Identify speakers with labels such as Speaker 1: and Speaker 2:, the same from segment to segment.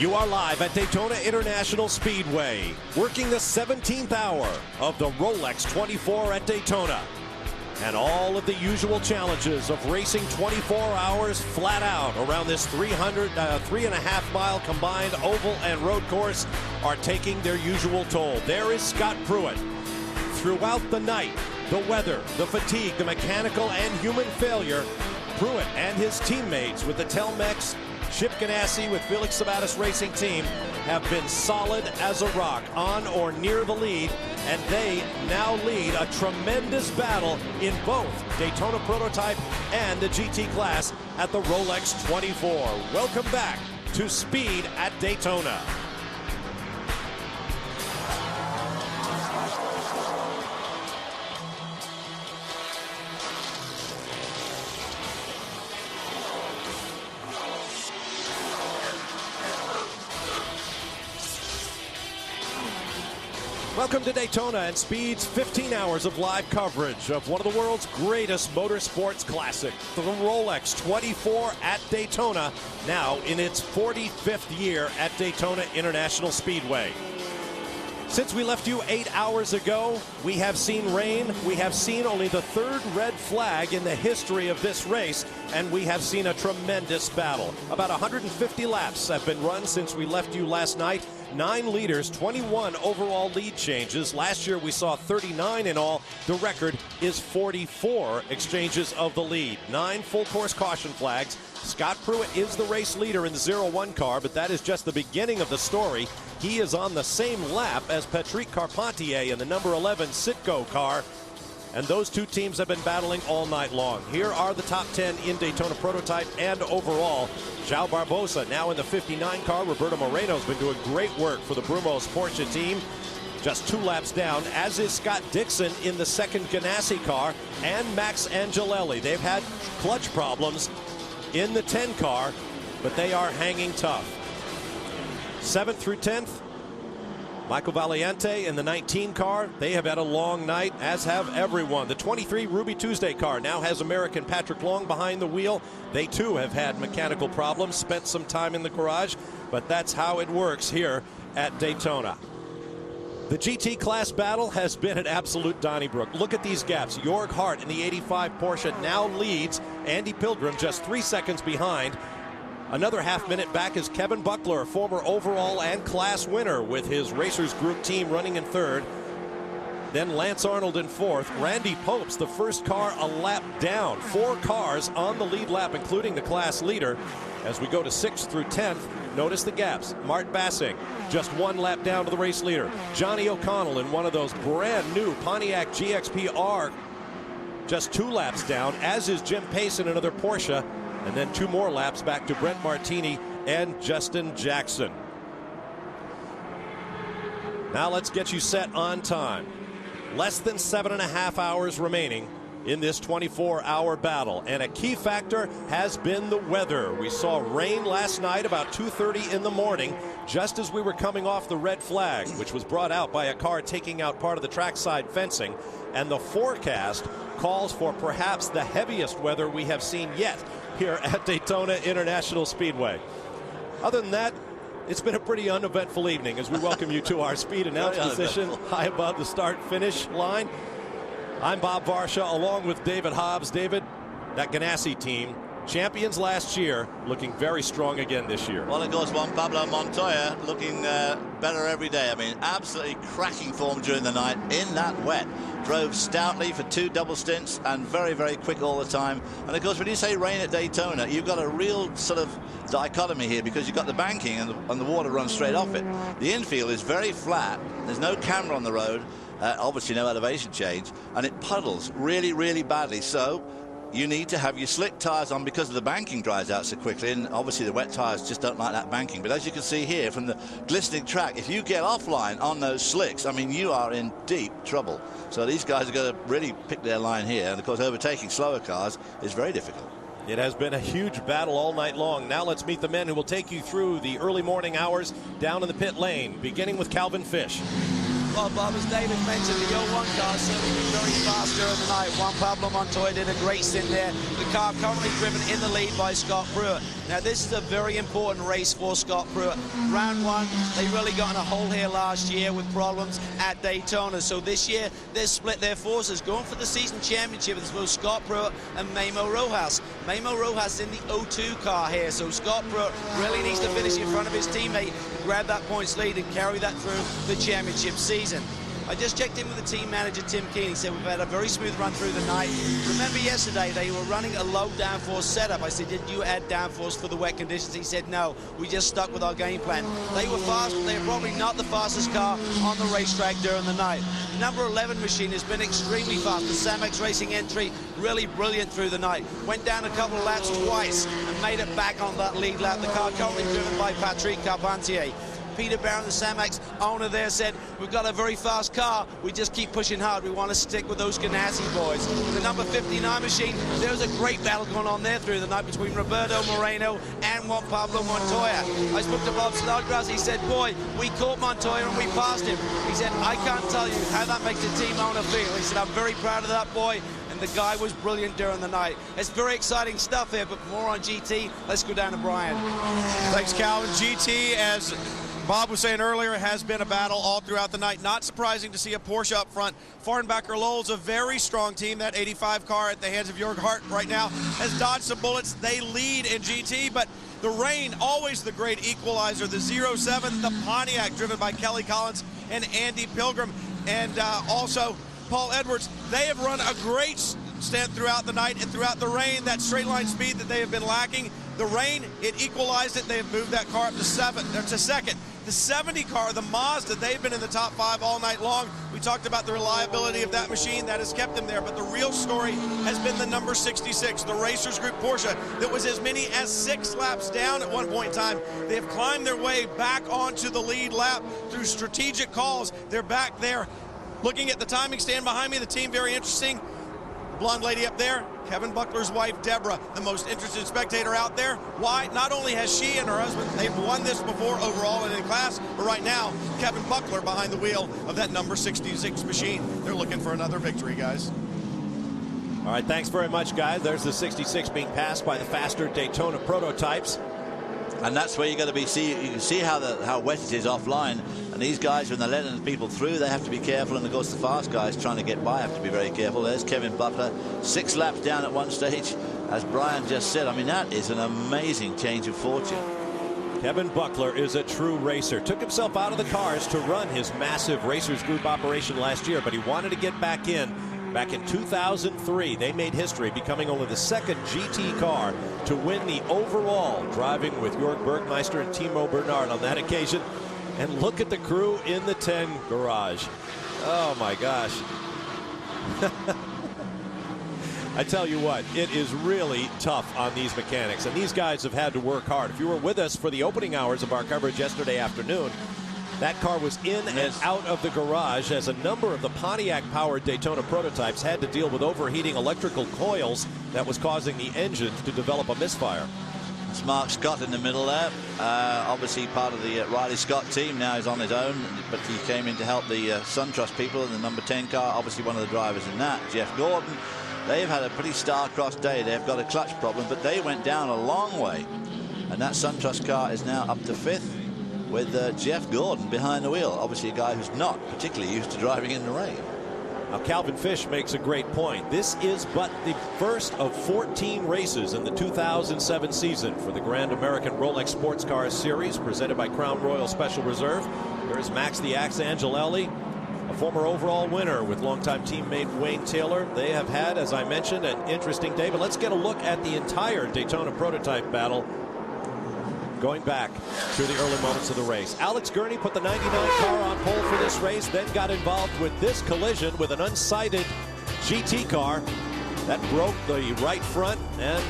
Speaker 1: You are live at Daytona International Speedway, working the 17th hour of the Rolex 24 at Daytona. And all of the usual challenges of racing 24 hours flat out around this 3.5 mile combined oval and road course are taking their usual toll. There is Scott Pruitt. Throughout the night, the weather, the fatigue, the mechanical and human failure, Pruitt and his teammates with the Telmex Chip Ganassi with Felix Sabatis Racing Team have been solid as a rock on or near the lead, and they now lead a tremendous battle in both Daytona Prototype and the GT class at the Rolex 24. Welcome back to Speed at Daytona. Welcome to Daytona and Speed's 15 hours of live coverage of one of the world's greatest motorsports classic, the Rolex 24 at Daytona, now in its 45th year at Daytona International Speedway. Since we left you 8 hours ago, we have seen rain. We have seen only the third red flag in the history of this race, and we have seen a tremendous battle. About 150 laps have been run since we left you last night. 9 leaders, 21 overall lead changes. Last year we saw 39 in all. The record is 44 exchanges of the lead. 9 full course caution flags. Scott Pruitt is the race leader in the 0-1 car, but that is just the beginning of the story. He is on the same lap as Patrick Carpentier in the number 11 Citgo car. And those two teams have been battling all night long. Here are the top 10 in Daytona Prototype and overall. João Barbosa now in the 59 car. Roberto Moreno's been doing great work for the Brumos Porsche team. Just 2 laps down, as is Scott Dixon in the second Ganassi car, and Max Angelelli. They've had clutch problems in the 10 car, but they are hanging tough. 7th through 10th. Michael Valiente in the 19 car. They have had a long night, as have everyone. The 23 Ruby Tuesday car now has American Patrick Long behind the wheel. They too have had mechanical problems, spent some time in the garage, but that's how it works here at Daytona. The GT class battle has been an absolute Donnybrook. Look at these gaps. Jorg Hart in the 85 Porsche now leads. Andy Pilgrim just 3 seconds behind. Another half minute back is Kevin Buckler, former overall and class winner with his Racers Group team running in 3rd. Then Lance Arnold in 4th. Randy Popes, the first car a lap down. 4 cars on the lead lap, including the class leader. As we go to 6th through 10th, notice the gaps. Mart Bassing, just 1 lap down to the race leader. Johnny O'Connell in one of those brand new Pontiac GXP-R, just 2 laps down, as is Jim Pace in another Porsche. And then 2 more laps back to Brent Martini and Justin Jackson. Now let's get you set on time. Less than 7.5 hours remaining in this 24-hour battle. And a key factor has been the weather. We saw rain last night about 2:30 in the morning, just as we were coming off the red flag, which was brought out by a car taking out part of the trackside fencing. And the forecast calls for perhaps the heaviest weather we have seen yet here at Daytona International Speedway. Other than that, it's been a pretty uneventful evening as we welcome you to our speed announce position high above the start-finish line. I'm Bob Varsha along with David Hobbs. David, that Ganassi team, champions last year, looking very strong again this year.
Speaker 2: Well, of course, Juan Pablo Montoya looking better every day. I mean, absolutely cracking form during the night in that wet. Drove stoutly for 2 double stints and very, very quick all the time. And of course, when you say rain at Daytona, you've got a real sort of dichotomy here, because you've got the banking and the water runs straight off it. The infield is very flat. There's no camera on the road, obviously no elevation change, and it puddles really, really badly. So you need to have your slick tires on because the banking dries out so quickly, and obviously the wet tires just don't like that banking. But as you can see here from the glistening track, if you get offline on those slicks, I mean, you are in deep trouble. So these guys are going to really pick their line here, and of course overtaking slower cars is very difficult.
Speaker 1: It has been a huge battle all night long. Now let's meet the men who will take you through the early morning hours down in the pit lane, beginning with Calvin Fish.
Speaker 3: Bob, as David mentioned, the 01 car certainly been very fast during the night. Juan Pablo Montoya did a great stint there. The car currently driven in the lead by Scott Pruitt. Now, this is a very important race for Scott Pruitt. Round one, they really got in a hole here last year with problems at Daytona. So this year, they've split their forces, going for the season championship. It's both Scott Pruitt and Memo Rojas. Memo Rojas in the 02 car here. So Scott Pruitt really needs to finish in front of his teammate, grab that points lead and carry that through the championship season. I just checked in with the team manager, Tim Keane. He said we've had a very smooth run through the night. Remember yesterday they were running a low downforce setup. I said, did you add downforce for the wet conditions? He said, no, we just stuck with our game plan. They were fast, but they were probably not the fastest car on the racetrack during the night. The number 11 machine has been extremely fast. The Samex Racing entry, really brilliant through the night. Went down a couple of laps twice and made it back on that lead lap. The car currently driven by Patrick Carpentier. Peter Barron, the Samex owner there, said, we've got a very fast car, we just keep pushing hard, we want to stick with those Ganassi boys. The number 59 machine, there was a great battle going on there through the night between Roberto Moreno and Juan Pablo Montoya. I spoke to Bob Snodgrass, he said, boy, we caught Montoya and we passed him. He said, I can't tell you how that makes the team owner feel. He said, I'm very proud of that boy, and the guy was brilliant during the night. It's very exciting stuff here, but more on GT. Let's go down to Brian.
Speaker 4: Thanks, Calvin. GT, as Bob was saying earlier, has been a battle all throughout the night. Not surprising to see a Porsche up front. Farnbacher-Lowell's a very strong team. That 85 car at the hands of Jörg Hart right now has dodged some bullets. They lead in GT, but the rain, always the great equalizer. The 07, the Pontiac, driven by Kelly Collins and Andy Pilgrim, and also Paul Edwards. They have run a great stint throughout the night and throughout the rain. That straight line speed that they have been lacking, the rain, it equalized it. They have moved that car up to second. The 70 car, the Mazda, they've been in the top 5 all night long. We talked about the reliability of that machine. That has kept them there. But the real story has been the number 66, the Racers Group Porsche, that was as many as 6 laps down at one point in time. They have climbed their way back onto the lead lap through strategic calls. They're back there. Looking at the timing stand behind me, the team, very interesting. Blonde lady up there, Kevin Buckler's wife, Deborah, the most interested spectator out there. Why? Not only has she and her husband, they've won this before overall and in class, but right now, Kevin Buckler behind the wheel of that number 66 machine. They're looking for another victory, guys.
Speaker 1: All right, thanks very much, guys. There's the 66 being passed by the faster Daytona prototypes.
Speaker 2: And that's where you got to be. You can see how wet it is offline. And these guys, when they're letting people through, they have to be careful. And of course, the fast guys trying to get by have to be very careful. There's Kevin Butler, 6 laps down at one stage, as Brian just said. I mean, that is an amazing change of fortune.
Speaker 1: Kevin Buckler is a true racer. Took himself out of the cars to run his massive Racers Group operation last year, but he wanted to get back in. Back in 2003, they made history, becoming only the second GT car to win the overall, driving with Jörg Bergmeister and Timo Bernard on that occasion. And look at the crew in the 10 garage. Oh, my gosh. I tell you what, it is really tough on these mechanics, and these guys have had to work hard. If you were with us for the opening hours of our coverage yesterday afternoon, that car was in and out of the garage as a number of the Pontiac-powered Daytona prototypes had to deal with overheating electrical coils that was causing the engine to develop a misfire.
Speaker 2: It's Mark Scott in the middle there. Obviously part of the Riley Scott team. Now he's on his own, but he came in to help the SunTrust people in the number 10 car. Obviously one of the drivers in that, Jeff Gordon. They've had a pretty star-crossed day. They've got a clutch problem, but they went down a long way. And that SunTrust car is now up to 5th. With Jeff Gordon behind the wheel. Obviously a guy who's not particularly used to driving in the rain.
Speaker 1: Now Calvin Fish makes a great point. This is but the first of 14 races in the 2007 season for the Grand American Rolex Sports Cars Series presented by Crown Royal Special Reserve. Here's Max the Axe Angelelli, a former overall winner with longtime teammate Wayne Taylor. They have had, as I mentioned, an interesting day, but let's get a look at the entire Daytona prototype battle going back through the early moments of the race. Alex Gurney put the 99 car on pole for this race, then got involved with this collision with an unsighted GT car that broke the right front and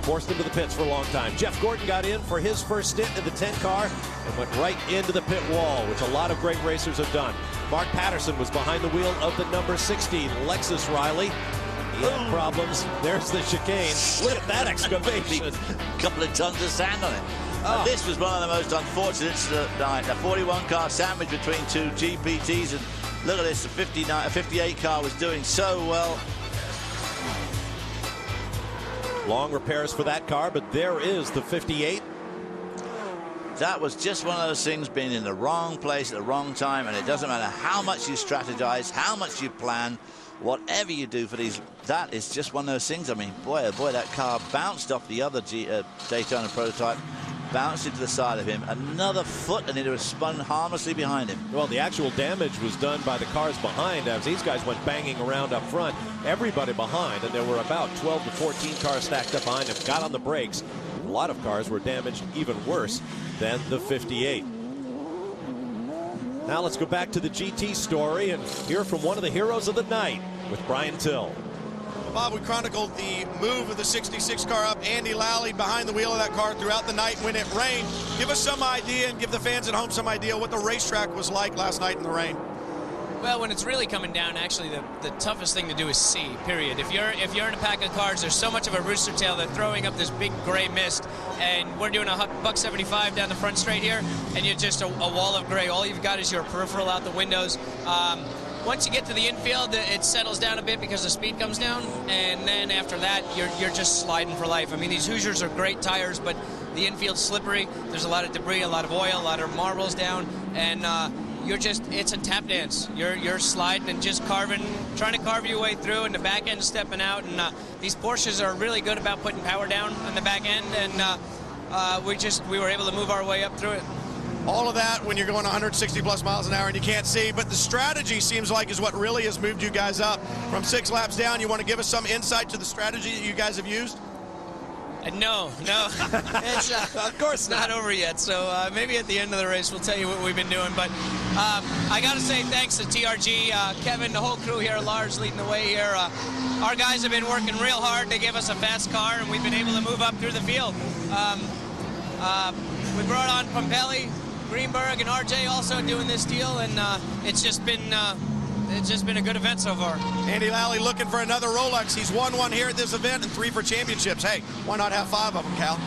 Speaker 1: forced him to the pits for a long time. Jeff Gordon got in for his first stint in the 10 car and went right into the pit wall, which a lot of great racers have done. Mark Patterson was behind the wheel of the number 16 Lexus Riley. He had problems. There's the chicane. Look at that excavation.
Speaker 2: A couple of tons of sand on it. And this was one of the most unfortunate incidents of the night. A 41 car sandwich between two GPTs, and look at this, the 58 car was doing so well.
Speaker 1: Long repairs for that car, but there is the 58.
Speaker 2: That was just one of those things, being in the wrong place at the wrong time, and it doesn't matter how much you strategize, how much you plan, whatever you do for these, that is just one of those things. I mean, boy, oh boy, that car bounced off the other Daytona prototype, bounced into the side of him, another foot, and it was spun harmlessly behind him.
Speaker 1: Well, the actual damage was done by the cars behind as these guys went banging around up front. Everybody behind, and there were about 12 to 14 cars stacked up behind him, got on the brakes. A lot of cars were damaged even worse than the 58. Now let's go back to the GT story and hear from one of the heroes of the night with Brian Till.
Speaker 4: Bob, we chronicled the move of the 66 car up. Andy Lally behind the wheel of that car throughout the night when it rained. Give us some idea and give the fans at home some idea what the racetrack was like last night in the rain.
Speaker 5: Well, when it's really coming down, actually, the toughest thing to do is see, period. If you're in a pack of cars, there's so much of a rooster tail, they're throwing up this big gray mist, and we're doing a $175 down the front straight here, and you're just a wall of gray. All you've got is your peripheral out the windows. Once you get to the infield, it settles down a bit because the speed comes down, and then after that, you're just sliding for life. I mean, these Hoosiers are great tires, but the infield's slippery. There's a lot of debris, a lot of oil, a lot of marbles down, and it's a tap dance. You're sliding and just trying to carve your way through, and the back end stepping out. And these Porsches are really good about putting power down on the back end, and we were able to move our way up through it.
Speaker 4: All of that when you're going 160 plus miles an hour and you can't see, but the strategy seems like is what really has moved you guys up from 6 laps down. You want to give us some insight to the strategy that you guys have used?
Speaker 5: No, it's of course not over yet. So maybe at the end of the race we'll tell you what we've been doing. But I got to say thanks to TRG, Kevin, the whole crew here, Lars leading the way here. Our guys have been working real hard to give us a fast car, and we've been able to move up through the field. We brought on Pompelli, Greenberg, and RJ also doing this deal, and it's just been a good event so far.
Speaker 4: Andy Lally looking for another Rolex. He's won one here at this event and 3 for championships. Hey, why not have 5 of them, Cal?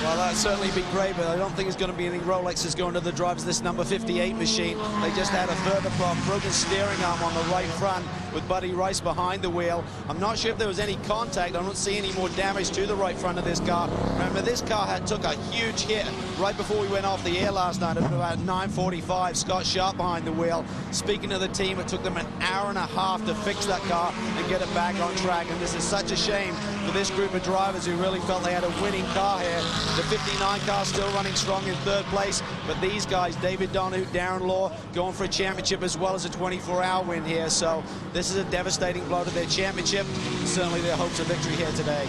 Speaker 3: Well, that'd certainly be great, but I don't think there's going to be any Rolexes going to the drivers this number 58 machine. They just had a further problem, broken steering arm on the right front with Buddy Rice behind the wheel. I'm not sure if there was any contact. I don't see any more damage to the right front of this car. Remember, this car took a huge hit right before we went off the air last night at about 9:45. Scott Sharp behind the wheel. Speaking of the team, it took them an hour and a half to fix that car and get it back on track. And this is such a shame for this group of drivers who really felt they had a winning car here. The 59 car still running strong in 3rd place, but these guys, David Donahue, Darren Law, going for a championship as well as a 24-hour win here. So this is a devastating blow to their championship. Certainly their hopes of victory here today.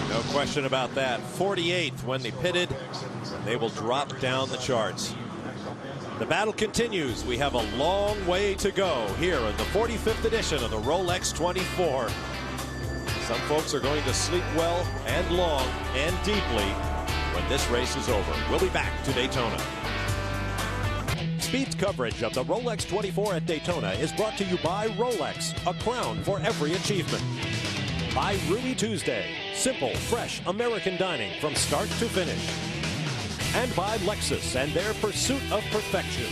Speaker 1: No question about that. 48th when they pitted. They will drop down the charts. The battle continues. We have a long way to go here in the 45th edition of the Rolex 24. Some folks are going to sleep well and long and deeply when this race is over. We'll be back to Daytona. Speed's coverage of the Rolex 24 at Daytona is brought to you by Rolex, a crown for every achievement. By Ruby Tuesday, simple, fresh American dining from start to finish. And by Lexus and their pursuit of perfection.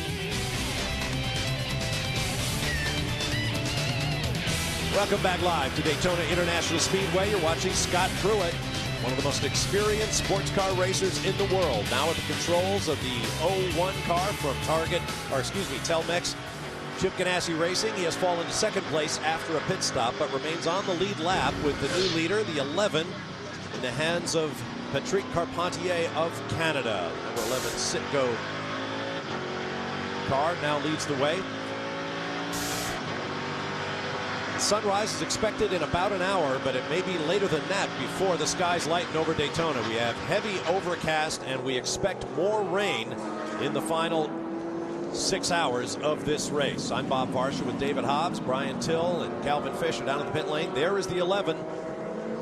Speaker 1: Welcome back live to Daytona International Speedway. You're watching Scott Pruitt, one of the most experienced sports car racers in the world, now at the controls of the 01 car from Telmex. Chip Ganassi Racing. He has fallen to 2nd place after a pit stop, but remains on the lead lap with the new leader, the 11, in the hands of Patrick Carpentier of Canada. Number 11 Citgo car now leads the way. Sunrise is expected in about an hour, but it may be later than that before the skies lighten over Daytona. We have heavy overcast, and we expect more rain in the final 6 hours of this race. I'm Bob Varsha with David Hobbs, Brian Till, and Calvin Fisher down in the pit lane. There is the 11,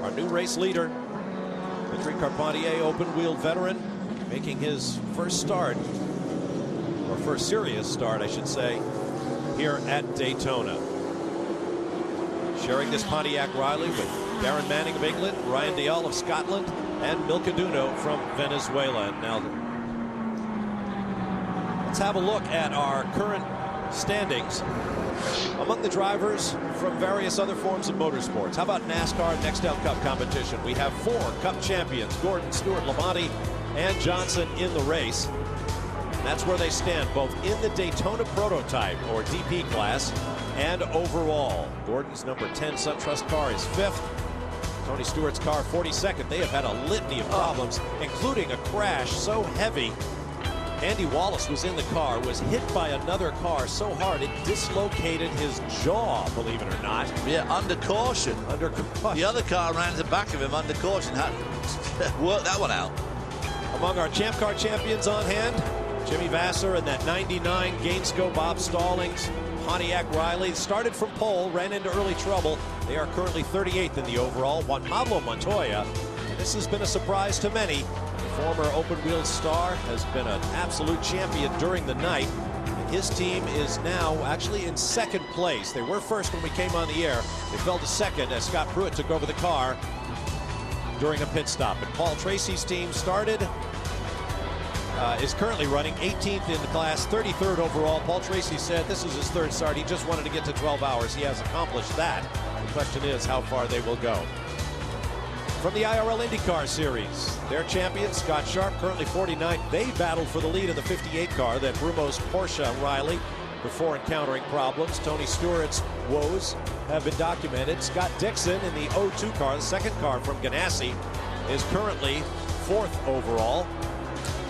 Speaker 1: our new race leader, Patrick Carpentier, open-wheeled veteran, making his first start, or first serious start, I should say, here at Daytona. Sharing this Pontiac Riley with Darren Manning of England, Ryan Dial of Scotland, and Milka Duno from Venezuela. And now let's have a look at our current standings among the drivers from various other forms of motorsports. How about NASCAR Nextel Cup competition? We have 4 Cup champions, Gordon, Stewart, Labonte, and Johnson in the race. That's where they stand, both in the Daytona prototype, or DP class, and overall. Gordon's number 10 SunTrust car is 5th. Tony Stewart's car 42nd. They have had a litany of problems, including a crash so heavy. Andy Wallace was in the car, was hit by another car so hard it dislocated his jaw, believe it or not.
Speaker 2: Yeah, under caution.
Speaker 1: Under caution.
Speaker 2: The other car ran to the back of him under caution. Had to work that one out.
Speaker 1: Among our Champ Car champions on hand, Jimmy Vasser and that 99 Gainsco Bob Stallings, Pontiac Riley started from pole, ran into early trouble. They are currently 38th in the overall. Juan Pablo Montoya, and this has been a surprise to many. The former open-wheel star has been an absolute champion during the night. And his team is now actually in 2nd place. They were first when we came on the air. They fell to 2nd as Scott Pruitt took over the car during a pit stop. And Paul Tracy's team is currently running 18th in the class, 33rd overall. Paul Tracy said this is his 3rd start. He just wanted to get to 12 hours. He has accomplished that. The question is how far they will go. From the IRL IndyCar Series, their champion, Scott Sharp, currently 49th. They battled for the lead of the 58 car, that Brumos Porsche Riley, before encountering problems. Tony Stewart's woes have been documented. Scott Dixon in the 02 car, the 2nd car from Ganassi, is currently 4th overall.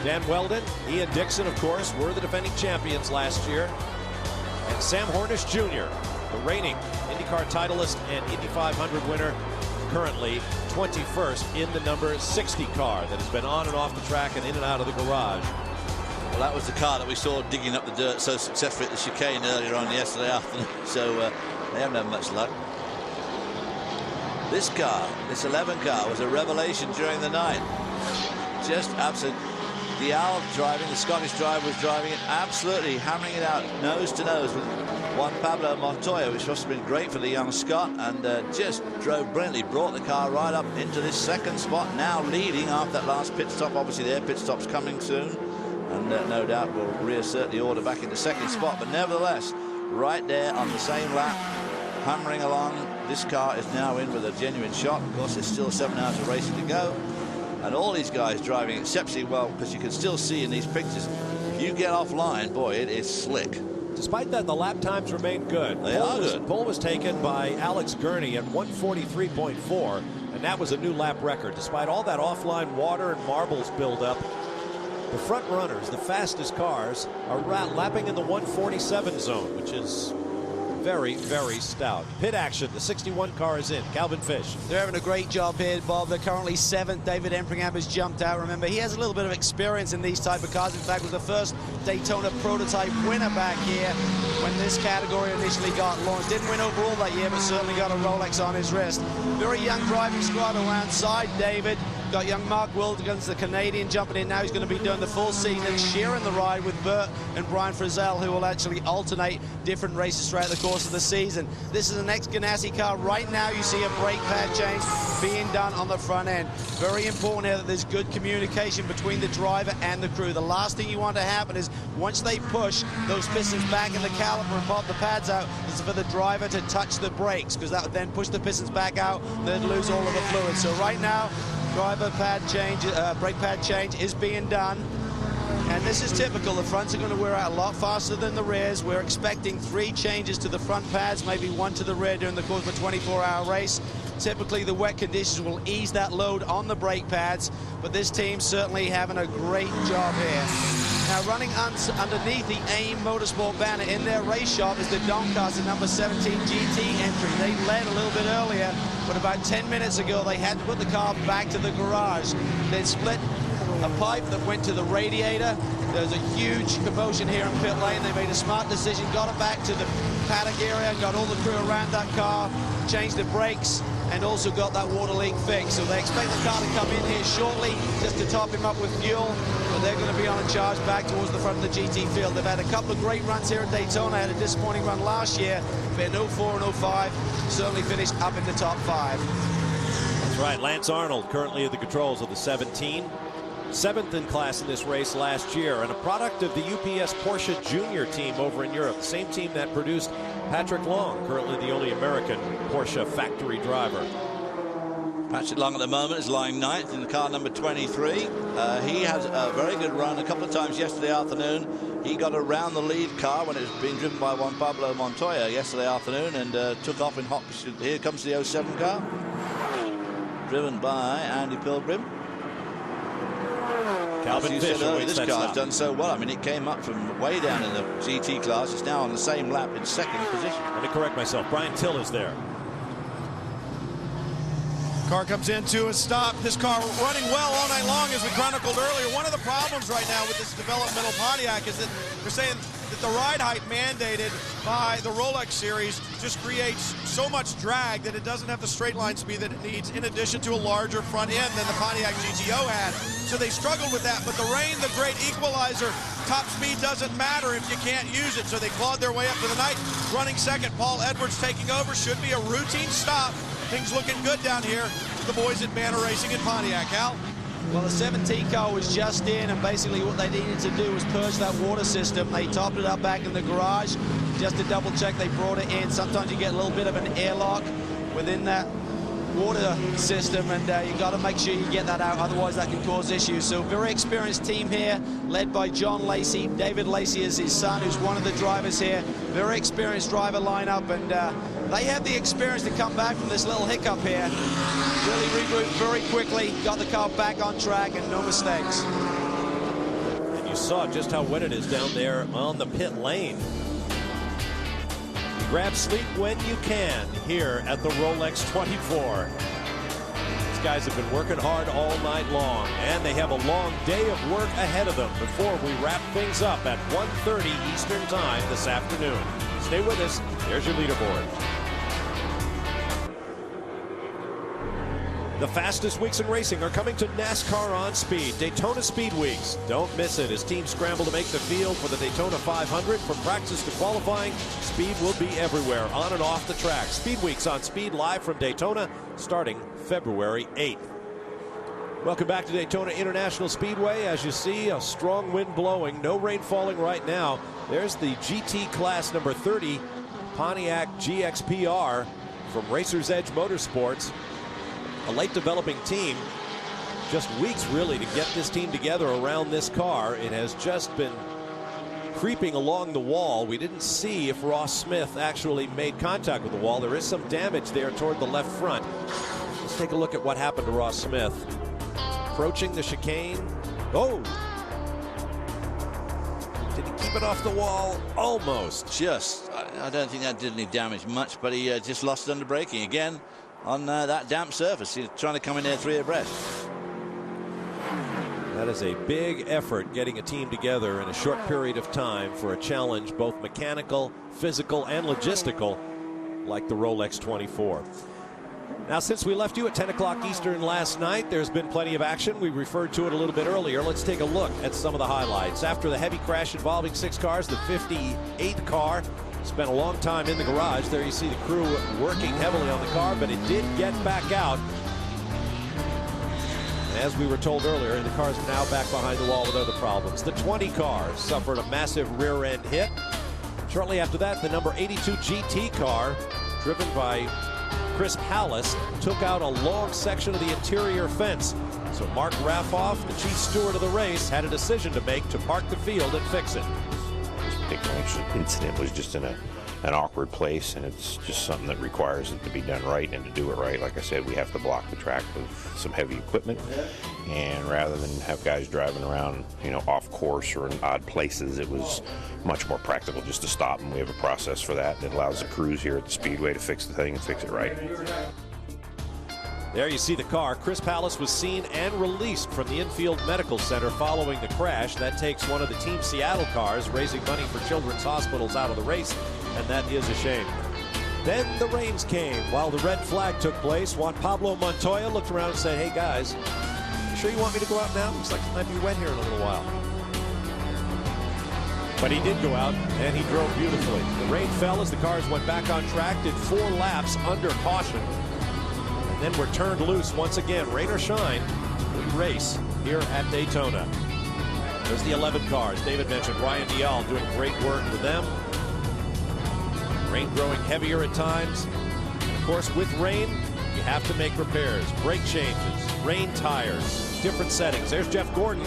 Speaker 1: Dan Weldon, Ian Dixon, of course, were the defending champions last year. And Sam Hornish Jr., the reigning IndyCar titleist and Indy 500 winner, currently 21st in the number 60 car that has been on and off the track and in and out of the garage.
Speaker 2: Well, that was the car that we saw digging up the dirt so successfully at the chicane earlier on yesterday afternoon. So they haven't had much luck. This car, this 11 car, was a revelation during the night. Just absolutely. Dial driving, the Scottish driver was driving it, absolutely hammering it out nose to nose with Juan Pablo Montoya, which must have been great for the young Scot, and just drove brilliantly, brought the car right up into this 2nd spot, now leading after that last pit stop. Obviously their pit stop's coming soon, and no doubt will reassert the order back into 2nd spot, but nevertheless, right there on the same lap, hammering along. This car is now in with a genuine shot. Of course, there's still 7 hours of racing to go. And all these guys driving exceptionally well, because you can still see in these pictures, if you get offline, boy, it is slick.
Speaker 1: Despite that, the lap times remain good.
Speaker 2: They are good.
Speaker 1: Pole was taken by Alex Gurney at 1:43.4, and that was a new lap record. Despite all that offline water and marbles buildup, the front runners, the fastest cars, are lapping in the 1:47 zone, which is very, very stout. Pit action. The 61 car is in. Calvin Fish.
Speaker 3: They're having a great job here, Bob. They're currently 7th. David Empringham has jumped out. Remember, he has a little bit of experience in these type of cars. In fact, was the first Daytona prototype winner back here when this category initially got launched. Didn't win overall that year, but certainly got a Rolex on his wrist. Very young driving squad around side, David. Got young Mark Wilkins, the Canadian, jumping in now. He's going to be doing the full season, sharing the ride with Burt and Brian Frizzell, who will actually alternate different races throughout the course of the season. This is the next Ganassi car. Right now, you see a brake pad change being done on the front end. Very important here that there's good communication between the driver and the crew. The last thing you want to happen is once they push those pistons back in the caliper and pop the pads out, is for the driver to touch the brakes, because that would then push the pistons back out and they'd lose all of the fluid. So right now, driver pad change, brake pad change is being done. And this is typical. The fronts are going to wear out a lot faster than the rears. We're expecting 3 changes to the front pads, maybe 1 to the rear during the course of a 24-hour race. Typically, the wet conditions will ease that load on the brake pads, but this team's certainly having a great job here. Now, running underneath the AIM Motorsport banner in their race shop is the Doncaster number 17 GT entry. They led a little bit earlier, but about 10 minutes ago, they had to put the car back to the garage. They'd split a pipe that went to the radiator. There's a huge commotion here in pit lane. They made a smart decision, got it back to the paddock area, got all the crew around that car, changed the brakes, and also got that water leak fixed. So they expect the car to come in here shortly just to top him up with fuel, but they're going to be on a charge back towards the front of the GT field. They've had a couple of great runs here at Daytona. Had a disappointing run last year, but in 04 and 05 certainly finished up in the top 5.
Speaker 1: That's right. Lance Arnold currently at the controls of the 17. 7th in class in this race last year, and a product of the UPS Porsche Junior team over in Europe, the same team that produced Patrick Long, currently the only American Porsche factory driver.
Speaker 2: Patrick Long at the moment is lying 9th in the car number 23. He has a very good run a couple of times yesterday afternoon. He got around the lead car when it was being driven by Juan Pablo Montoya yesterday afternoon and took off in hot pursuit. Here comes the 07 car, driven by Andy Pilgrim.
Speaker 1: Calvin Fisher,
Speaker 2: this car's done so well. I mean, it came up from way down in the GT class. It's now on the same lap in 2nd position.
Speaker 1: Let me correct myself. Brian Till is there.
Speaker 4: Car comes into a stop. This car running well all night long, as we chronicled earlier. One of the problems right now with this developmental Pontiac is that they're saying that the ride height mandated by the Rolex series just creates so much drag that it doesn't have the straight line speed that it needs, in addition to a larger front end than the Pontiac GTO had. So they struggled with that, but the rain, the great equalizer, top speed doesn't matter if you can't use it. So they clawed their way up to the night. Running second, Paul Edwards taking over. Should be a routine stop. Things looking good down here for the boys at Banner Racing in Pontiac. Al?
Speaker 3: Well, the 17 car was just in, and basically what they needed to do was purge that water system. They topped it up back in the garage. Just to double check, they brought it in. Sometimes you get a little bit of an airlock within that water system, and you got to make sure you get that out, otherwise that can cause issues. So very experienced team here, led by John Lacey. David Lacey is his son, who's one of the drivers here. Very experienced driver lineup, and they have the experience to come back from this little hiccup here. Really regrouped very quickly, got the car back on track, and no mistakes.
Speaker 1: And you saw just how wet it is down there on the pit lane. Grab sleep when you can here at the Rolex 24. These guys have been working hard all night long, and they have a long day of work ahead of them before we wrap things up at 1:30 Eastern Time this afternoon. Stay with us. There's your leaderboard. The fastest weeks in racing are coming to NASCAR on Speed. Daytona Speed Weeks. Don't miss it as teams scramble to make the field for the Daytona 500. From practice to qualifying, speed will be everywhere, on and off the track. Speed Weeks on Speed, live from Daytona, starting February 8th. Welcome back to Daytona International Speedway. As you see, a strong wind blowing, no rain falling right now. There's the GT Class number 30 Pontiac GXPR from Racer's Edge Motorsports. A late developing team, just weeks really to get this team together around this car. It has just been creeping along the wall. We didn't see if Ross Smith actually made contact with the wall. There is some damage there toward the left front. Let's take a look at what happened to Ross Smith. Approaching the chicane. Oh! Did he keep it off the wall? Almost.
Speaker 2: Just, I don't think that did any damage much, but he just lost it under braking again. On that damp surface. He's trying to come in there 3 abreast.
Speaker 1: That is a big effort, getting a team together in a short period of time for a challenge, both mechanical, physical, and logistical, like the Rolex 24. Now, since we left you at 10 o'clock Eastern last night, there's been plenty of action. We referred to it a little bit earlier. Let's take a look at some of the highlights. After the heavy crash involving 6 cars, the 58th car spent a long time in the garage. There you see the crew working heavily on the car, but it did get back out. As we were told earlier, the cars are now back behind the wall with other problems. The 20 car suffered a massive rear end hit. Shortly after that, the number 82 GT car, driven by Chris Pallas, took out a long section of the interior fence. So Mark Raffoff, the chief steward of the race, had a decision to make to park the field and fix it.
Speaker 6: This particular incident was just in an awkward place, and it's just something that requires it to be done right. And to do it right, like I said, we have to block the track with some heavy equipment, and rather than have guys driving around, you know, off course or in odd places, it was much more practical just to stop, and we have a process for that that allows the crews here at the Speedway to fix the thing and fix it right.
Speaker 1: There you see the car. Chris Pallas was seen and released from the infield medical center following the crash. That takes one of the Team Seattle cars, raising money for children's hospitals, out of the race, and that is a shame. Then the rains came while the red flag took place. Juan Pablo Montoya looked around and said, "Hey guys, you sure you want me to go out now? Looks like it might be wet here in a little while." But he did go out, and he drove beautifully. The rain fell as the cars went back on track, did 4 laps under caution. Then we're turned loose once again. Rain or shine, we race here at Daytona. There's the 11 cars. David mentioned Ryan Dial doing great work with them. Rain growing heavier at times. And of course, with rain, you have to make repairs, brake changes, rain tires, different settings. There's Jeff Gordon.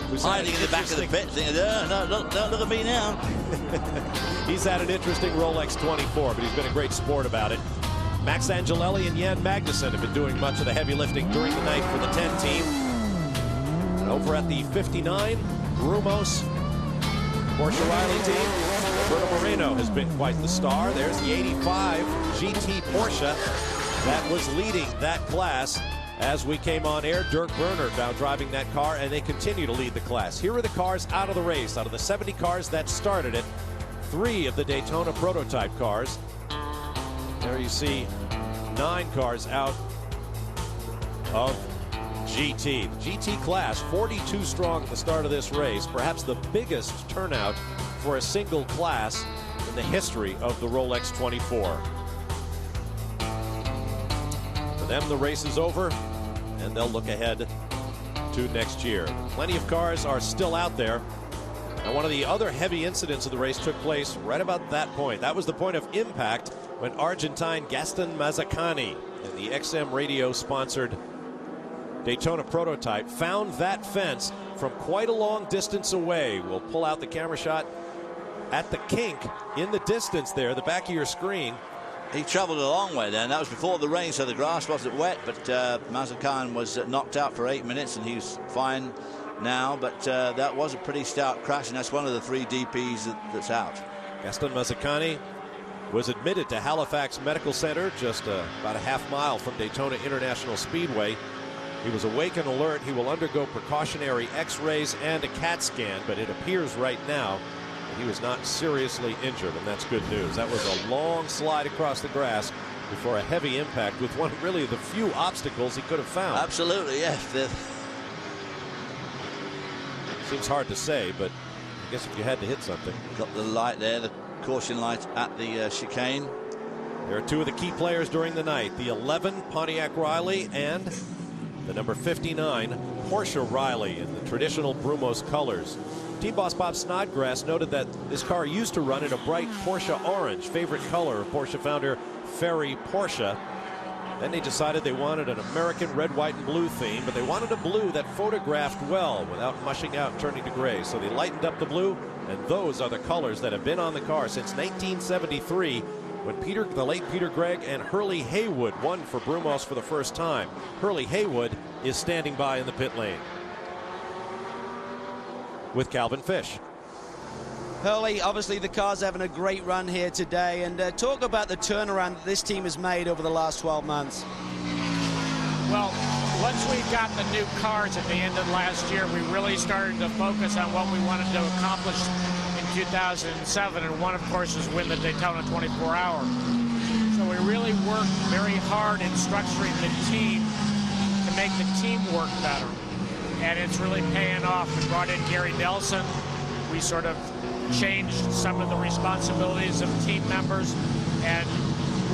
Speaker 2: Who's hiding in the back of the pit thinking, no, don't look at me now.
Speaker 1: He's had an interesting Rolex 24, but he's been a great sport about it. Max Angelelli and Jan Magnussen have been doing much of the heavy lifting during the night for the 10 team. And over at the 59, Brumos, Porsche Riley team, Roberto Moreno has been quite the star. There's the 85 GT Porsche that was leading that class as we came on air. Dirk Bernard now driving that car, and they continue to lead the class. Here are the cars out of the race. Out of the 70 cars that started it, 3 of the Daytona prototype cars. There you see 9 cars out of GT. The GT class, 42 strong at the start of this race, perhaps the biggest turnout for a single class in the history of the Rolex 24. For them, the race is over, and they'll look ahead to next year. Plenty of cars are still out there. Now, one of the other heavy incidents of the race took place right about that point. That was the point of impact when Argentine Gaston Mazzacani in the XM radio-sponsored Daytona prototype found that fence from quite a long distance away. We'll pull out the camera shot at the kink in the distance there, the back of your screen.
Speaker 2: He traveled a long way then. That was before the rain, so the grass wasn't wet, but Mazzacani was knocked out for 8 minutes, and he's fine now. But that was a pretty stout crash, and that's one of the 3 DPs that's out.
Speaker 1: Gaston Mazzacani was admitted to Halifax Medical Center, just about a half mile from Daytona International Speedway. He was awake and alert. He will undergo precautionary x-rays and a CAT scan, but it appears right now that he was not seriously injured, and that's good news. That was a long slide across the grass before a heavy impact with one really of the few obstacles he could have found.
Speaker 2: Absolutely, yes.
Speaker 1: Seems hard to say, but I guess if you had to hit something.
Speaker 2: Got the light there, the caution light at the chicane.
Speaker 1: There are 2 of the key players during the night, the 11 Pontiac Riley and the number 59 Porsche Riley in the traditional Brumos colors. Team boss Bob Snodgrass noted that this car used to run in a bright Porsche orange, favorite color of Porsche founder Ferry Porsche. Then they decided they wanted an American red, white, and blue theme, but they wanted a blue that photographed well without mushing out and turning to gray. So they lightened up the blue, and those are the colors that have been on the car since 1973, when the late Peter Gregg and Hurley Haywood won for Brumos for the first time. Hurley Haywood is standing by in the pit lane with Calvin Fish.
Speaker 3: Hurley, obviously the car's having a great run here today, and talk about the turnaround that this team has made over the last 12 months.
Speaker 7: Well, once we got the new cars at the end of last year, we really started to focus on what we wanted to accomplish in 2007, and one, of course, is win the Daytona 24-hour. So we really worked very hard in structuring the team to make the team work better, and it's really paying off. We brought in Gary Nelson. We sort of changed some of the responsibilities of team members, and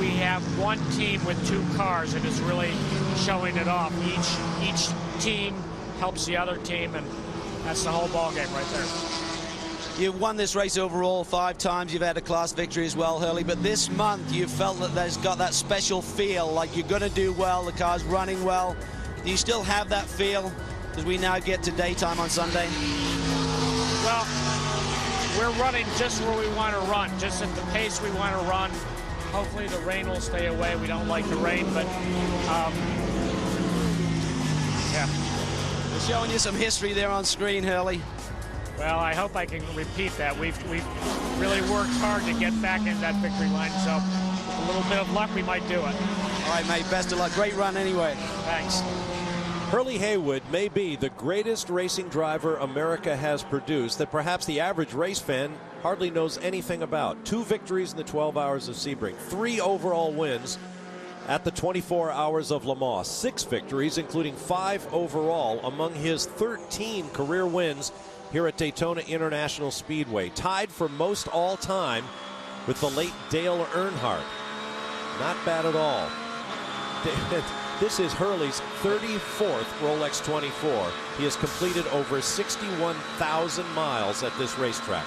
Speaker 7: we have one team with 2 cars, and it's really showing it off. Each team helps the other team, and that's the whole ball game right there.
Speaker 3: You've won this race overall 5 times. You've had a class victory as well, Hurley. But this month, you've felt that there's got that special feel, like you're going to do well, the car's running well. Do you still have that feel as we now get to daytime on Sunday?
Speaker 7: Well, we're running just where we want to run, just at the pace we want to run. Hopefully the rain will stay away. We don't like the rain, but yeah.
Speaker 3: We're showing you some history there on screen, Hurley.
Speaker 7: Well, I hope I can repeat that. We've really worked hard to get back in that victory line, so with a little bit of luck, we might do it.
Speaker 3: All right, mate, best of luck. Great run anyway.
Speaker 7: Thanks.
Speaker 1: Hurley Haywood may be the greatest racing driver America has produced that perhaps the average race fan hardly knows anything about. 2 victories in the 12 Hours of Sebring, 3 overall wins at the 24 Hours of Le Mans, 6 victories, including 5 overall among his 13 career wins here at Daytona International Speedway. Tied for most all time with the late Dale Earnhardt. Not bad at all. This is Hurley's 34th Rolex 24. He has completed over 61,000 miles at this racetrack.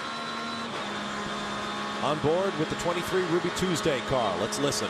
Speaker 1: On board with the 23 Ruby Tuesday car. Let's listen.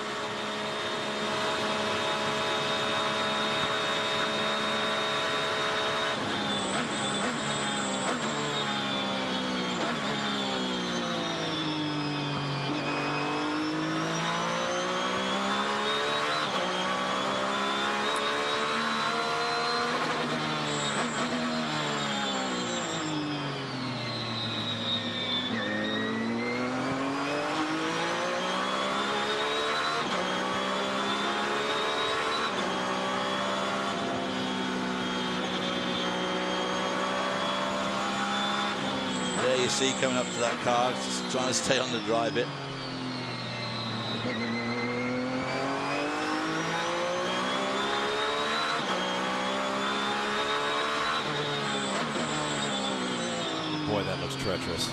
Speaker 2: There you see coming up to that car, just trying to stay on the dry bit.
Speaker 1: Boy, that looks treacherous.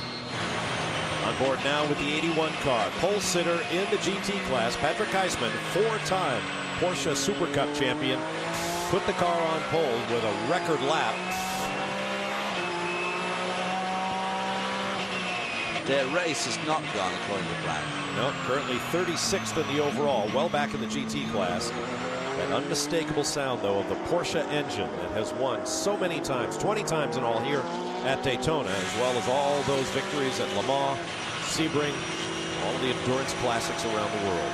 Speaker 1: On board now with the 81 car, pole sitter in the GT class, Patrick Heisman, four-time Porsche Super Cup champion, put the car on pole with a record lap.
Speaker 2: Their race has not gone according to plan.
Speaker 1: No, currently 36th in the overall, well back in the GT class. That unmistakable sound, though, of the Porsche engine that has won so many times, 20 times in all here at Daytona, as well as all those victories at Le Mans, Sebring, all the endurance classics around the world.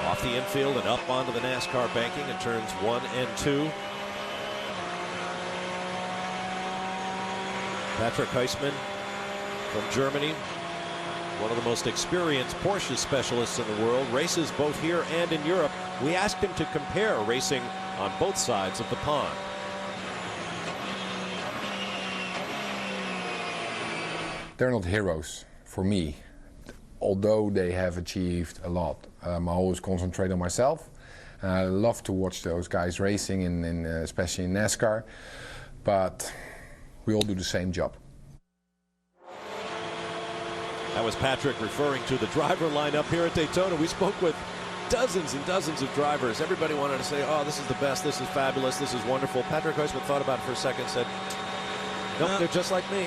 Speaker 1: Off the infield and up onto the NASCAR banking in turns 1 and 2. Patrick Heisman from Germany, one of the most experienced Porsche specialists in the world, races both here and in Europe. We asked him to compare racing on both sides of the pond.
Speaker 8: They're not heroes for me, although they have achieved a lot. I always concentrate on myself. I love to watch those guys racing, especially in NASCAR, but we all do the same job.
Speaker 1: That was Patrick referring to the driver lineup here at Daytona. We spoke with dozens and dozens of drivers. Everybody wanted to say, oh, this is the best, this is fabulous, this is wonderful. Patrick Heisman thought about it for a second and said, nope, they're just like me.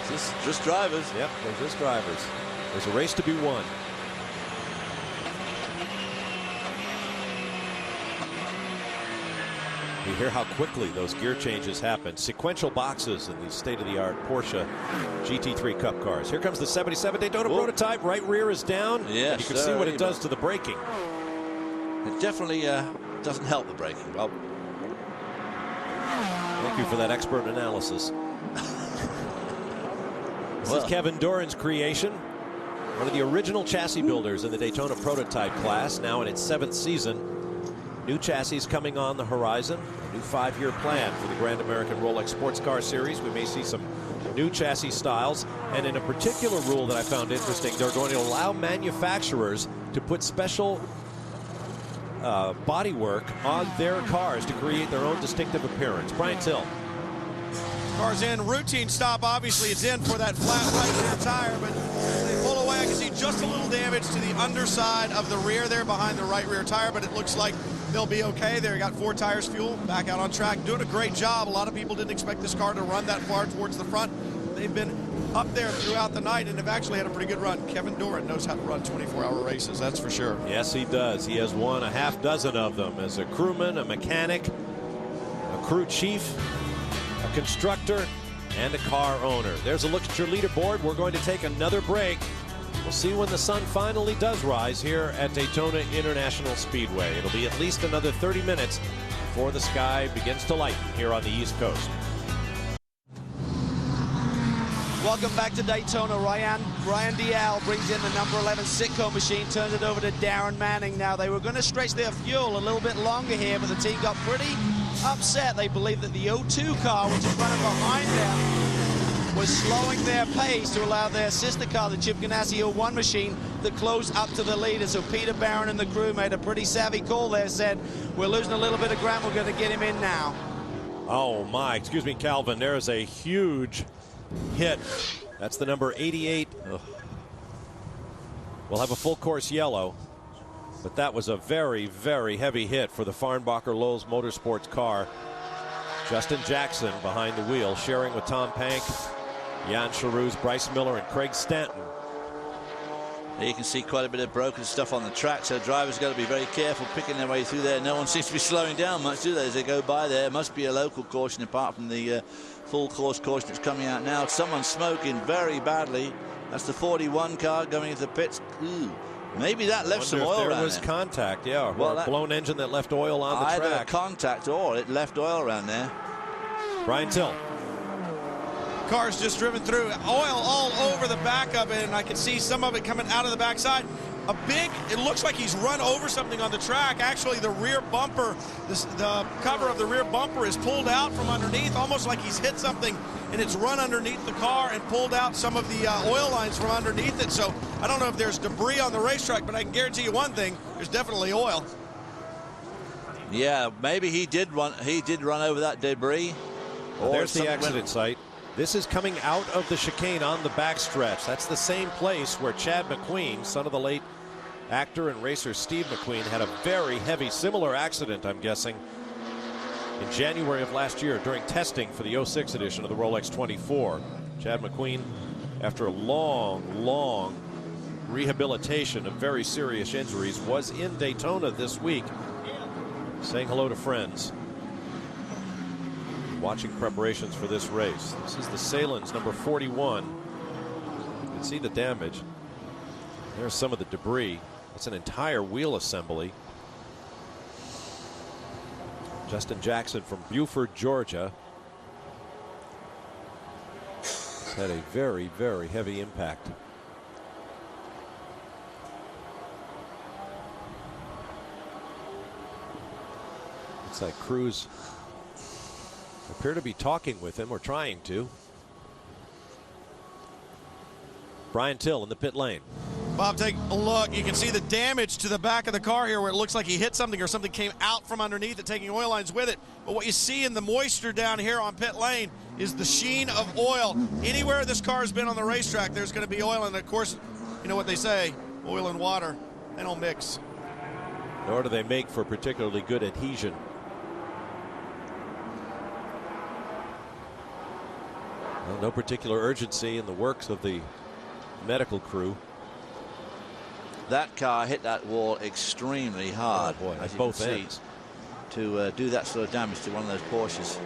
Speaker 2: Just drivers.
Speaker 1: Yep, they're just drivers. There's a race to be won. You hear how quickly those gear changes happen. Sequential boxes in these state-of-the-art Porsche GT3 Cup cars. Here comes the 77 Daytona prototype. Right rear is down.
Speaker 2: Yes,
Speaker 1: you can see what it does to the braking.
Speaker 2: It definitely doesn't help the braking. Well,
Speaker 1: thank you for that expert analysis. This is Kevin Doran's creation. One of the original chassis builders in the Daytona prototype class, now in its 7th season. New chassis coming on the horizon, a new 5-year plan for the Grand American Rolex Sports Car Series. We may see some new chassis styles, and in a particular rule that I found interesting, they're going to allow manufacturers to put special bodywork on their cars to create their own distinctive appearance. Brian Till.
Speaker 4: Car's in, routine stop, obviously it's in for that flat right rear tire, but they pull away. I can see just a little damage to the underside of the rear there behind the right rear tire, but it looks like they'll be okay. They got 4 tires fuel, back out on track, doing a great job. A lot of people didn't expect this car to run that far towards the front. They've been up there throughout the night and have actually had a pretty good run. Kevin Doran knows how to run 24-hour races, that's for sure.
Speaker 1: Yes, he does. He has won a half dozen of them as a crewman, a mechanic, a crew chief, a constructor, and a car owner. There's a look at your leaderboard. We're going to take another break. We'll see when the sun finally does rise here at Daytona International Speedway. It'll be at least another 30 minutes before the sky begins to lighten here on the East Coast.
Speaker 3: Welcome back to Daytona. Ryan Dial brings in the number 11 Sitco machine, turns it over to Darren Manning. Now, they were going to stretch their fuel a little bit longer here, but the team got pretty upset. They believe that the O2 car, which is running behind them, was slowing their pace to allow their sister car, the Chip Ganassi 01 machine, to close up to the leader. So Peter Barron and the crew made a pretty savvy call there, said, we're losing a little bit of ground, we're going to get him in now.
Speaker 1: Oh my, excuse me, Calvin, there is a huge hit. That's the number 88. Ugh. We'll have a full course yellow, but that was a very, very heavy hit for the Farnbacher Lowe's Motorsports car. Justin Jackson behind the wheel, sharing with Tom Pank, Jan Charouz, Bryce Miller, and Craig Stanton.
Speaker 2: Here you can see quite a bit of broken stuff on the track, so drivers got to be very careful picking their way through there. No one seems to be slowing down much, do they, as they go by there? It must be a local caution apart from the full course caution that's coming out now. Someone's smoking very badly. That's the 41 car going into the pits. Ooh, maybe that left some oil around there.
Speaker 1: There was contact, yeah,
Speaker 2: well,
Speaker 1: or a blown engine that left oil on the track.
Speaker 2: Either contact or it left oil around there.
Speaker 1: Brian Till.
Speaker 4: Car's just driven through, oil all over the back of it, and I can see some of it coming out of the backside. It looks like he's run over something on the track. Actually, the rear bumper, the cover of the rear bumper is pulled out from underneath, almost like he's hit something, and it's run underneath the car and pulled out some of the oil lines from underneath it. So I don't know if there's debris on the racetrack, but I can guarantee you one thing, there's definitely oil.
Speaker 2: Yeah, maybe he did run over that debris.
Speaker 1: Well, there's the accident site. This is coming out of the chicane on the backstretch. That's the same place where Chad McQueen, son of the late actor and racer Steve McQueen, had a very heavy, similar accident, I'm guessing, in January of last year during testing for the 06 edition of the Rolex 24. Chad McQueen, after a long rehabilitation of very serious injuries, was in Daytona this week, saying hello to friends, watching preparations for this race. This is the Salins number 41. You can see the damage. There's some of the debris. It's an entire wheel assembly. Justin Jackson from Buford, Georgia, had a very, very heavy impact. It's like crews appear to be talking with him, or trying to. Brian Till in the pit lane.
Speaker 4: Bob, take a look. You can see the damage to the back of the car here, where it looks like he hit something or something came out from underneath it, taking oil lines with it. But what you see in the moisture down here on pit lane is the sheen of oil. Anywhere this car has been on the racetrack, there's going to be oil. And of course, you know what they say, oil and water, they don't mix.
Speaker 1: Nor do they make for particularly good adhesion. Well, no particular urgency in the works of the medical crew.
Speaker 2: That car hit that wall extremely hard,
Speaker 1: oh boy,
Speaker 2: as you
Speaker 1: both
Speaker 2: can
Speaker 1: ends.
Speaker 2: see, to do that sort of damage to one of those Porsches.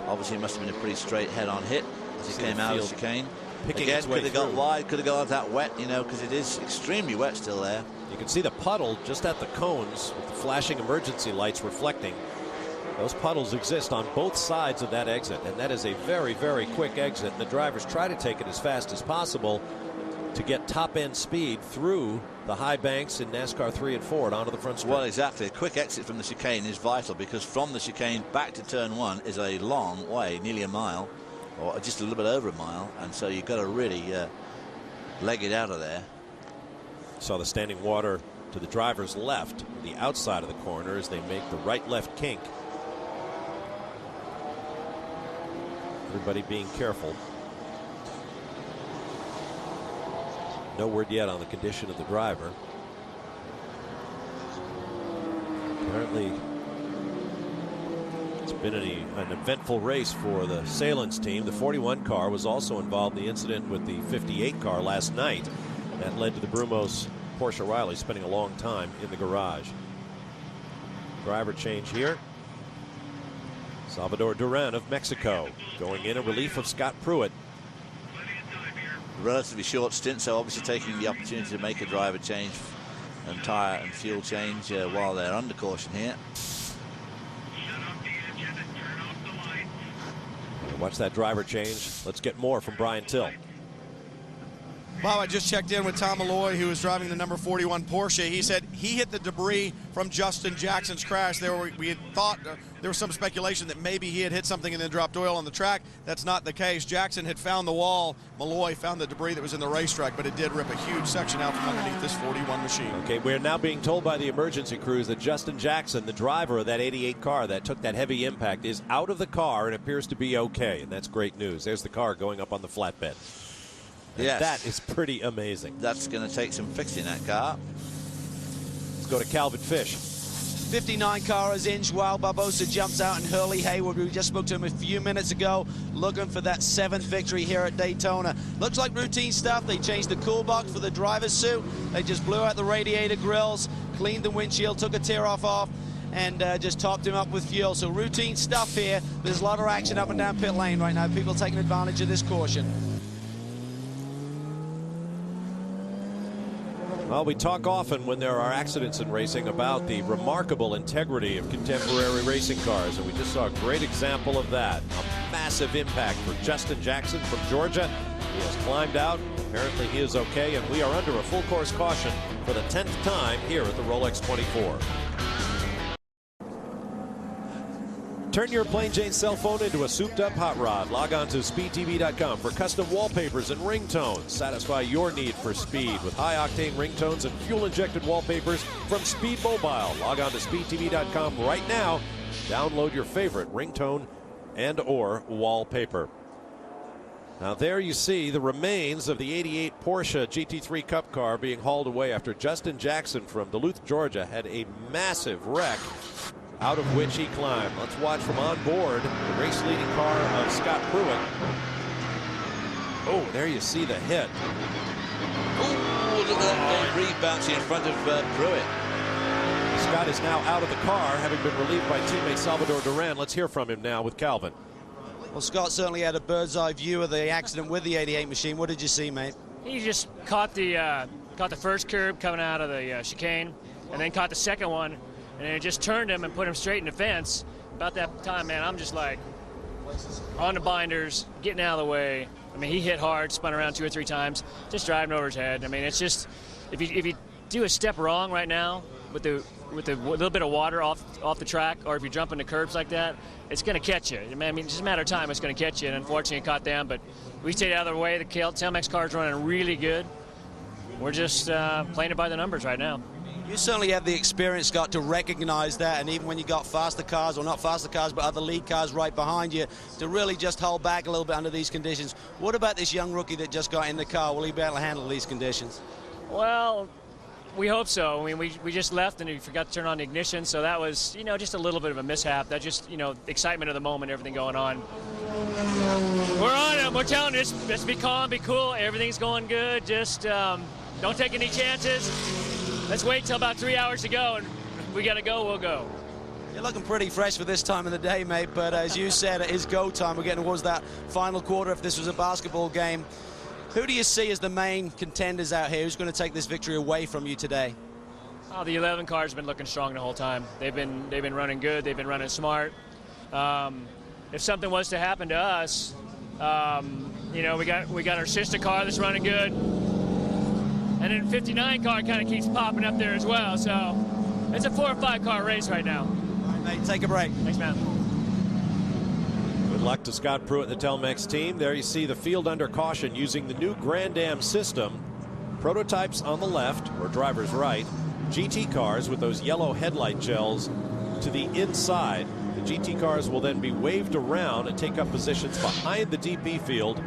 Speaker 2: Obviously, it must have been a pretty straight head-on hit as it came out of the chicane. Again, could have got wide, could have got that wet, you know, because it is extremely wet still there.
Speaker 1: You can see the puddle just at the cones with the flashing emergency lights reflecting. Those puddles exist on both sides of that exit, and that is a very, very quick exit. And the drivers try to take it as fast as possible to get top-end speed through the high banks in NASCAR 3 and 4 and onto the front stretch.
Speaker 2: Well, exactly. A quick exit from the chicane is vital, because from the chicane back to turn 1 is a long way, nearly a mile, or just a little bit over a mile, and so you've got to really leg it out of there.
Speaker 1: Saw the standing water to the driver's left, the outside of the corner, as they make the right-left kink. Everybody being careful. No word yet on the condition of the driver. Apparently, it's been an eventful race for the Salins team. The 41 car was also involved in the incident with the 58 car last night. That led to the Brumos Porsche Riley spending a long time in the garage. Driver change here. Salvador Duran of Mexico going in relief of Scott Pruitt.
Speaker 2: Relatively short stint, so obviously taking the opportunity to make a driver change and tire and fuel change while they're under caution here.
Speaker 1: Watch that driver change. Let's get more from Brian Till.
Speaker 4: Bob, I just checked in with Tom Malloy, who was driving the number 41 Porsche. He said he hit the debris from Justin Jackson's crash. We had thought there was some speculation that maybe he had hit something and then dropped oil on the track. That's not the case. Jackson had found the wall. Malloy found the debris that was in the racetrack, but it did rip a huge section out from underneath this 41 machine.
Speaker 1: Okay, we're now being told by the emergency crews that Justin Jackson, the driver of that 88 car that took that heavy impact, is out of the car and appears to be okay, and that's great news. There's the car going up on the flatbed.
Speaker 2: Yes.
Speaker 1: That is pretty amazing.
Speaker 2: That's going to take some fixing, that car.
Speaker 1: Let's go to Calvin Fish.
Speaker 3: 59 car is in. Joao Barbosa jumps out, and Hurley Hayward, we just spoke to him a few minutes ago, looking for that 7th victory here at Daytona. Looks like routine stuff. They changed the cool box for the driver's suit. They just blew out the radiator grills, cleaned the windshield, took a tear-off off, and just topped him up with fuel. So routine stuff here. There's a lot of action up and down pit lane right now. People taking advantage of this caution.
Speaker 1: Well, we talk often when there are accidents in racing about the remarkable integrity of contemporary racing cars, and we just saw a great example of that. A massive impact for Justin Jackson from Georgia. He has climbed out. Apparently he is okay, and we are under a full course caution for the 10th time here at the Rolex 24. Turn your plain Jane cell phone into a souped-up hot rod. Log on to speedtv.com for custom wallpapers and ringtones. Satisfy your need for speed with high-octane ringtones and fuel-injected wallpapers from Speed Mobile. Log on to speedtv.com right now. Download your favorite ringtone and/or wallpaper. Now there you see the remains of the 88 Porsche GT3 Cup car being hauled away after Justin Jackson from Duluth, Georgia had a massive wreck, out of which he climbed. Let's watch from on board the race-leading car of Scott Pruitt. Oh, there you see the hit.
Speaker 2: Oh, look at that debris bouncing in front of Pruitt.
Speaker 1: Scott is now out of the car, having been relieved by teammate Salvador Duran. Let's hear from him now with Calvin.
Speaker 3: Well, Scott certainly had a bird's-eye view of the accident with the 88 machine. What did you see, mate?
Speaker 9: He just caught the first curb coming out of the chicane, and then caught the second one, and it just turned him and put him straight in the fence. About that time, man, I'm just like on the binders, getting out of the way. I mean, he hit hard, spun around 2 or 3 times, just driving over his head. I mean, it's just, if you do a step wrong right now with the little bit of water off the track, or if you jump into curbs like that, it's going to catch you. I mean, it's just a matter of time. It's going to catch you, and unfortunately, it caught them. But we stayed out of the way. The Telmex car's running really good. We're just playing it by the numbers right now.
Speaker 3: You certainly have the experience, Scott, to recognize that, and even when you got faster cars, or not faster cars, but other lead cars right behind you, to really just hold back a little bit under these conditions. What about this young rookie that just got in the car? Will he be able to handle these conditions?
Speaker 9: Well, we hope so. I mean, we just left and we forgot to turn on the ignition, so that was, just a little bit of a mishap. That just, excitement of the moment, everything going on. We're on it. We're telling you, let's be calm, be cool. Everything's going good. Just don't take any chances. Let's wait till about 3 hours to go, and if we got to go, we'll go.
Speaker 3: You're looking pretty fresh for this time of the day, mate, but as you said, it is go time. We're getting towards that final quarter if this was a basketball game. Who do you see as the main contenders out here? Who's going to take this victory away from you today?
Speaker 9: Oh, the 11 car's been looking strong the whole time. They've been running good. They've been running smart. If something was to happen to us, we got our sister car that's running good. And then 59 car kind of keeps popping up there as well. So it's a 4 or 5 car race right now.
Speaker 3: All right, mate, take a break.
Speaker 9: Thanks, man.
Speaker 1: Good luck to Scott Pruitt and the Telmex team. There you see the field under caution using the new Grand Am system. Prototypes on the left, or driver's right. GT cars with those yellow headlight gels to the inside. The GT cars will then be waved around and take up positions behind the DP field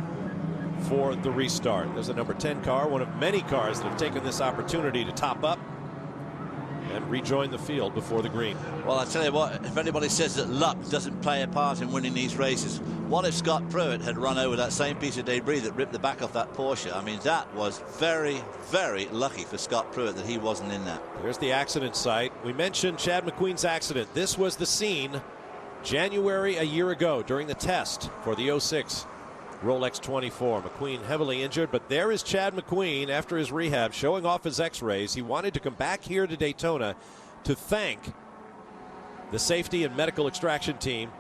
Speaker 1: for the restart. There's a number 10 car, one of many cars that have taken this opportunity to top up and rejoin the field before the green.
Speaker 2: Well, I tell you what, if anybody says that luck doesn't play a part in winning these races, what if Scott Pruitt had run over that same piece of debris that ripped the back off that Porsche? I mean, that was very, very lucky for Scott Pruitt that he wasn't in that.
Speaker 1: There's the accident site. We mentioned Chad McQueen's accident. This was the scene January a year ago during the test for the 06 Rolex 24. McQueen heavily injured, but there is Chad McQueen after his rehab showing off his x-rays. He wanted to come back here to Daytona to thank the safety and medical extraction team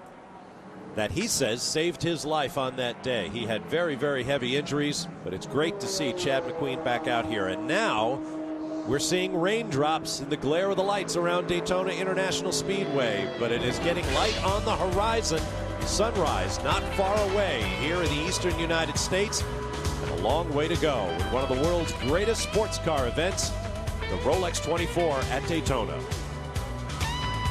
Speaker 1: that he says saved his life on that day. He had very, very heavy injuries, but it's great to see Chad McQueen back out here. And now We're seeing raindrops in the glare of the lights around Daytona International Speedway, but it is getting light on the horizon. Sunrise not far away here in the eastern United States, and a long way to go with one of the world's greatest sports car events, the Rolex 24 at Daytona.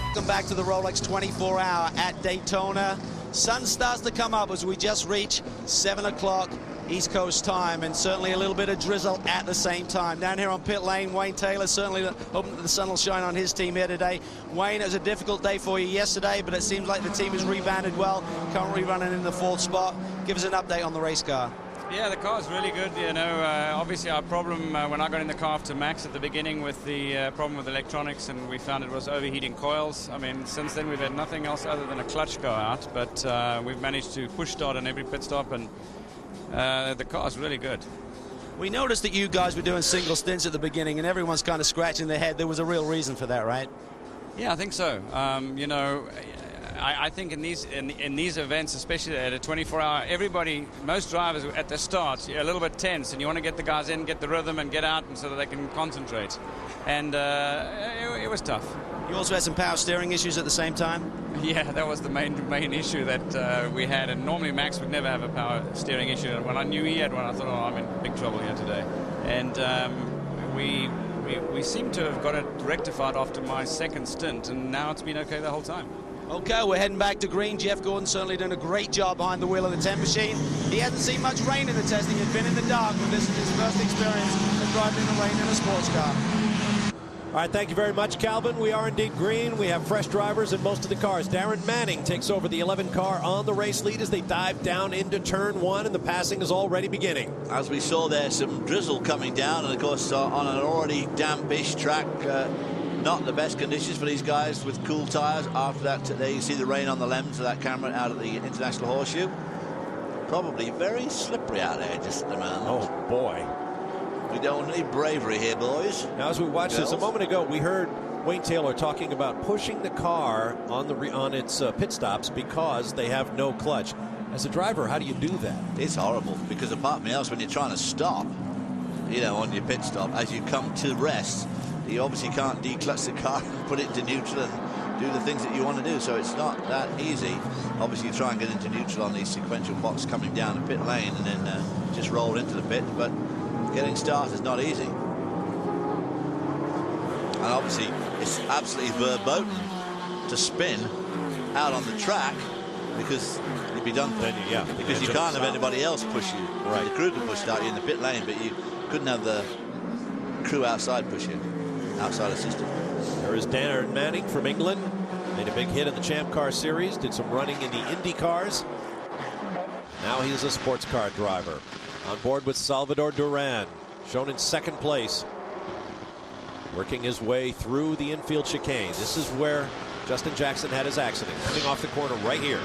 Speaker 3: Welcome back to the Rolex 24 Hour at Daytona. Sun starts to come up as we just reach 7 o'clock East Coast time, and certainly a little bit of drizzle at the same time. Down here on pit lane, Wayne Taylor, certainly hoping that the sun will shine on his team here today. Wayne, it was a difficult day for you yesterday, but it seems like the team has rebounded well, currently running in the 4th spot. Give us an update on the race car.
Speaker 10: Yeah, the car's really good. You know, obviously our problem when I got in the car after Max at the beginning with the problem with electronics, and we found it was overheating coils. I mean, since then we've had nothing else other than a clutch go out, but we've managed to push start on every pit stop, and the car's really good.
Speaker 3: We noticed that you guys were doing single stints at the beginning, and everyone's kind of scratching their head. There was a real reason for that, right?
Speaker 10: Yeah, I think so. You know, I think in these events, especially at a 24-hour, most drivers at the start, you're a little bit tense, and you want to get the guys in, get the rhythm, and get out, and so that they can concentrate. And it was tough.
Speaker 3: You also had some power steering issues at the same time?
Speaker 10: Yeah, that was the main issue that we had, and normally Max would never have a power steering issue. And when I knew he had one, I thought, oh, I'm in big trouble here today. And we seem to have got it rectified after my 2nd stint, and now it's been okay the whole time.
Speaker 3: Okay, we're heading back to green. Jeff Gordon certainly doing a great job behind the wheel of the 10 machine. He hasn't seen much rain in the testing. He's been in the dark, but this is his first experience of driving in the rain in a sports car.
Speaker 1: All right, thank you very much, Calvin. We are indeed green. We have fresh drivers in most of the cars. Darren Manning takes over the 11 car on the race lead as they dive down into turn 1, and the passing is already beginning.
Speaker 2: As we saw there, some drizzle coming down, and of course on an already dampish track, not the best conditions for these guys with cool tires. After that, there you see the rain on the lens of that camera out at the International Horseshoe. Probably very slippery out there just at the moment.
Speaker 1: Oh, boy.
Speaker 2: We don't need bravery here, boys.
Speaker 1: Now, as we watched this a moment ago, we heard Wayne Taylor talking about pushing the car on its pit stops because they have no clutch. As a driver, how do you do that?
Speaker 2: It's horrible, because apart from else, when you're trying to stop, you know, on your pit stop, as you come to rest, you obviously can't declutch the car and put it into neutral and do the things that you want to do, so it's not that easy. Obviously, you try and get into neutral on these sequential box coming down the pit lane and then just roll into the pit, but getting started is not easy. And obviously, it's absolutely verboten to spin out on the track, because you'd be done for.
Speaker 1: Yeah,
Speaker 2: because you can't have anybody else push you.
Speaker 1: Right.
Speaker 2: The crew can push start you in the pit lane, but you couldn't have the crew outside push you. Outside assistant.
Speaker 1: There is Darren Manning from England. Made a big hit in the Champ Car Series. Did some running in the Indy cars. Now he is a sports car driver. On board with Salvador Duran, shown in 2nd place. Working his way through the infield chicane. This is where Justin Jackson had his accident. Coming off the corner right here.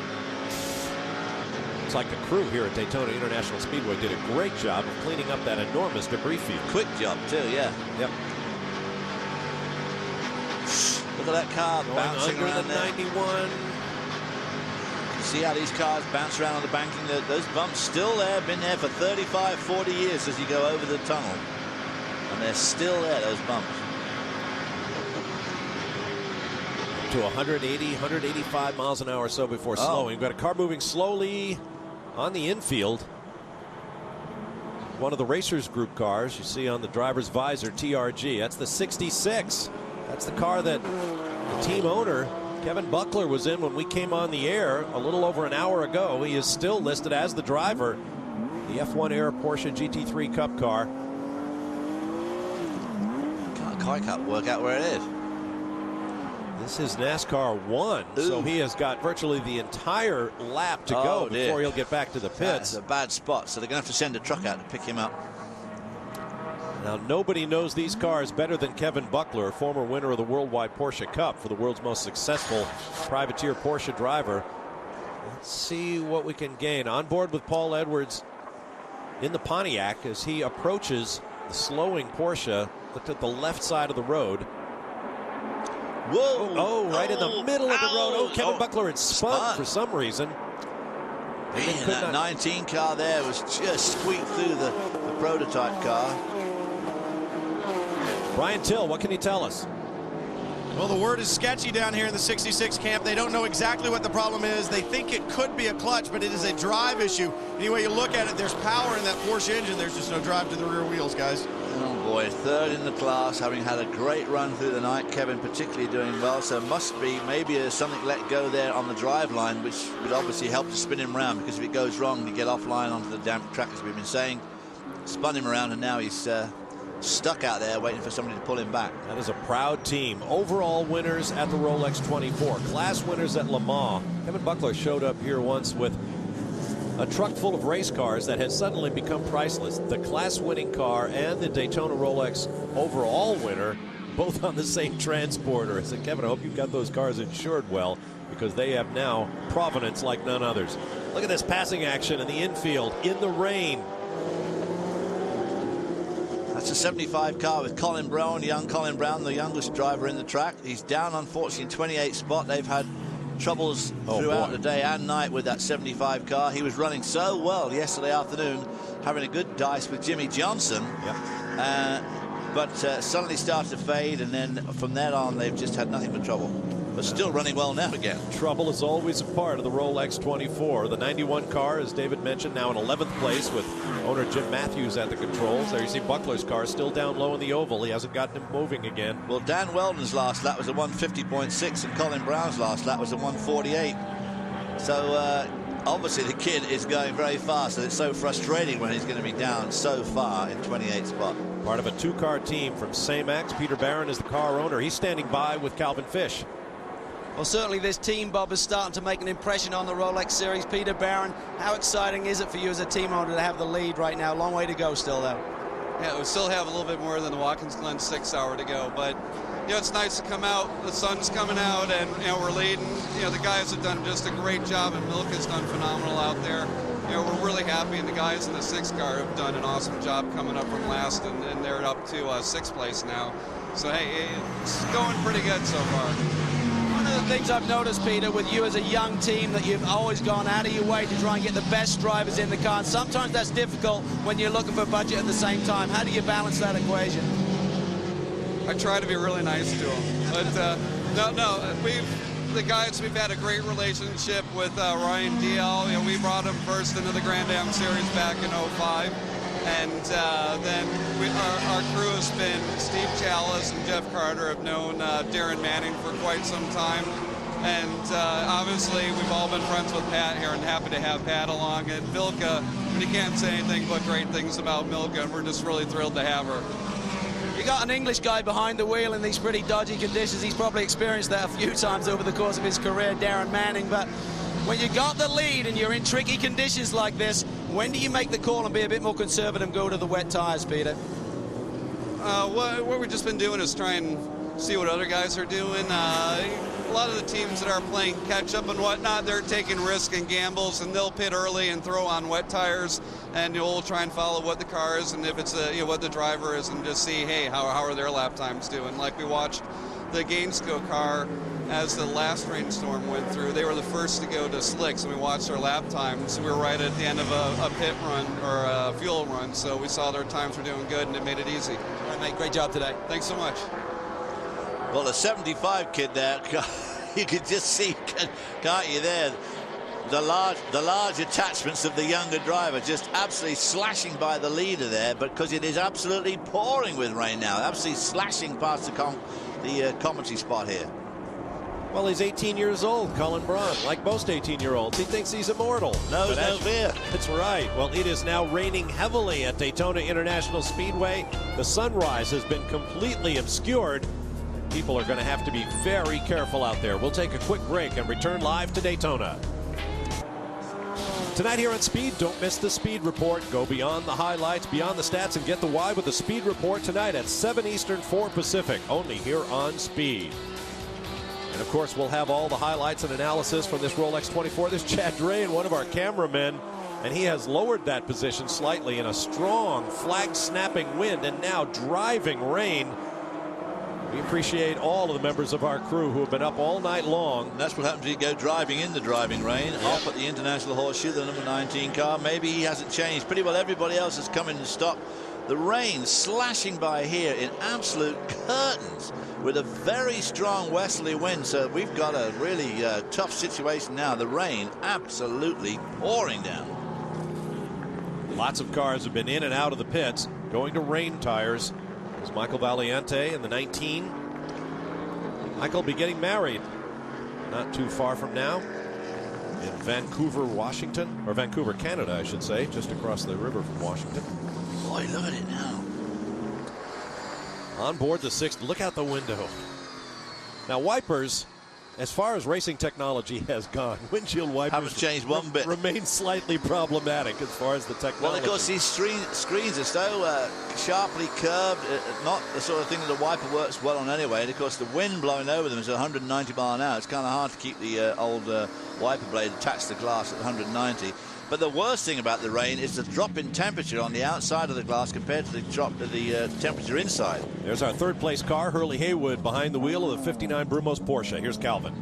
Speaker 1: It's like the crew here at Daytona International Speedway did a great job of cleaning up that enormous debris field.
Speaker 2: Quick job too, yeah.
Speaker 1: Yep.
Speaker 2: Look at that car
Speaker 1: Going
Speaker 2: bouncing
Speaker 1: under
Speaker 2: around
Speaker 1: the
Speaker 2: there.
Speaker 1: 91.
Speaker 2: See how these cars bounce around on the banking? Those bumps still there, been there for 35, 40 years as you go over the tunnel. And they're still there, those bumps.
Speaker 1: To 180, 185 miles an hour or so before slowing. We've got a car moving slowly on the infield. One of the Racers Group cars you see on the driver's visor, TRG. That's the 66. That's the car that the team owner, Kevin Buckler, was in when we came on the air a little over an hour ago. He is still listed as the driver. The F1 Air Porsche GT3 Cup car.
Speaker 2: Can't quite work out where it is.
Speaker 1: This is NASCAR 1, so he has got virtually the entire lap to go before he'll get back to the pits.
Speaker 2: That's a bad spot, so they're going to have to send a truck out to pick him up.
Speaker 1: Now, nobody knows these cars better than Kevin Buckler, former winner of the Worldwide Porsche Cup for the world's most successful privateer Porsche driver. Let's see what we can gain. On board with Paul Edwards in the Pontiac as he approaches the slowing Porsche. Looked at the left side of the road.
Speaker 2: Whoa!
Speaker 1: Oh, right in the middle of the road. Oh, Kevin Buckler had spun for some reason.
Speaker 2: Man, that 19 car there was just squeaked through the prototype car.
Speaker 1: Brian Till, what can you tell us?
Speaker 4: Well, the word is sketchy down here in the 66 camp. They don't know exactly what the problem is. They think it could be a clutch, but it is a drive issue. Anyway you look at it, there's power in that Porsche engine. There's just no drive to the rear wheels, guys.
Speaker 2: Oh boy, third in the class, having had a great run through the night. Kevin particularly doing well, so must be maybe there's something let go there on the drive line, which would obviously help to spin him around, because if it goes wrong, you get offline onto the damp track, as we've been saying. Spun him around, and now he's stuck out there waiting for somebody to pull him back.
Speaker 1: That is a proud team. Overall winners at the Rolex 24. Class winners at Le Mans. Kevin Buckler showed up here once with a truck full of race cars that has suddenly become priceless. The class winning car and the Daytona Rolex overall winner, both on the same transporter. I said, Kevin, I hope you've got those cars insured well, because they have now provenance like none others. Look at this passing action in the infield in the rain.
Speaker 2: That's a 75 car with Colin Brown, young Colin Brown, the youngest driver in the track. He's down, unfortunately, in 28th spot. They've had troubles throughout the day and night with that 75 car. He was running so well yesterday afternoon, having a good dice with Jimmy Johnson. But suddenly started to fade, and then from there on, they've just had nothing but trouble. But still running well now again.
Speaker 1: Trouble is always a part of the Rolex 24. The 91 car, as David mentioned, now in 11th place with owner Jim Matthews at the controls. There you see Buckler's car still down low in the oval. He hasn't gotten him moving again.
Speaker 2: Well, Dan Weldon's last lap was a 150.6, and Colin Brown's last lap was a 148. So obviously the kid is going very fast, and it's so frustrating when he's going to be down so far in 28th spot.
Speaker 1: Part of a two-car team from Samax. Peter Barron is the car owner. He's standing by with Calvin Fish.
Speaker 3: Well, certainly this team, Bob, is starting to make an impression on the Rolex series. Peter Barron, how exciting is it for you as a team owner to have the lead right now? Long way to go still, though.
Speaker 11: Yeah, we still have a little bit more than the Watkins Glen 6 hour to go, but you know, it's nice to come out. The sun's coming out, and you know, we're leading. You know, the guys have done just a great job, and Milk has done phenomenal out there. You know, we're really happy, and the guys in the 6 car have done an awesome job coming up from last, and they're up to 6th place now. So hey, it's going pretty good so far.
Speaker 3: One of the things I've noticed, Peter, with you as a young team, that you've always gone out of your way to try and get the best drivers in the car. And sometimes that's difficult when you're looking for budget at the same time. How do you balance that equation?
Speaker 11: I try to be really nice to them. But the guys, we've had a great relationship with Ryan DL. You know, we brought him first into the Grand Am Series back in '05. And then our crew has been Steve Chalice and Jeff Carter have known Darren Manning for quite some time. And obviously we've all been friends with Pat here, and happy to have Pat along. And Milka, you can't say anything but great things about Milka, and we're just really thrilled to have her.
Speaker 3: You got an English guy behind the wheel in these pretty dodgy conditions. He's probably experienced that a few times over the course of his career, Darren Manning. But when you got the lead and you're in tricky conditions like this, when do you make the call and be a bit more conservative and go to the wet tires, Peter?
Speaker 11: What we've just been doing is try and see what other guys are doing. A lot of the teams that are playing catch-up and whatnot, they're taking risks and gambles, and they'll pit early and throw on wet tires, and you'll try and follow what the car is, and if it's what the driver is, and just see, hey, how are their lap times doing? Like we watched the Gainesco car as the last rainstorm went through. They were the first to go to slicks, and we watched their lap times. We were right at the end of a pit run or a fuel run, so we saw their times were doing good, and it made it easy.
Speaker 3: All right, mate, great job today.
Speaker 11: Thanks so much.
Speaker 2: Well, the 75 kid there, you could just see, can't you, there, the large attachments of the younger driver just absolutely slashing by the leader there, but because it is absolutely pouring with rain now, absolutely slashing past the commentary spot here.
Speaker 1: Well, he's 18 years old, Colin Braun. Like most 18-year-olds, he thinks he's immortal.
Speaker 2: No fear.
Speaker 1: That's right. Well, it is now raining heavily at Daytona International Speedway. The sunrise has been completely obscured. People are going to have to be very careful out there. We'll take a quick break and return live to Daytona. Tonight here on Speed, don't miss the Speed Report. Go beyond the highlights, beyond the stats, and get the why with the Speed Report tonight at 7 Eastern, 4 Pacific, only here on Speed. And of course, we'll have all the highlights and analysis from this Rolex 24. There's Chad Drain, one of our cameramen, and he has lowered that position slightly in a strong flag-snapping wind and now driving rain. We appreciate all of the members of our crew who have been up all night long.
Speaker 2: And that's what happens when you go driving in the driving rain. Yep. Off at the International Horseshoe, the number 19 car. Maybe he hasn't changed. Pretty well everybody else has come in and stopped The rain slashing by here in absolute curtains with a very strong westerly wind. So we've got a really tough situation now. The rain absolutely pouring down.
Speaker 1: Lots of cars have been in and out of the pits, going to rain tires. There's Michael Valiente in the 19. Michael will be getting married not too far from now in Vancouver, Washington, or Vancouver, Canada, I should say, just across the river from Washington.
Speaker 2: Boy, look at it now.
Speaker 1: On board the 6th, look out the window. Now, wipers, as far as racing technology has gone, windshield wipers
Speaker 2: haven't changed one bit.
Speaker 1: Remain slightly problematic as far as the technology.
Speaker 2: Well, of course, these screens are so sharply curved, not the sort of thing that a wiper works well on anyway. And of course, the wind blowing over them is 190 mile an hour. It's kind of hard to keep the old wiper blade attached to the glass at 190. But the worst thing about the rain is the drop in temperature on the outside of the glass compared to the drop of the temperature inside.
Speaker 1: There's our third place car, Hurley Haywood, behind the wheel of the 59 Brumos Porsche. Here's Calvin.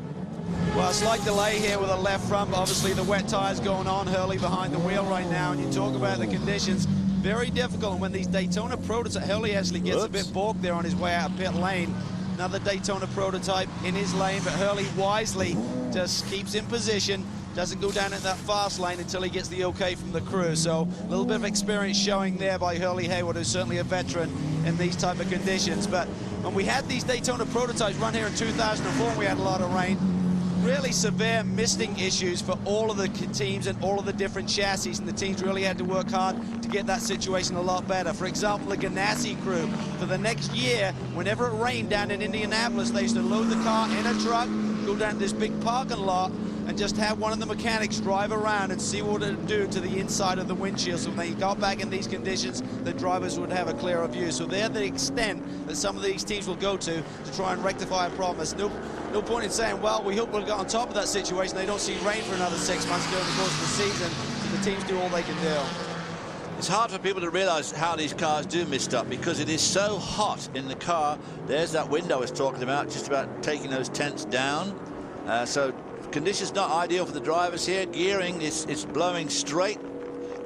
Speaker 3: Well, a slight delay here with a left front. Obviously, the wet tires going on. Hurley behind the wheel right now. And you talk about the conditions. Very difficult. And when these Daytona prototypes, Hurley actually gets a bit balked there on his way out of pit lane. Another Daytona prototype in his lane, but Hurley wisely just keeps in position. Doesn't go down in that fast lane until he gets the okay from the crew. So a little bit of experience showing there by Hurley Haywood, who's certainly a veteran in these type of conditions. But when we had these Daytona prototypes run here in 2004, we had a lot of rain. Really severe misting issues for all of the teams and all of the different chassis, and the teams really had to work hard to get that situation a lot better. For example, the Ganassi crew, for the next year, whenever it rained down in Indianapolis, they used to load the car in a truck, go down to this big parking lot, and just have one of the mechanics drive around and see what it would do to the inside of the windshield. So when they got back in these conditions, the drivers would have a clearer view. So they're the extent that some of these teams will go to try and rectify a problem. There's no point in saying, well, we hope we'll get on top of that situation. They don't see rain for another 6 months during the course of the season. So the teams do all they can do.
Speaker 2: It's hard for people to realize how these cars do mist up because it is so hot in the car. There's that window I was talking about, just about taking those tents down. So conditions not ideal for the drivers here. Gearing is blowing straight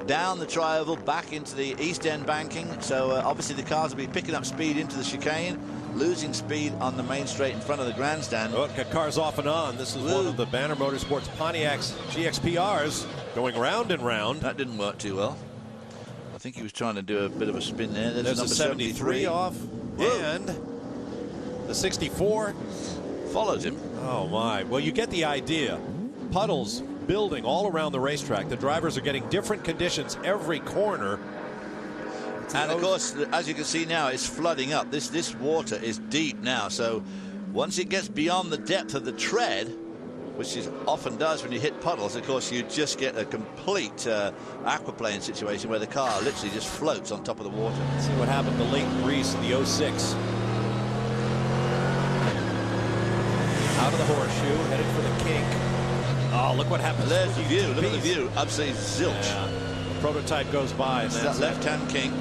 Speaker 2: down the tri-oval back into the east end banking. So obviously the cars will be picking up speed into the chicane, losing speed on the main straight in front of the grandstand.
Speaker 1: Look, got cars off and on. This is one of the Banner Motorsports Pontiac's GXPRs going round and round.
Speaker 2: That didn't work too well. I think he was trying to do a bit of a spin there.
Speaker 1: There's
Speaker 2: number
Speaker 1: a 73 off. Whoa. And the 64
Speaker 2: follows him.
Speaker 1: Oh my. Well, you get the idea. Puddles building all around the racetrack. The drivers are getting different conditions every corner.
Speaker 2: And of course, as you can see now, it's flooding up. This water is deep now. So once it gets beyond the depth of the tread, which it often does when you hit puddles, of course, you just get a complete aquaplane situation where the car literally just floats on top of the water.
Speaker 1: Let's see what happened to Leighton Reese in the 06. Out of the horseshoe, headed for the kink. Oh, look what happens.
Speaker 2: There's the view. Look at the view. Absolutely zilch.
Speaker 1: Yeah. The prototype goes by.
Speaker 2: It's that left-hand kink,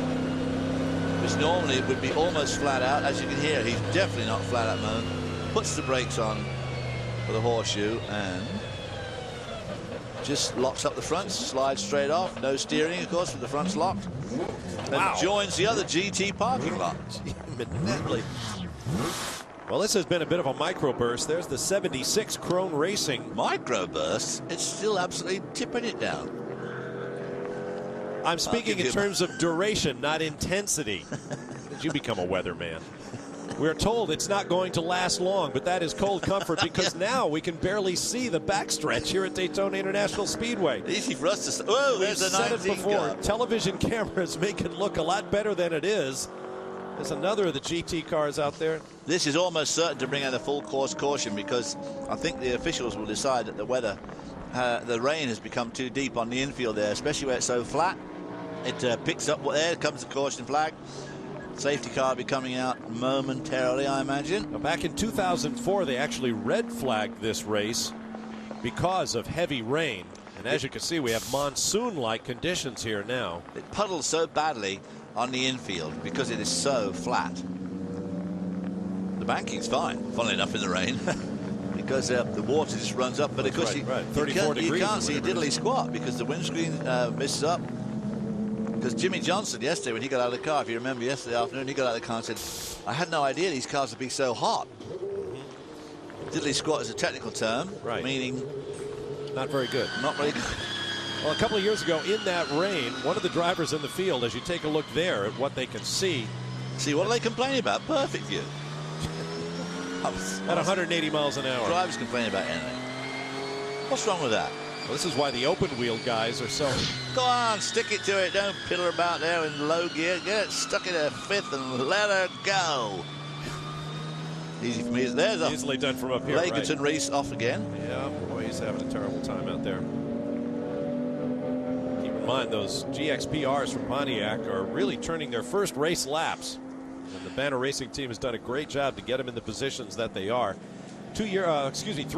Speaker 2: which normally would be almost flat out. As you can hear, he's definitely not flat out at the moment. Puts the brakes on for the horseshoe and just locks up the fronts, slides straight off. No steering, of course, with the fronts locked. And joins the other GT parking lot.
Speaker 1: Well, this has been a bit of a microburst. There's the 76 Krone Racing.
Speaker 2: Microburst? It's still absolutely tipping it down.
Speaker 1: I'm speaking in terms of duration, not intensity. Did you become a weatherman? We're told it's not going to last long, but that is cold comfort because now we can barely see the backstretch here at Daytona International Speedway.
Speaker 2: Easy for us to... Oh, there's a 19
Speaker 1: said it before.
Speaker 2: car.
Speaker 1: Television cameras make it look a lot better than it is. There's another of the GT cars out there.
Speaker 2: This is almost certain to bring out a full course caution because I think the officials will decide that the weather, the rain has become too deep on the infield there, especially where it's so flat. It picks up, there comes the caution flag. Safety car will be coming out momentarily, I imagine.
Speaker 1: Now, back in 2004, they actually red flagged this race because of heavy rain. And as you can see, we have monsoon-like conditions here now.
Speaker 2: It puddles so badly on the infield because it is so flat. The banking's fine, funnily enough, in the rain. Because the water just runs up. But of course,
Speaker 1: right. 34 degrees.
Speaker 2: You can't see diddly squat because the windscreen misses up. Because Jimmy Johnson yesterday, when he got out of the car, if you remember yesterday afternoon, he got out of the car and said, I had no idea these cars would be so hot. Diddly squat is a technical term,
Speaker 1: right,
Speaker 2: meaning
Speaker 1: not very good.
Speaker 2: Not very good.
Speaker 1: Well, a couple of years ago in that rain, one of the drivers in the field, as you take a look there at what they can see.
Speaker 2: See, what are they complaining about? Perfect view.
Speaker 1: At 180 miles an hour.
Speaker 2: Drivers complaining about anything. What's wrong with that?
Speaker 1: Well, this is why the open wheel guys are so...
Speaker 2: Go on, stick it to it. Don't piddle about there in low gear. Get it stuck in a fifth and let her go. Easy for me. There's a
Speaker 1: easily done from up here.
Speaker 2: Legerton race off again.
Speaker 1: Yeah, boy, he's having a terrible time out there. Keep in mind, those GXPRs from Pontiac are really turning their first race laps. And the Banner Racing team has done a great job to get them in the positions that they are. 3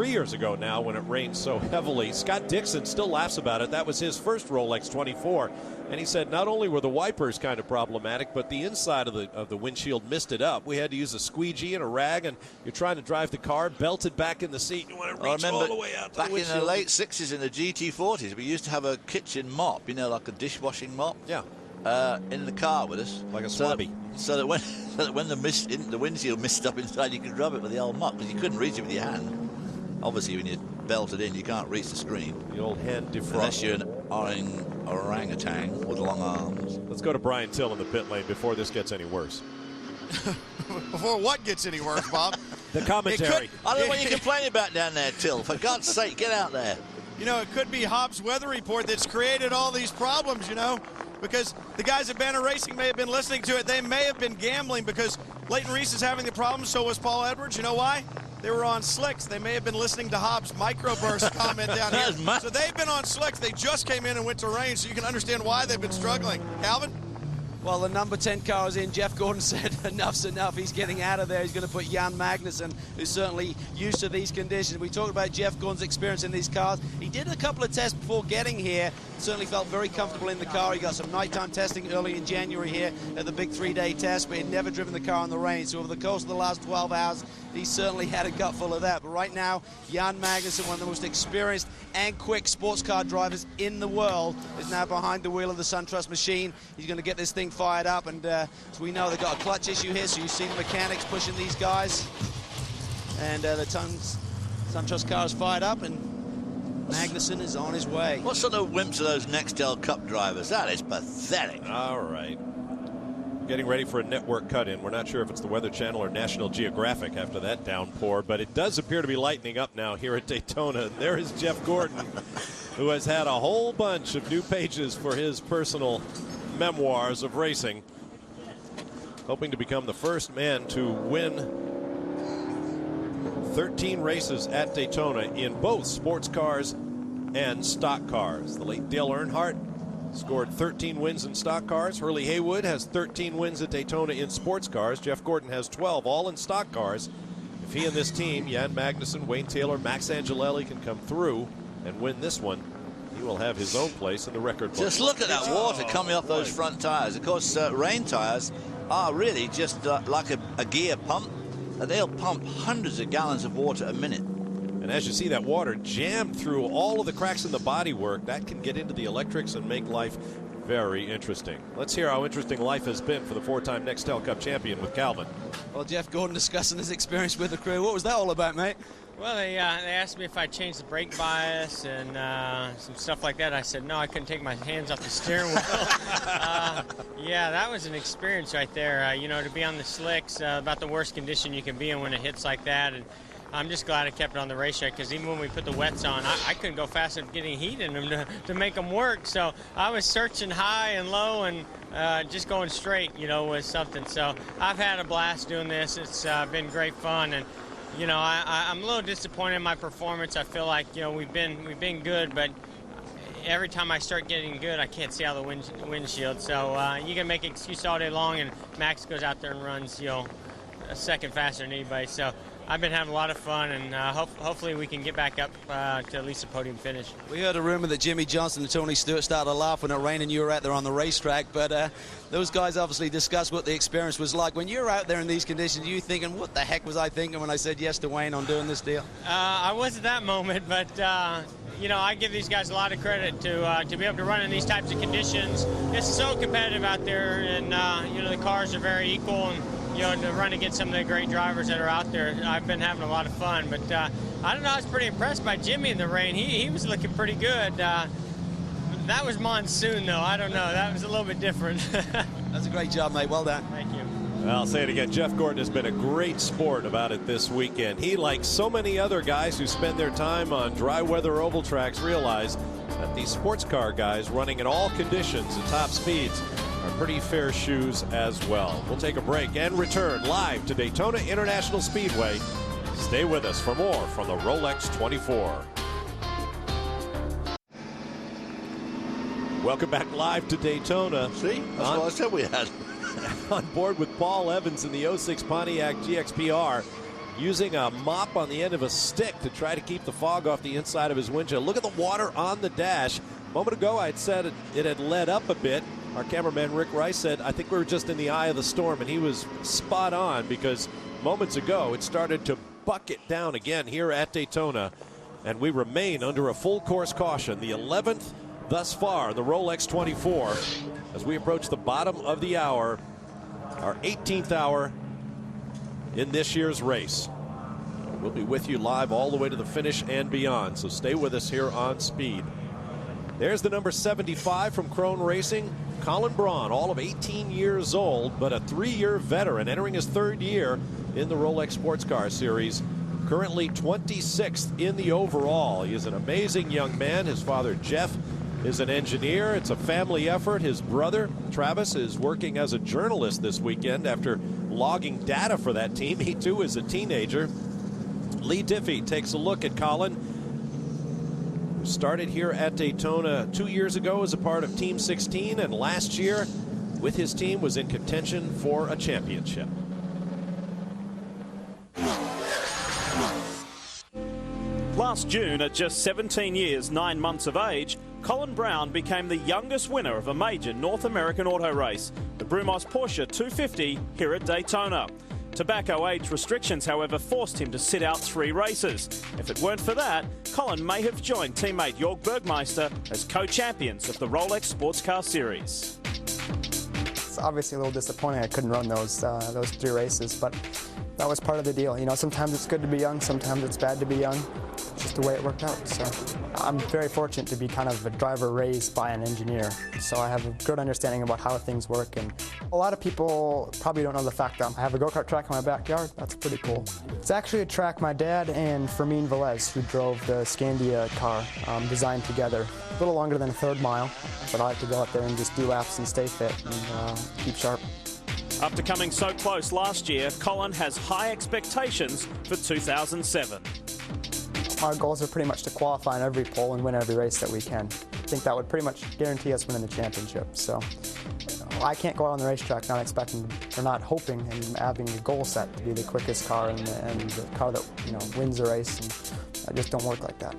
Speaker 1: years ago now, when it rained so heavily, Scott Dixon still laughs about it. That was his first Rolex 24, and he said not only were the wipers kind of problematic, but the inside of the windshield misted up. We had to use a squeegee and a rag, and you're trying to drive the car, belted back in the seat. You want to reach all the way out to
Speaker 2: back
Speaker 1: the windshield.
Speaker 2: In the late 60s in the GT40s, we used to have a kitchen mop, you know, like a dishwashing mop.
Speaker 1: Yeah.
Speaker 2: In the car with us,
Speaker 1: like a swabby,
Speaker 2: so that when the windshield missed up inside, you could rub it with the old mop, because you couldn't reach it with your hand. Obviously, when you belt it in, you can't reach the screen.
Speaker 1: The old hand defrost.
Speaker 2: Unless you're an orangutan with long arms.
Speaker 1: Let's go to Brian Till in the pit lane before this gets any worse.
Speaker 4: Before what gets any worse, Bob?
Speaker 1: The commentary.
Speaker 2: I don't know what you're complaining about down there, Till. For God's sake, get out there.
Speaker 4: You know, it could be Hobbs' weather report that's created all these problems, you know, because the guys at Banner Racing may have been listening to it. They may have been gambling because Leighton Reese is having the problem, so was Paul Edwards. You know why? They were on slicks. They may have been listening to Hobbs' microburst comment down here. So they've been on slicks. They just came in and went to rain, so you can understand why they've been struggling. Calvin?
Speaker 3: Well, the number 10 car is in. Jeff Gordon said enough's enough. He's getting out of there. He's going to put Jan Magnussen, who's certainly used to these conditions. We talked about Jeff Gordon's experience in these cars. He did a couple of tests before getting here. Certainly felt very comfortable in the car. He got some nighttime testing early in January here at the big 3-day test, but he'd never driven the car in the rain. So over the course of the last 12 hours, he certainly had a gut full of that. But right now, Jan Magnussen, one of the most experienced and quick sports car drivers in the world, is now behind the wheel of the SunTrust machine. He's going to get this thing fired up, and as we know, they've got a clutch issue here, so you've seen the mechanics pushing these guys. And the SunTrust car is fired up, and Magnussen is on his way.
Speaker 2: What sort of wimps are those Nextel Cup drivers? That is pathetic.
Speaker 1: All right. Getting ready for a network cut-in. We're not sure if it's the Weather Channel or National Geographic after that downpour, but it does appear to be lightening up now here at Daytona. There is Jeff Gordon, who has had a whole bunch of new pages for his personal memoirs of racing, hoping to become the first man to win 13 races at Daytona in both sports cars and stock cars. The late Dale Earnhardt scored 13 wins in stock cars. Hurley Haywood has 13 wins at Daytona in sports cars. Jeff Gordon has 12, all in stock cars. If he and this team, Jan Magnussen, Wayne Taylor, Max Angelelli, can come through and win this one, he will have his own place in the record book.
Speaker 2: Just look at that water coming off those front tires. Of course, rain tires are really just like a gear pump. They'll pump hundreds of gallons of water a minute.
Speaker 1: And as you see that water jammed through all of the cracks in the bodywork, that can get into the electrics and make life very interesting. Let's hear how interesting life has been for the four-time Nextel Cup champion with Calvin.
Speaker 3: Well, Jeff Gordon discussing his experience with the crew. What was that all about, mate?
Speaker 9: Well, they asked me if I changed the brake bias and some stuff like that. I said, no, I couldn't take my hands off the steering wheel. Yeah, that was an experience right there. You know, to be on the slicks, about the worst condition you can be in when it hits like that. And I'm just glad I kept it on the racetrack, because even when we put the wets on, I couldn't go fast enough getting heat in them to make them work. So I was searching high and low and just going straight, you know, was something. So I've had a blast doing this. It's been great fun. And you know, I'm a little disappointed in my performance. I feel like, you know, we've been good, but every time I start getting good, I can't see out of the windshield. So you can make an excuse all day long, and Max goes out there and runs, you know, a second faster than anybody. So I've been having a lot of fun, and hopefully we can get back up to at least a podium finish.
Speaker 3: We heard a rumor that Jimmy Johnson and Tony Stewart started to laugh when it rained and you were out there on the racetrack, but those guys obviously discussed what the experience was like. When you're out there in these conditions, you thinking, what the heck was I thinking when I said yes to Wayne on doing this deal?
Speaker 9: I wasn't that moment, but
Speaker 7: you know, I give these guys a lot of credit to be able to run in these types of conditions. It's so competitive out there, and you know, the cars are very equal, and you know, to run against some of the great drivers that are out there, I've been having a lot of fun. But I don't know, I was pretty impressed by Jimmy in the rain. He was looking pretty good. That was monsoon, though. I don't know. That was a little bit different.
Speaker 3: That's a great job, mate. Well done.
Speaker 7: Thank you.
Speaker 1: Well, I'll say it again. Jeff Gordon has been a great sport about it this weekend. He, like so many other guys who spend their time on dry weather oval tracks, realize that these sports car guys running in all conditions at top speeds are pretty fair shoes as well. We'll take a break and return live to Daytona International Speedway. Stay with us for more from the Rolex 24. Welcome back live to Daytona.
Speaker 2: See, that's what I said we had.
Speaker 1: On board with Paul Evans in the 06 Pontiac GXPR, using a mop on the end of a stick to try to keep the fog off the inside of his windshield. Look at the water on the dash. A moment ago, I'd said it had let up a bit. Our cameraman Rick Rice said, I think we were just in the eye of the storm, and he was spot on, because moments ago it started to bucket down again here at Daytona, and we remain under a full course caution, the 11th thus far, the Rolex 24, as we approach the bottom of the hour, our 18th hour in this year's race. We'll be with you live all the way to the finish and beyond, so stay with us here on Speed. There's the number 75 from Krone Racing, Colin Braun, all of 18 years old, but a 3-year veteran, entering his 3rd year in the Rolex Sports Car Series. Currently 26th in the overall. He is an amazing young man. His father, Jeff, is an engineer. It's a family effort. His brother, Travis, is working as a journalist this weekend after logging data for that team. He, too, is a teenager. Lee Diffie takes a look at Colin, who started here at Daytona 2 years ago as a part of Team 16, and last year, with his team, was in contention for a championship.
Speaker 12: Last June, at just 17 years, 9 months of age, Colin Braun became the youngest winner of a major North American auto race, the Brumos Porsche 250 here at Daytona. Tobacco age restrictions, however, forced him to sit out 3 races. If it weren't for that, Colin may have joined teammate Jörg Bergmeister as co-champions of the Rolex Sports Car Series.
Speaker 13: It's obviously a little disappointing I couldn't run those 3 races, but that was part of the deal. You know, sometimes it's good to be young, sometimes it's bad to be young. It's just the way it worked out. So I'm very fortunate to be kind of a driver raised by an engineer. So I have a good understanding about how things work. And a lot of people probably don't know the fact that I have a go-kart track in my backyard. That's pretty cool. It's actually a track my dad and Fermin Velez, who drove the Scandia car, designed together. A little longer than a 1/3 mile, but I like to go out there and just do laps and stay fit and keep sharp.
Speaker 12: After coming so close last year, Colin has high expectations for 2007.
Speaker 13: Our goals are pretty much to qualify in every pole and win every race that we can. I think that would pretty much guarantee us winning the championship. So I can't go out on the racetrack not expecting or not hoping and having a goal set to be the quickest car and the car that, you know, wins the race. And I just don't work like that.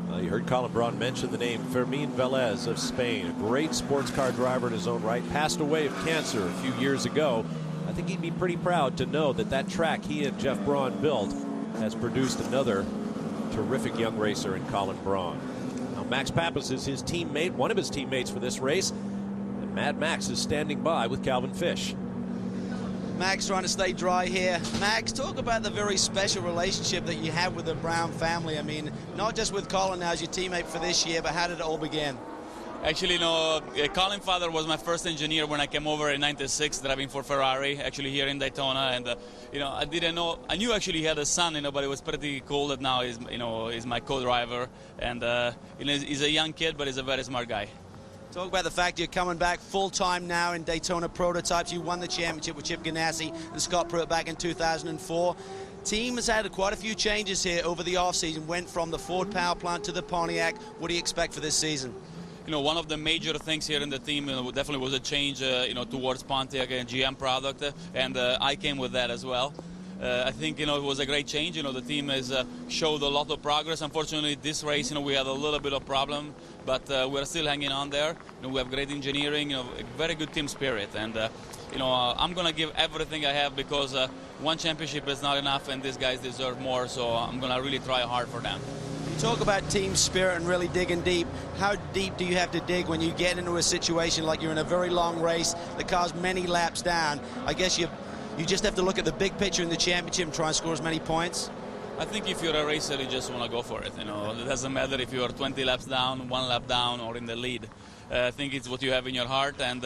Speaker 1: Well, you heard Colin Braun mention the name Fermin Velez of Spain, a great sports car driver in his own right, passed away of cancer a few years ago. I think he'd be pretty proud to know that that track he and Jeff Braun built has produced another terrific young racer in Colin Braun. Now, Max Pappas is his teammate, one of his teammates for this race, and Mad Max is standing by with Calvin Fish.
Speaker 3: Max trying to stay dry here. Max, talk about the very special relationship that you have with the Brown family. I mean, not just with Colin now as your teammate for this year, but how did it all begin?
Speaker 14: Actually, no, Colin's father was my first engineer when I came over in '96, driving for Ferrari, actually here in Daytona. And, I didn't know, I knew actually he had a son, but it was pretty cool that now he's my co-driver. And, he's a young kid, but he's a very smart guy.
Speaker 3: Talk about the fact you're coming back full-time now in Daytona Prototypes. You won the championship with Chip Ganassi and Scott Pruitt back in 2004. Team has had quite a few changes here over the off-season. Went from the Ford power plant to the Pontiac. What do you expect for this season?
Speaker 14: One of the major things here in the team definitely was a change, towards Pontiac and GM product, and I came with that as well. I think, it was a great change. The team has showed a lot of progress. Unfortunately, this race, we had a little bit of problem, but we're still hanging on there. We have great engineering, a very good team spirit, and I'm going to give everything I have because, one championship is not enough, and these guys deserve more, so I'm going to really try hard for them.
Speaker 3: You talk about team spirit and really digging deep. How deep do you have to dig when you get into a situation like you're in a very long race, the car's many laps down? I guess you just have to look at the big picture in the championship and try and score as many points.
Speaker 14: I think if you're a racer, you just want to go for it. You know, it doesn't matter if you're 20 laps down, 1 lap down, or in the lead. I think it's what you have in your heart, and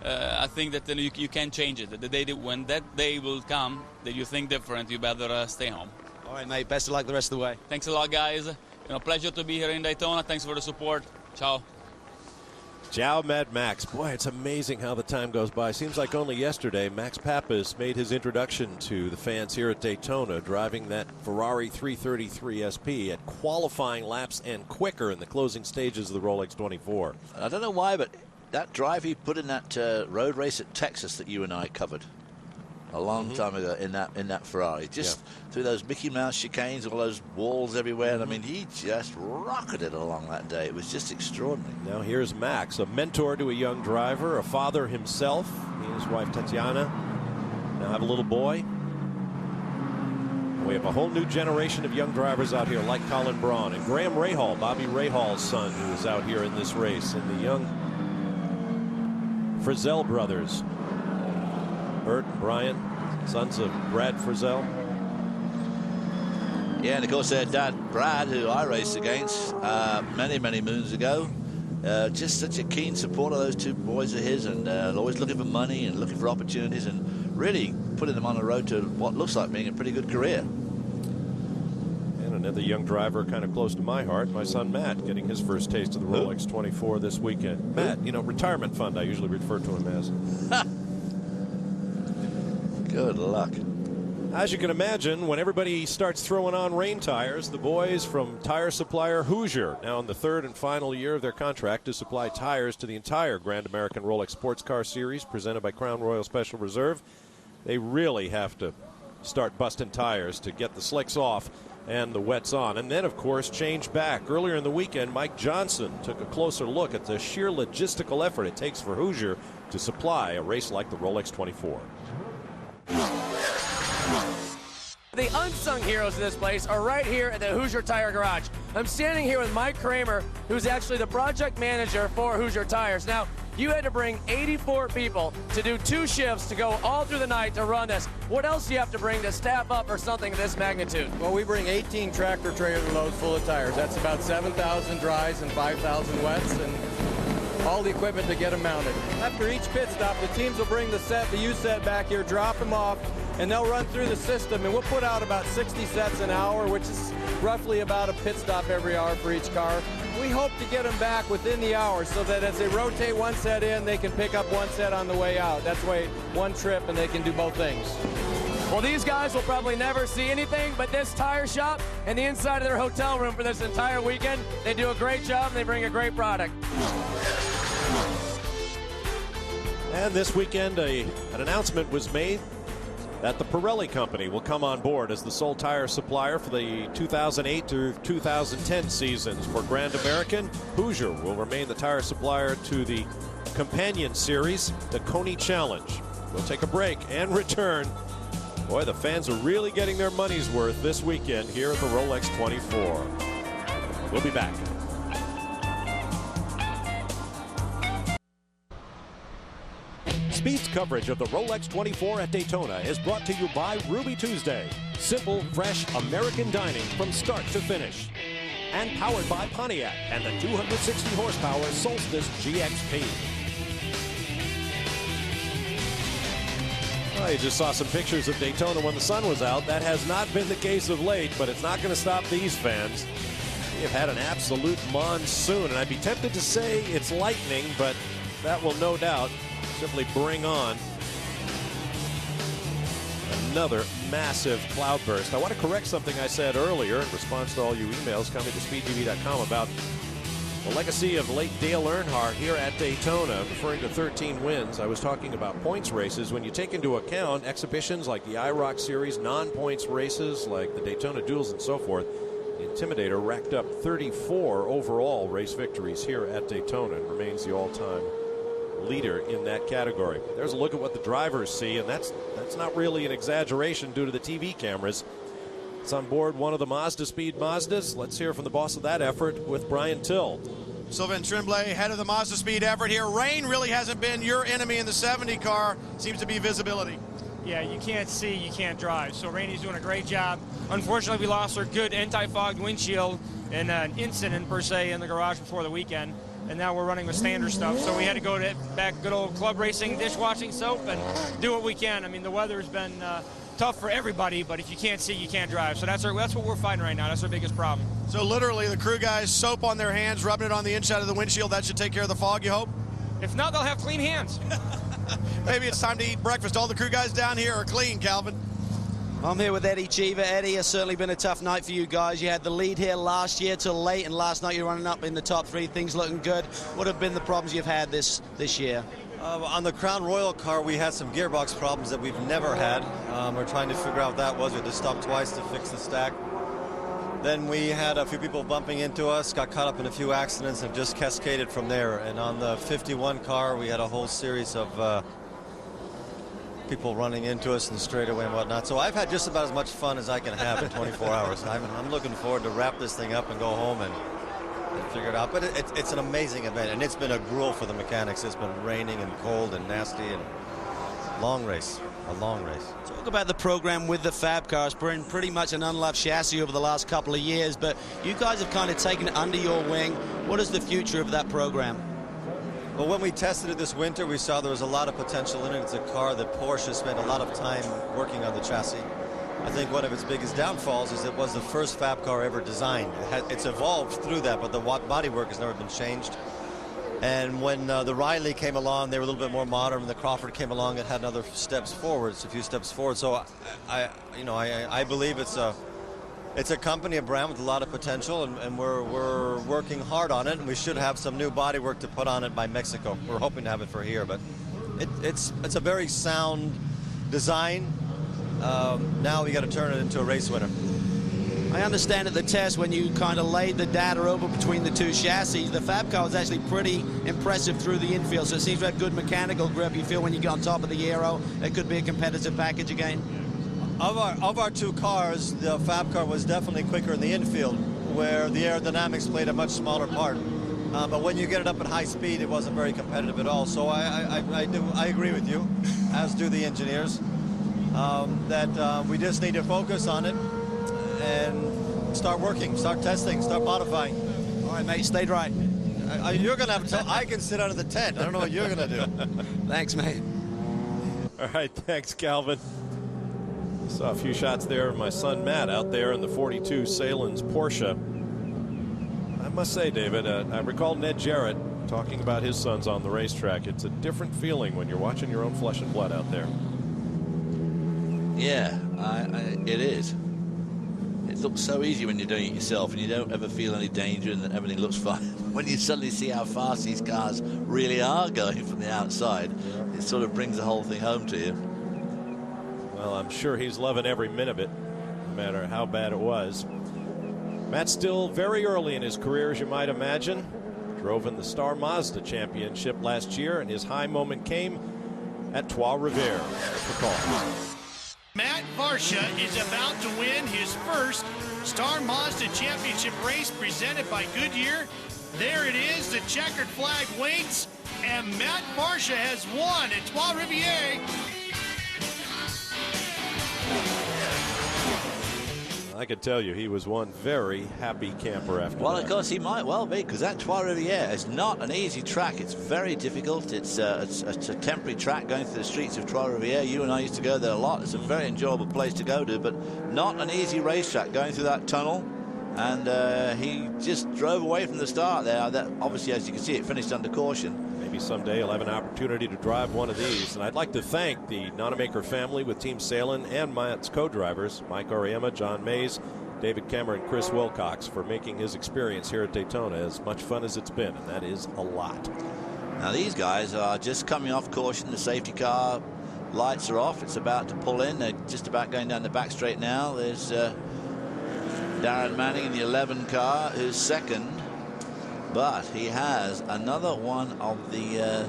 Speaker 14: I think that you can't change it. The day when that day will come, that you think different, you better stay home.
Speaker 3: All right, mate. Best of luck the rest of the way.
Speaker 14: Thanks a lot, guys. You know, pleasure to be here in Daytona. Thanks for the support. Ciao.
Speaker 1: Ciao, Mad Max. Boy, it's amazing how the time goes by. Seems like only yesterday Max Pappas made his introduction to the fans here at Daytona, driving that Ferrari 333 SP at qualifying laps and quicker in the closing stages of the Rolex 24.
Speaker 2: I don't know why, but that drive he put in that road race at Texas that you and I covered a long time ago in that Ferrari, just through those Mickey Mouse chicanes, all those walls everywhere. And I mean, he just rocketed along that day. It was just extraordinary.
Speaker 1: Now here's Max, a mentor to a young driver, a father himself. He and his wife Tatiana now have a little boy. We have a whole new generation of young drivers out here like Colin Braun and Graham Rahal, Bobby Rahal's son, who is out here in this race, and the young Frizzell brothers, Bert and Brian, sons of Brad Frizzell.
Speaker 2: Yeah, and of course their dad, Brad, who I raced against many, many moons ago. Just such a keen supporter of those two boys of his, and always looking for money and looking for opportunities and really putting them on the road to what looks like being a pretty good career.
Speaker 1: And another young driver kind of close to my heart, my son Matt, getting his first taste of the Rolex 24 this weekend. Matt, you know, retirement fund, I usually refer to him as.
Speaker 2: Good luck.
Speaker 1: As you can imagine, when everybody starts throwing on rain tires, the boys from tire supplier Hoosier, now in the third and final year of their contract to supply tires to the entire Grand American Rolex Sports Car Series presented by Crown Royal Special Reserve, they really have to start busting tires to get the slicks off and the wets on. And then, of course, change back. Earlier in the weekend, Mike Johnson took a closer look at the sheer logistical effort it takes for Hoosier to supply a race like the Rolex 24.
Speaker 15: The unsung heroes of this place are right here at the Hoosier Tire Garage. I'm standing here with Mike Kramer, who's actually the project manager for Hoosier Tires. Now, you had to bring 84 people to do 2 shifts to go all through the night to run this. What else do you have to bring to staff up for something of this magnitude?
Speaker 16: Well, we bring 18 tractor trailer loads full of tires. That's about 7,000 dries and 5,000 wets, and all the equipment to get them mounted. After each pit stop, the teams will bring the U set back here, drop them off, and they'll run through the system, and we'll put out about 60 sets an hour, which is roughly about a pit stop every hour for each car. We hope to get them back within the hour so that as they rotate one set in, they can pick up one set on the way out. That's why one trip, and they can do both things.
Speaker 15: Well, these guys will probably never see anything but this tire shop and the inside of their hotel room for this entire weekend. They do a great job, and they bring a great product.
Speaker 1: And this weekend, an announcement was made that the Pirelli Company will come on board as the sole tire supplier for the 2008 to 2010 seasons. For Grand American, Hoosier will remain the tire supplier to the companion series, the Coney Challenge. We'll take a break and return. Boy, the fans are really getting their money's worth this weekend here at the Rolex 24. We'll be back. Speed's coverage of the Rolex 24 at Daytona is brought to you by Ruby Tuesday. Simple, fresh American dining from start to finish. And powered by Pontiac and the 260 horsepower Solstice GXP. Well, you just saw some pictures of Daytona when the sun was out. That has not been the case of late, but it's not going to stop these fans. We have had an absolute monsoon, and I'd be tempted to say it's lightning, but that will no doubt simply bring on another massive cloudburst. I want to correct something I said earlier in response to all you emails coming to speedtv.com about the legacy of late Dale Earnhardt here at Daytona, referring to 13 wins. I was talking about points races. When you take into account exhibitions like the IROC Series, non-points races like the Daytona Duels and so forth, the Intimidator racked up 34 overall race victories here at Daytona and remains the all-time leader in that category. There's a look at what the drivers see, and that's not really an exaggeration due to the TV cameras. It's on board one of the Mazda Speed Mazdas. Let's hear from the boss of that effort with Brian Till.
Speaker 4: Sylvain Tremblay, head of the Mazda Speed effort here. Rain really hasn't been your enemy in the 70 car. Seems to be visibility.
Speaker 9: Yeah, you can't see, you can't drive. So Rainey's doing a great job. Unfortunately, we lost our good anti-fog windshield in an incident, per se, in the garage before the weekend. And now we're running with standard stuff. So we had to go to back good old club racing, dishwashing soap, and do what we can. I mean, the weather's been tough for everybody, but if you can't see, you can't drive. So that's what we're fighting right now. That's our biggest problem.
Speaker 4: So literally, the crew guys, soap on their hands, rubbing it on the inside of the windshield. That should take care of the fog, you hope?
Speaker 9: If not, they'll have clean hands.
Speaker 4: Maybe it's time to eat breakfast. All the crew guys down here are clean, Calvin.
Speaker 3: I'm here with Eddie Cheever. Eddie, it's certainly been a tough night for you guys. You had the lead here last year till late, and last night you're running up in the top three. Things looking good. What have been the problems you've had this year?
Speaker 17: On the Crown Royal car, we had some gearbox problems that we've never had. We're trying to figure out what that was. We had to stop twice to fix the stack. Then we had a few people bumping into us, got caught up in a few accidents, and just cascaded from there. And on the 51 car, we had a whole series of people running into us in the straightaway and whatnot. So I've had just about as much fun as I can have in 24 hours. I'm looking forward to wrap this thing up and go home and figure it out. But it's an amazing event, and it's been a gruel for the mechanics. It's been raining and cold and nasty and long race, a long race.
Speaker 3: Talk about the program with the Fab cars. Been pretty much an unloved chassis over the last couple of years, but you guys have kind of taken it under your wing. What is the future of that program?
Speaker 17: Well, when we tested it this winter, we saw there was a lot of potential in it. It's a car that Porsche spent a lot of time working on the chassis. I think one of its biggest downfalls is it was the first Fab car ever designed. It's evolved through that, but the bodywork has never been changed. And when the Riley came along, they were a little bit more modern. When the Crawford came along, it had another steps forwards, a few steps forward. So I believe it's a company, a brand with a lot of potential, and we're working hard on it, and we should have some new bodywork to put on it by Mexico. We're hoping to have it for here, but it's a very sound design. Now we got to turn it into a race winner.
Speaker 3: I understand at the test when you kind of laid the data over between the two chassis, the Fab car was actually pretty impressive through the infield, so it seems to have good mechanical grip. You feel when you get on top of the aero, it could be a competitive package again?
Speaker 17: Of our two cars, the Fab car was definitely quicker in the infield, where the aerodynamics played a much smaller part. But when you get it up at high speed, it wasn't very competitive at all. So I agree with you, as do the engineers, that we just need to focus on it and start working, start testing, start modifying.
Speaker 3: All right, mate, stay dry.
Speaker 17: You're going to have to. I can sit under the tent. I don't know what you're going to do.
Speaker 3: Thanks, mate.
Speaker 1: All right, thanks, Calvin. Saw a few shots there of my son Matt out there in the 42 Salins Porsche. I must say, David, I recall Ned Jarrett talking about his sons on the racetrack. It's a different feeling when you're watching your own flesh and blood out there.
Speaker 2: Yeah, it is. It looks so easy when you're doing it yourself and you don't ever feel any danger and everything looks fine. When you suddenly see how fast these cars really are going from the outside, it sort of brings the whole thing home to you.
Speaker 1: Well, I'm sure he's loving every minute of it, no matter how bad it was. Matt's still very early in his career, as you might imagine. Drove in the Star Mazda Championship last year, and his high moment came at Trois-Rivières. Let's recall.
Speaker 18: Matt Varsha is about to win his first Star Mazda Championship race presented by Goodyear. There it is, the checkered flag waits, and Matt Varsha has won at Trois-Rivières.
Speaker 1: I could tell you he was one very happy camper after
Speaker 2: Well,
Speaker 1: that.
Speaker 2: of course, he might well be, because that Trois-Rivières is not an easy track. It's very difficult. It's a temporary track going through the streets of Trois-Rivières. You and I used to go there a lot. It's a very enjoyable place to go to, but not an easy racetrack going through that tunnel. And he just drove away from the start there. That, obviously, as you can see, it finished under caution.
Speaker 1: Maybe someday he'll have an opportunity to drive one of these. And I'd like to thank the Nonamaker family with Team Salin and Matt's co-drivers, Mike Ariema, John Mays, David Kemmer, and Chris Wilcox, for making his experience here at Daytona as much fun as it's been, and that is a lot.
Speaker 2: Now, these guys are just coming off caution. The safety car lights are off. It's about to pull in. They're just about going down the back straight now. There's Darren Manning in the 11 car, who's second. But he has another one of the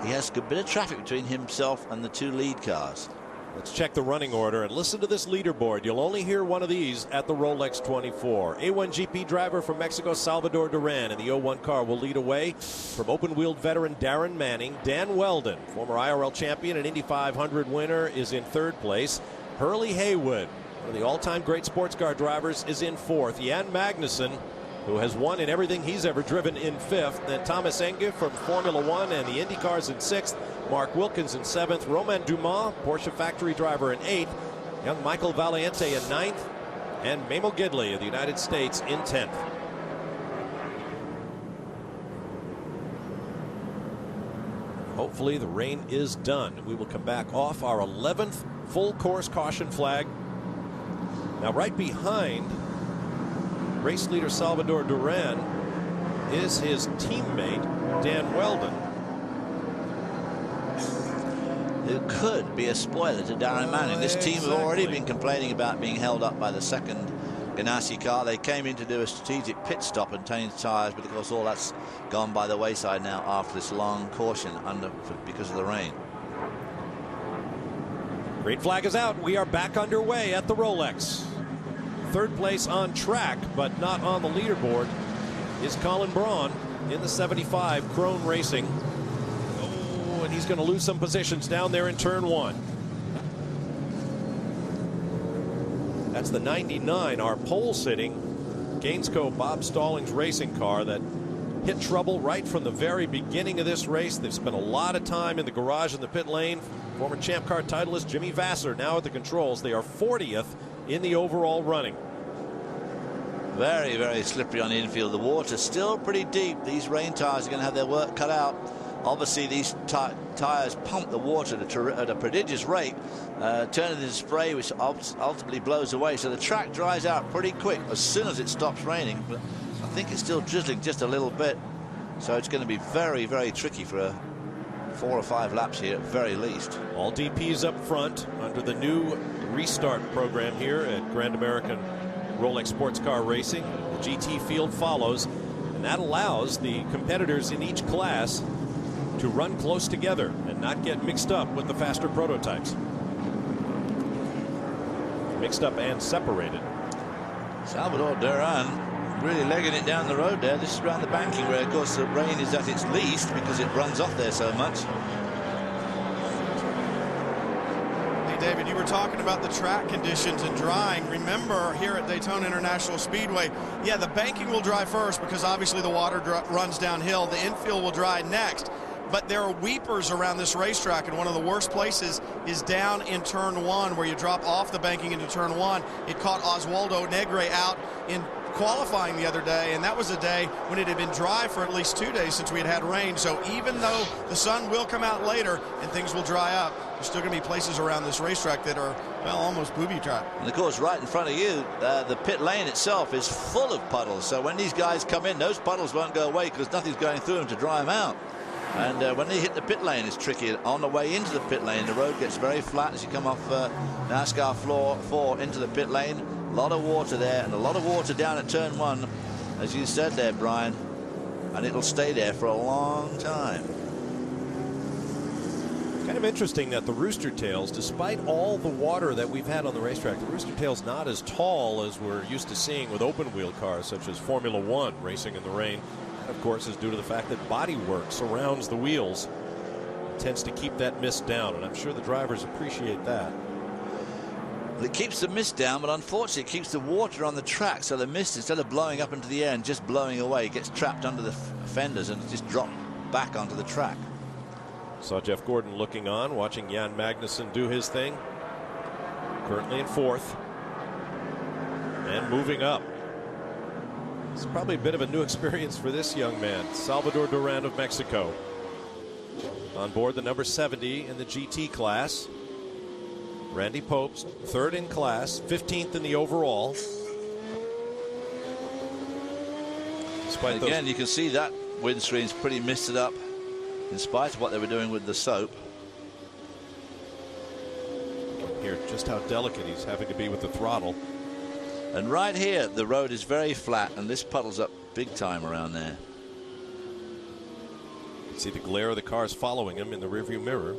Speaker 2: he has a bit of traffic between himself and the 2 lead cars.
Speaker 1: Let's check the running order and listen to this leaderboard. You'll only hear one of these at the Rolex 24. A1GP driver from Mexico, Salvador Duran, in the 01 car will lead away from open-wheeled veteran Darren Manning. Dan Weldon, former IRL champion and Indy 500 winner, is in 3rd place. Hurley Haywood, one of the all-time great sports car drivers, is in 4th. Jan Magnussen, who has won in everything he's ever driven, in 5th. Then Thomas Enge from Formula One and the Indy cars in 6th. Mark Wilkins in 7th. Romain Dumas, Porsche factory driver, in 8th. Young Michael Valiente in 9th. And Memo Gidley of the United States in 10th. Hopefully the rain is done. We will come back off our 11th full course caution flag. Now right behind race leader Salvador Duran is his teammate Dan Weldon.
Speaker 2: Who could be a spoiler to Darren Manning. This team have already been complaining about being held up by the second Ganassi car. They came in to do a strategic pit stop and change tyres, but of course all that's gone by the wayside now after this long caution because of the rain.
Speaker 1: Green flag is out. We are back underway at the Rolex. 3rd place on track, but not on the leaderboard, is Colin Braun in the 75 Krone Racing. Oh, and he's going to lose some positions down there in turn 1. That's the 99, our pole sitting Gainsco Bob Stallings racing car that hit trouble right from the very beginning of this race. They've spent a lot of time in the garage in the pit lane. Former Champ Car titleist Jimmy Vasser now at the controls. They are 40th in the overall running.
Speaker 2: Very, very slippery on the infield. The water's still pretty deep. These rain tires are going to have their work cut out. Obviously, these tires pump the water at a prodigious rate, turning into spray, which ultimately blows away. So the track dries out pretty quick as soon as it stops raining. But I think it's still drizzling just a little bit. So it's going to be very, very tricky for 4 or 5 laps here at very least.
Speaker 1: All DPs up front under the new restart program here at Grand American Rolex Sports Car Racing. The GT field follows, and that allows the competitors in each class to run close together and not get mixed up with the faster prototypes. Mixed up and separated.
Speaker 2: Salvador Duran really legging it down the road there. This is around the banking where, of course, the rain is at its least because it runs off there so much.
Speaker 4: Hey, David, you were talking about the track conditions and drying. Remember, here at Daytona International Speedway, yeah, the banking will dry first because obviously the water runs downhill. The infield will dry next. But there are weepers around this racetrack, and one of the worst places is down in turn 1 where you drop off the banking into turn 1. It caught Oswaldo Negre out in qualifying the other day, and that was a day when it had been dry for at least 2 days since we had rain. So even though the sun will come out later and things will dry up, there's still going to be places around this racetrack that are, well, almost booby trap.
Speaker 2: And of course, right in front of you, the pit lane itself is full of puddles. So when these guys come in, those puddles won't go away because nothing's going through them to dry them out. And when they hit the pit lane, it's tricky. On the way into the pit lane, the road gets very flat as you come off NASCAR floor 4 into the pit lane. A lot of water there, and a lot of water down at turn 1, as you said there, Brian. And it'll stay there for a long time.
Speaker 1: Kind of interesting that the Rooster Tails, despite all the water that we've had on the racetrack, the Rooster Tail's not as tall as we're used to seeing with open wheel cars such as Formula One racing in the rain. Of course, is due to the fact that bodywork surrounds the wheels. It tends to keep that mist down, and I'm sure the drivers appreciate that.
Speaker 2: It keeps the mist down, but unfortunately it keeps the water on the track, so the mist, instead of blowing up into the air and just blowing away, gets trapped under the fenders and just dropped back onto the track.
Speaker 1: Saw Jeff Gordon looking on, watching Jan Magnussen do his thing. Currently in 4th. And moving up. It's probably a bit of a new experience for this young man, Salvador Duran of Mexico. On board the number 70 in the GT class. Randy Popes, 3rd in class, 15th in the overall.
Speaker 2: Despite again, you can see that windscreen's pretty misted up in spite of what they were doing with the soap.
Speaker 1: Here, just how delicate he's having to be with the throttle.
Speaker 2: And right here, the road is very flat, and this puddles up big time around there.
Speaker 1: See the glare of the cars following him in the rearview mirror.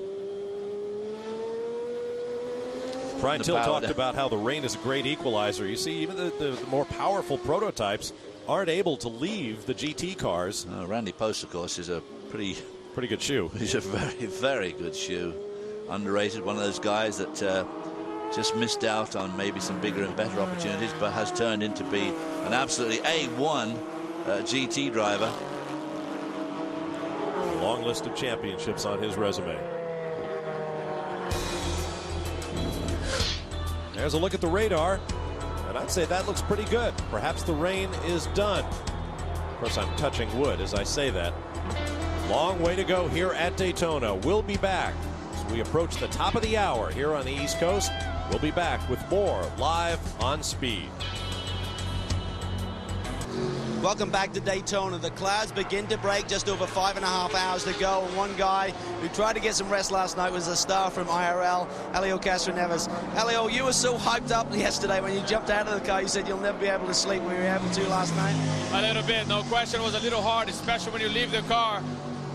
Speaker 1: Brian Till talked about how the rain is a great equalizer. You see, even the more powerful prototypes aren't able to leave the GT cars.
Speaker 2: Randy Post, of course, is a pretty
Speaker 1: good shoe.
Speaker 2: He's a very, very good shoe. Underrated, one of those guys that just missed out on maybe some bigger and better opportunities, but has turned into be an absolutely A1 GT driver.
Speaker 1: A long list of championships on his resume. There's a look at the radar, and I'd say that looks pretty good. Perhaps the rain is done. Of course, I'm touching wood as I say that. Long way to go here at Daytona. We'll be back as we approach the top of the hour here on the East Coast. We'll be back with more live on Speed.
Speaker 3: Welcome back to Daytona. The clouds begin to break, just over 5.5 hours to go. And one guy who tried to get some rest last night was a star from IRL, Helio Castroneves. Helio, you were so hyped up yesterday when you jumped out of the car. You said you'll never be able to sleep. Were you able to last night?
Speaker 19: A little bit, no question. It was a little hard, especially when you leave the car.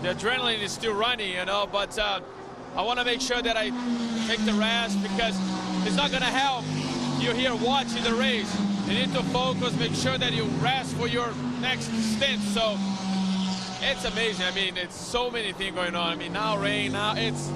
Speaker 19: The adrenaline is still running, you know, but I want to make sure that I take the rest, because it's not going to help you here watching the race. You need to focus, make sure that you rest for your next stint. So it's amazing. I mean, it's so many things going on. I mean, now rain, now it's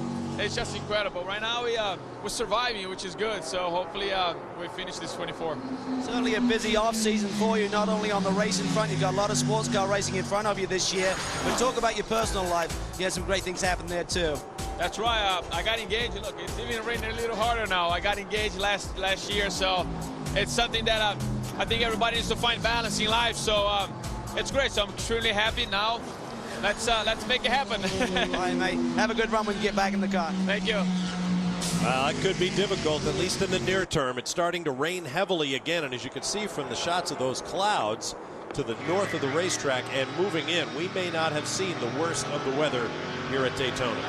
Speaker 19: just incredible. Right now we're surviving, which is good. So hopefully we finish this 24.
Speaker 3: Certainly a busy off-season for you, not only on the race in front. You've got a lot of sports car racing in front of you this year. But talk about your personal life. You had some great things happen there too.
Speaker 19: That's right. I got engaged. Look, it's even raining a little harder now. I got engaged last year, so it's something that I think everybody needs to find balance in life. So it's great. So I'm extremely happy now. Let's make it happen.
Speaker 3: All right, mate. Have a good run when you get back in the car.
Speaker 19: Thank you.
Speaker 1: It could be difficult, at least in the near term. It's starting to rain heavily again, and as you can see from the shots of those clouds to the north of the racetrack and moving in, we may not have seen the worst of the weather here at Daytona.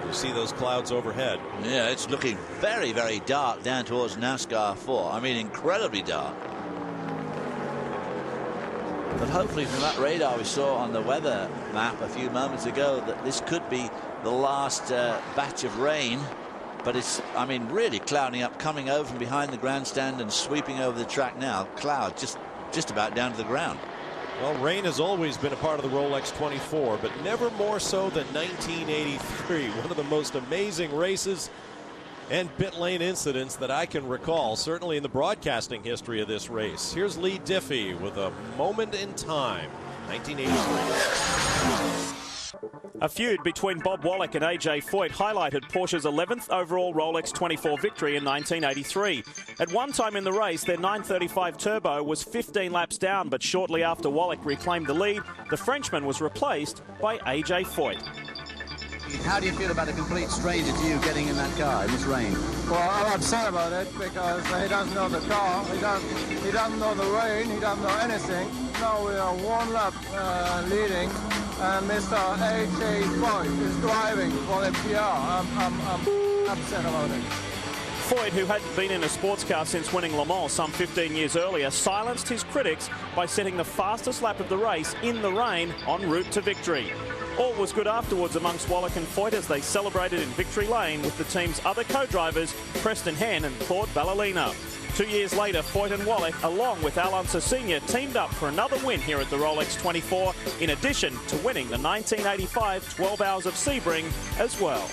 Speaker 1: You see those clouds overhead.
Speaker 2: Yeah, it's looking very, very dark down towards NASCAR 4. I mean, incredibly dark. But hopefully from that radar we saw on the weather map a few moments ago that this could be the last batch of rain. But it's, I mean, really clouding up, coming over from behind the grandstand and sweeping over the track now. Cloud just about down to the ground.
Speaker 1: Well, rain has always been a part of the Rolex 24, but never more so than 1983. One of the most amazing races and pit lane incidents that I can recall, certainly in the broadcasting history of this race. Here's Lee Diffie with a moment in time, 1983.
Speaker 12: A feud between Bob Wallach and A.J. Foyt highlighted Porsche's 11th overall Rolex 24 victory in 1983. At one time in the race, their 935 Turbo was 15 laps down, but shortly after Wallach reclaimed the lead, the Frenchman was replaced by A.J. Foyt.
Speaker 20: How do you feel about a complete stranger to you getting in that car in this rain?
Speaker 21: Well, I'm upset about it because he doesn't know the car, he doesn't know the rain, he doesn't know anything. Now we are one lap leading, and Mr. A.J. Foyt is driving for the PR. I'm upset about it.
Speaker 12: Foyt, who hadn't been in a sports car since winning Le Mans some 15 years earlier, silenced his critics by setting the fastest lap of the race in the rain en route to victory. All was good afterwards amongst Wallach and Foyt as they celebrated in victory lane with the team's other co-drivers, Preston Henn and Claude Ballerina. 2 years later, Foyt and Wallach, along with Al Unser Sr., teamed up for another win here at the Rolex 24, in addition to winning the 1985 12 Hours of Sebring as well.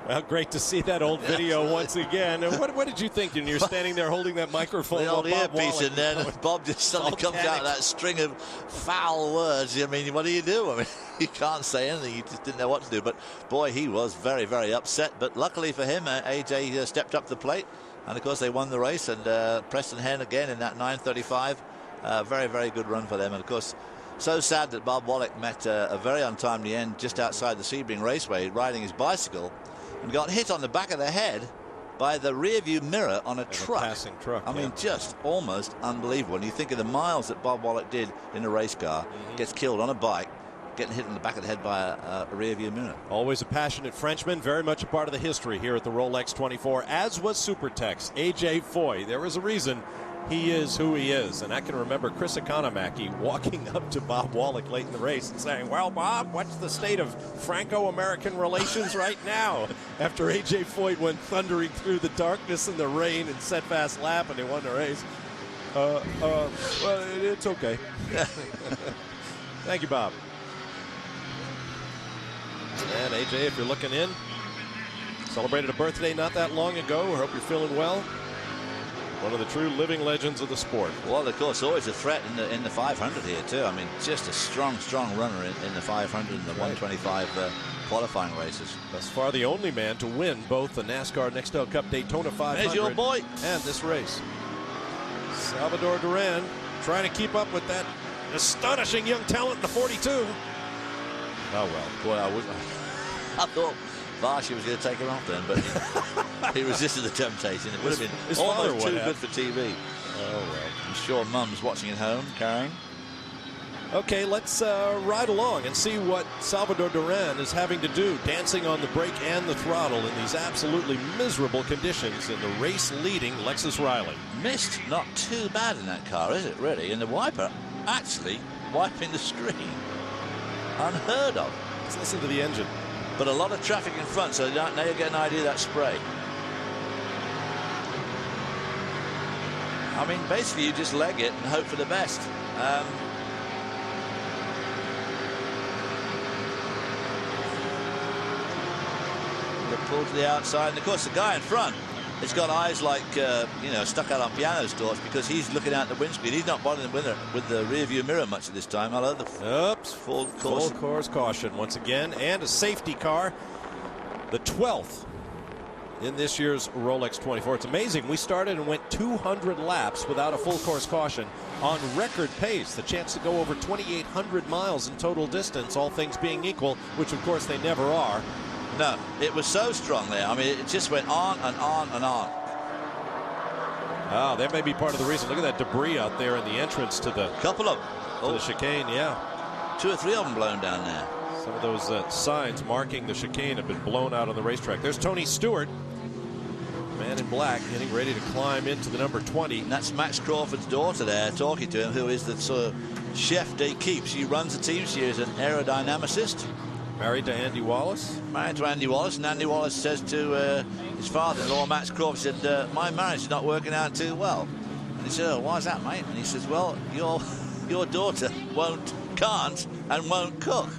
Speaker 1: Well, great to see that old video once again. What did you think when you're standing there holding that microphone?
Speaker 2: The old earpiece in there, and Bob just suddenly comes out of that string of foul words. I mean, what do you do? I mean, you can't say anything. You just didn't know what to do. But, boy, he was very, very upset. But luckily for him, AJ stepped up to the plate. And, of course, they won the race. And Preston Henn again in that 935. Very, very good run for them. And, of course, so sad that Bob Wallach met a very untimely end just outside the Sebring Raceway riding his bicycle, and got hit on the back of the head by the rear-view mirror on a truck.
Speaker 1: Passing truck.
Speaker 2: I mean, just almost unbelievable. When you think of the miles that Bob Wallach did in a race car, gets killed on a bike getting hit in the back of the head by a rear view mirror.
Speaker 1: Always a passionate Frenchman, very much a part of the history here at the Rolex 24, as was Supertex. A.J. Foy, there is a reason he is who he is. And I can remember Chris Economaki walking up to Bob Wallach late in the race and saying, well, Bob, what's the state of Franco-American relations right now? After A.J. Foy went thundering through the darkness and the rain and set fast lap and he won the race. Well, it's okay. Thank you, Bob. And AJ, if you're looking in, celebrated a birthday not that long ago. I hope you're feeling well. One of the true living legends of the sport.
Speaker 2: Well, of course, always a threat in the 500 here too. I mean, just a strong runner in the 500 and the 125 qualifying races.
Speaker 1: Thus far, the only man to win both the NASCAR Nextel Cup Daytona 500
Speaker 2: There's your boy.
Speaker 1: And this race. Salvador Duran trying to keep up with that astonishing young talent in the 42. Oh, well.
Speaker 2: Boy, I thought Varsha was going to take him off then, but he resisted the temptation. It would have been almost too good for TV.
Speaker 1: Oh, well.
Speaker 2: I'm sure Mum's watching at home, Karen.
Speaker 1: Okay, let's ride along and see what Salvador Duran is having to do, dancing on the brake and the throttle in these absolutely miserable conditions in the race-leading Lexus Riley.
Speaker 2: Mist not too bad in that car, is it, really? And the wiper actually wiping the screen. Unheard of.
Speaker 1: Let's listen to the engine.
Speaker 2: But a lot of traffic in front, so now you get an idea of that spray. I mean, basically, you just leg it and hope for the best. The pull to the outside, and of course, the guy in front has got eyes like, you know, stuck out on piano stalks because he's looking out the windscreen. He's not bothering with the rear view mirror much at this time. Although the
Speaker 1: Oops.
Speaker 2: Full
Speaker 1: course caution once again, and a safety car, the 12th in this year's Rolex 24. It's amazing. We started and went 200 laps without a full course caution on record pace. The chance to go over 2,800 miles in total distance, all things being equal, which of course they never are.
Speaker 2: No, it was so strong there. I mean, it just went on and on and on.
Speaker 1: Oh, that may be part of the reason. Look at that debris out there in the entrance to the
Speaker 2: the
Speaker 1: chicane. Yeah,
Speaker 2: 2 or 3 of them blown down there.
Speaker 1: Some of those signs marking the chicane have been blown out on the racetrack. There's Tony Stewart, man in black, getting ready to climb into the number 20.
Speaker 2: And that's Max Crawford's daughter there, talking to him, who is the sort of chef d'équipe. She runs the team. She is an aerodynamicist.
Speaker 1: Married to Andy Wallace.
Speaker 2: Married to Andy Wallace, and Andy Wallace says to his father-in-law, Max Crawford, said, my marriage is not working out too well. And he said, oh, why is that, mate? And he says, well, your daughter can't and won't cook.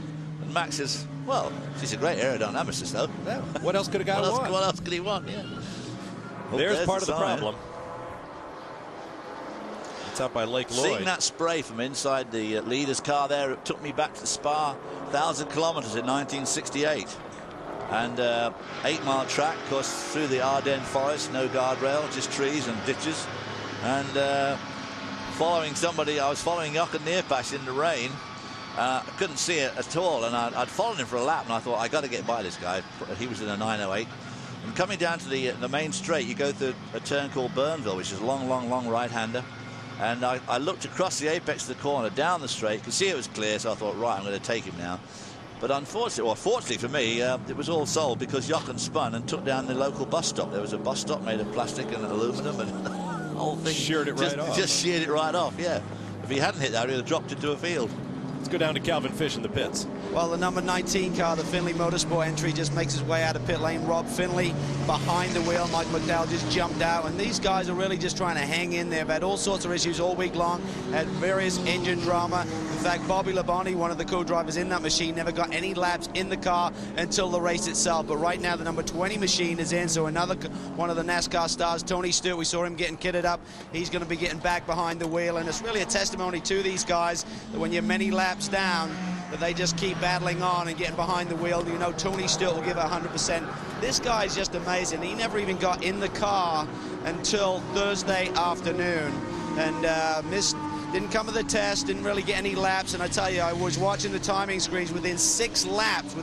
Speaker 2: And Max says, well, she's a great aerodynamicist, though.
Speaker 1: Yeah. What else could a guy want?
Speaker 2: What else could he want? Yeah.
Speaker 1: There's part of the problem. It's out by Lake Lloyd.
Speaker 2: Seeing that spray from inside the leader's car there, it took me back to Spa, 1,000 kilometers in 1968. And 8-mile track, of course, through the Ardennes forest, no guardrail, just trees and ditches. And following somebody, I was following Jochen Neerpasch in the rain. I couldn't see it at all, and I'd followed him for a lap, and I thought, I got to get by this guy. He was in a 908. And coming down to the main straight, you go through a turn called Burnville, which is a long right-hander. And I looked across the apex of the corner, down the straight, could see it was clear, so I thought, right, I'm going to take him now. But unfortunately, or fortunately for me, it was all sold because Jochen spun and took down the local bus stop. There was a bus stop made of plastic and aluminum, and the whole thing
Speaker 1: sheared it right off.
Speaker 2: Just sheared it right off, yeah. If he hadn't hit that, he'd have dropped into a field.
Speaker 1: Let's go down to Calvin Fish in the pits.
Speaker 3: Well, the number 19 car, the Finley Motorsport entry, just makes his way out of pit lane. Rob Finley behind the wheel. Mike McDowell just jumped out. And these guys are really just trying to hang in there. They've had all sorts of issues all week long. Had various engine drama. In fact, Bobby Labonte, one of the co-drivers in that machine, never got any laps in the car until the race itself. But right now, the number 20 machine is in. So another one of the NASCAR stars, Tony Stewart, we saw him getting kitted up. He's going to be getting back behind the wheel. And it's really a testimony to these guys that when you're many laps down, that they just keep battling on and getting behind the wheel. You know, Tony Stewart will give 100%. This guy's just amazing. He never even got in the car until Thursday afternoon, and didn't come to the test, didn't really get any laps. And I tell you, I was watching the timing screens. Within 6 laps,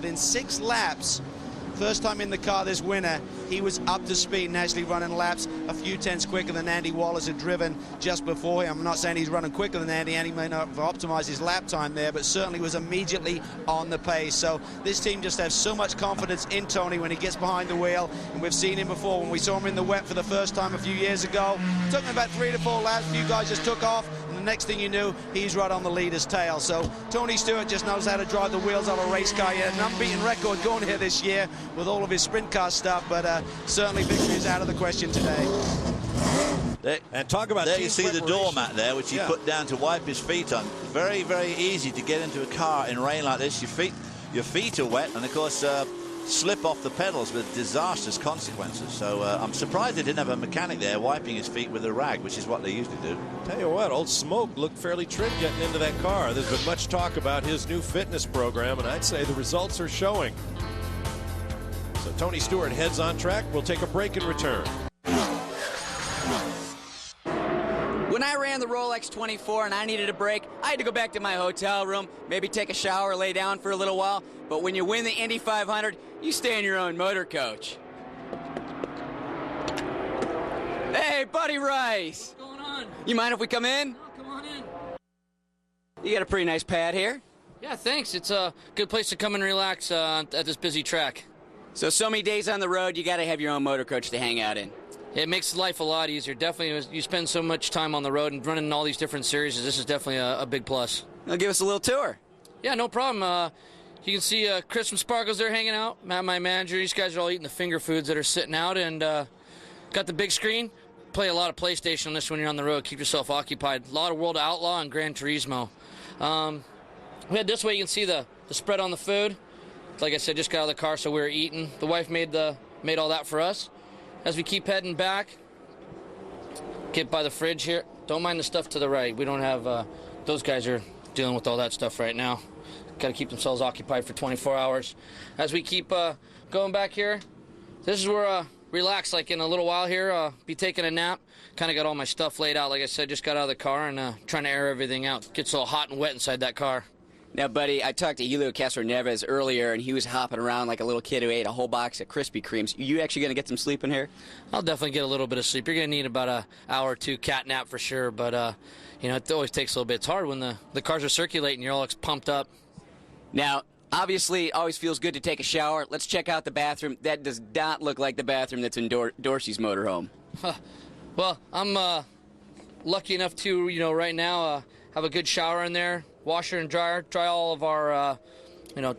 Speaker 3: First time in the car this winter, he was up to speed and actually running laps a few tenths quicker than Andy Wallace had driven just before him. I'm not saying he's running quicker than Andy. Andy may not have optimized his lap time there, but certainly was immediately on the pace. So this team just has so much confidence in Tony when he gets behind the wheel, and we've seen him before when we saw him in the wet for the first time a few years ago. It took him about 3 to 4 laps. A few guys just took off, and the next thing you knew, he's right on the leader's tail. So Tony Stewart just knows how to drive the wheels of a race car. He had an unbeaten record going here this year with all of his sprint car stuff, but certainly victory is out of the question today.
Speaker 1: And talk about
Speaker 2: there you see the doormat there, which he
Speaker 1: Yeah.
Speaker 2: put down to wipe his feet on. Very, very easy to get into a car in rain like this. Your feet are wet, and of course slip off the pedals with disastrous consequences. So I'm surprised they didn't have a mechanic there wiping his feet with a rag, which is what they usually do.
Speaker 1: Tell you what, old Smoke looked fairly trim getting into that car. There's been much talk about his new fitness program, and I'd say the results are showing. So Tony Stewart heads on track. We'll take a break and return.
Speaker 5: When I ran the Rolex 24 and I needed a break, I had to go back to my hotel room, maybe take a shower, lay down for a little while. But when you win the Indy 500, you stay in your own motor coach. Hey, Buddy Rice.
Speaker 22: What's going on?
Speaker 5: You mind if we come in?
Speaker 22: Oh, come on in.
Speaker 5: You got a pretty nice pad here.
Speaker 22: Yeah, thanks. It's a good place to come and relax at this busy track.
Speaker 5: So many days on the road, you got to have your own motor coach to hang out in.
Speaker 22: It makes life a lot easier. Definitely, you spend so much time on the road and running all these different series. This is definitely a big plus.
Speaker 5: Well, give us a little tour.
Speaker 22: Yeah, no problem. You can see Chris from Sparkles there hanging out. Matt, my manager. These guys are all eating the finger foods that are sitting out, and got the big screen. Play a lot of PlayStation on this when you're on the road. Keep yourself occupied. A lot of World Outlaw and Gran Turismo. We had this way. You can see the spread on the food. Like I said, just got out of the car, so we were eating. The wife made all that for us. As we keep heading back, get by the fridge here. Don't mind the stuff to the right. We don't have, those guys are dealing with all that stuff right now. Got to keep themselves occupied for 24 hours. As we keep going back here, this is where relax, like in a little while here, be taking a nap. Kind of got all my stuff laid out. Like I said, just got out of the car and trying to air everything out. Gets all hot and wet inside that car.
Speaker 5: Now, buddy, I talked to Helio Castroneves earlier, and he was hopping around like a little kid who ate a whole box of Krispy Kremes. Are you actually going to get some sleep in here?
Speaker 22: I'll definitely get a little bit of sleep. You're going to need about an hour or two cat nap for sure, but, it always takes a little bit. It's hard when the cars are circulating. You're all pumped up.
Speaker 5: Now, obviously, it always feels good to take a shower. Let's check out the bathroom. That does not look like the bathroom that's in Dorsey's motorhome.
Speaker 22: Well, I'm lucky enough to, right now have a good shower in there. Washer and dryer, dry all of our,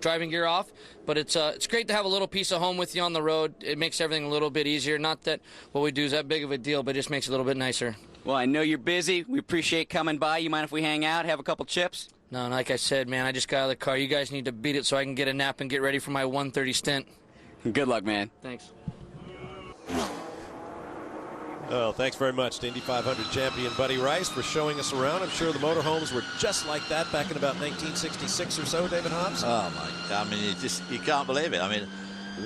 Speaker 22: driving gear off. But it's great to have a little piece of home with you on the road. It makes everything a little bit easier. Not that what we do is that big of a deal, but it just makes it a little bit nicer.
Speaker 5: Well, I know you're busy. We appreciate coming by. You mind if we hang out, have a couple chips?
Speaker 22: No, like I said, man, I just got out of the car. You guys need to beat it so I can get a nap and get ready for my 1:30 stint.
Speaker 5: Good luck, man.
Speaker 22: Thanks.
Speaker 1: Well, thanks very much to Indy 500 champion Buddy Rice for showing us around. I'm sure the motorhomes were just like that back in about 1966 or so, David Hobbs.
Speaker 2: Oh, my God. I mean, you can't believe it. I mean,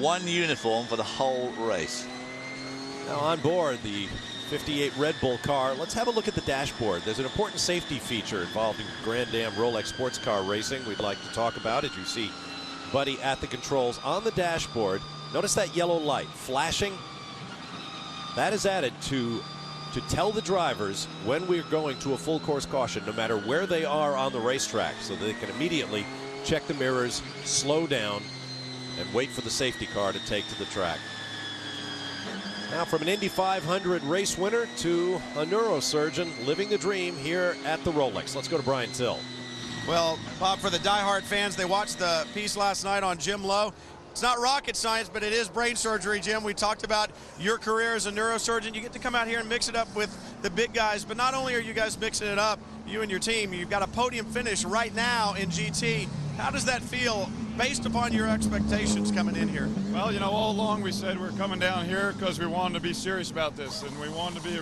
Speaker 2: one uniform for the whole race.
Speaker 1: Now on board the 58 Red Bull car, let's have a look at the dashboard. There's an important safety feature involving Grand Am Rolex sports car racing we'd like to talk about. As you see Buddy at the controls on the dashboard, notice that yellow light flashing. That is added to tell the drivers when we're going to a full course caution, no matter where they are on the racetrack, so they can immediately check the mirrors, slow down, and wait for the safety car to take to the track. Now from an Indy 500 race winner to a neurosurgeon living the dream here at the Rolex. Let's go to Brian Till.
Speaker 4: Well, Bob, for the diehard fans, they watched the piece last night on Jim Lowe. It's not rocket science, but it is brain surgery, Jim. We talked about your career as a neurosurgeon. You get to come out here and mix it up with the big guys, but not only are you guys mixing it up, you and your team, you've got a podium finish right now in GT. How does that feel based upon your expectations coming in here?
Speaker 23: Well, all along we said we're coming down here because we wanted to be serious about this, and we wanted to be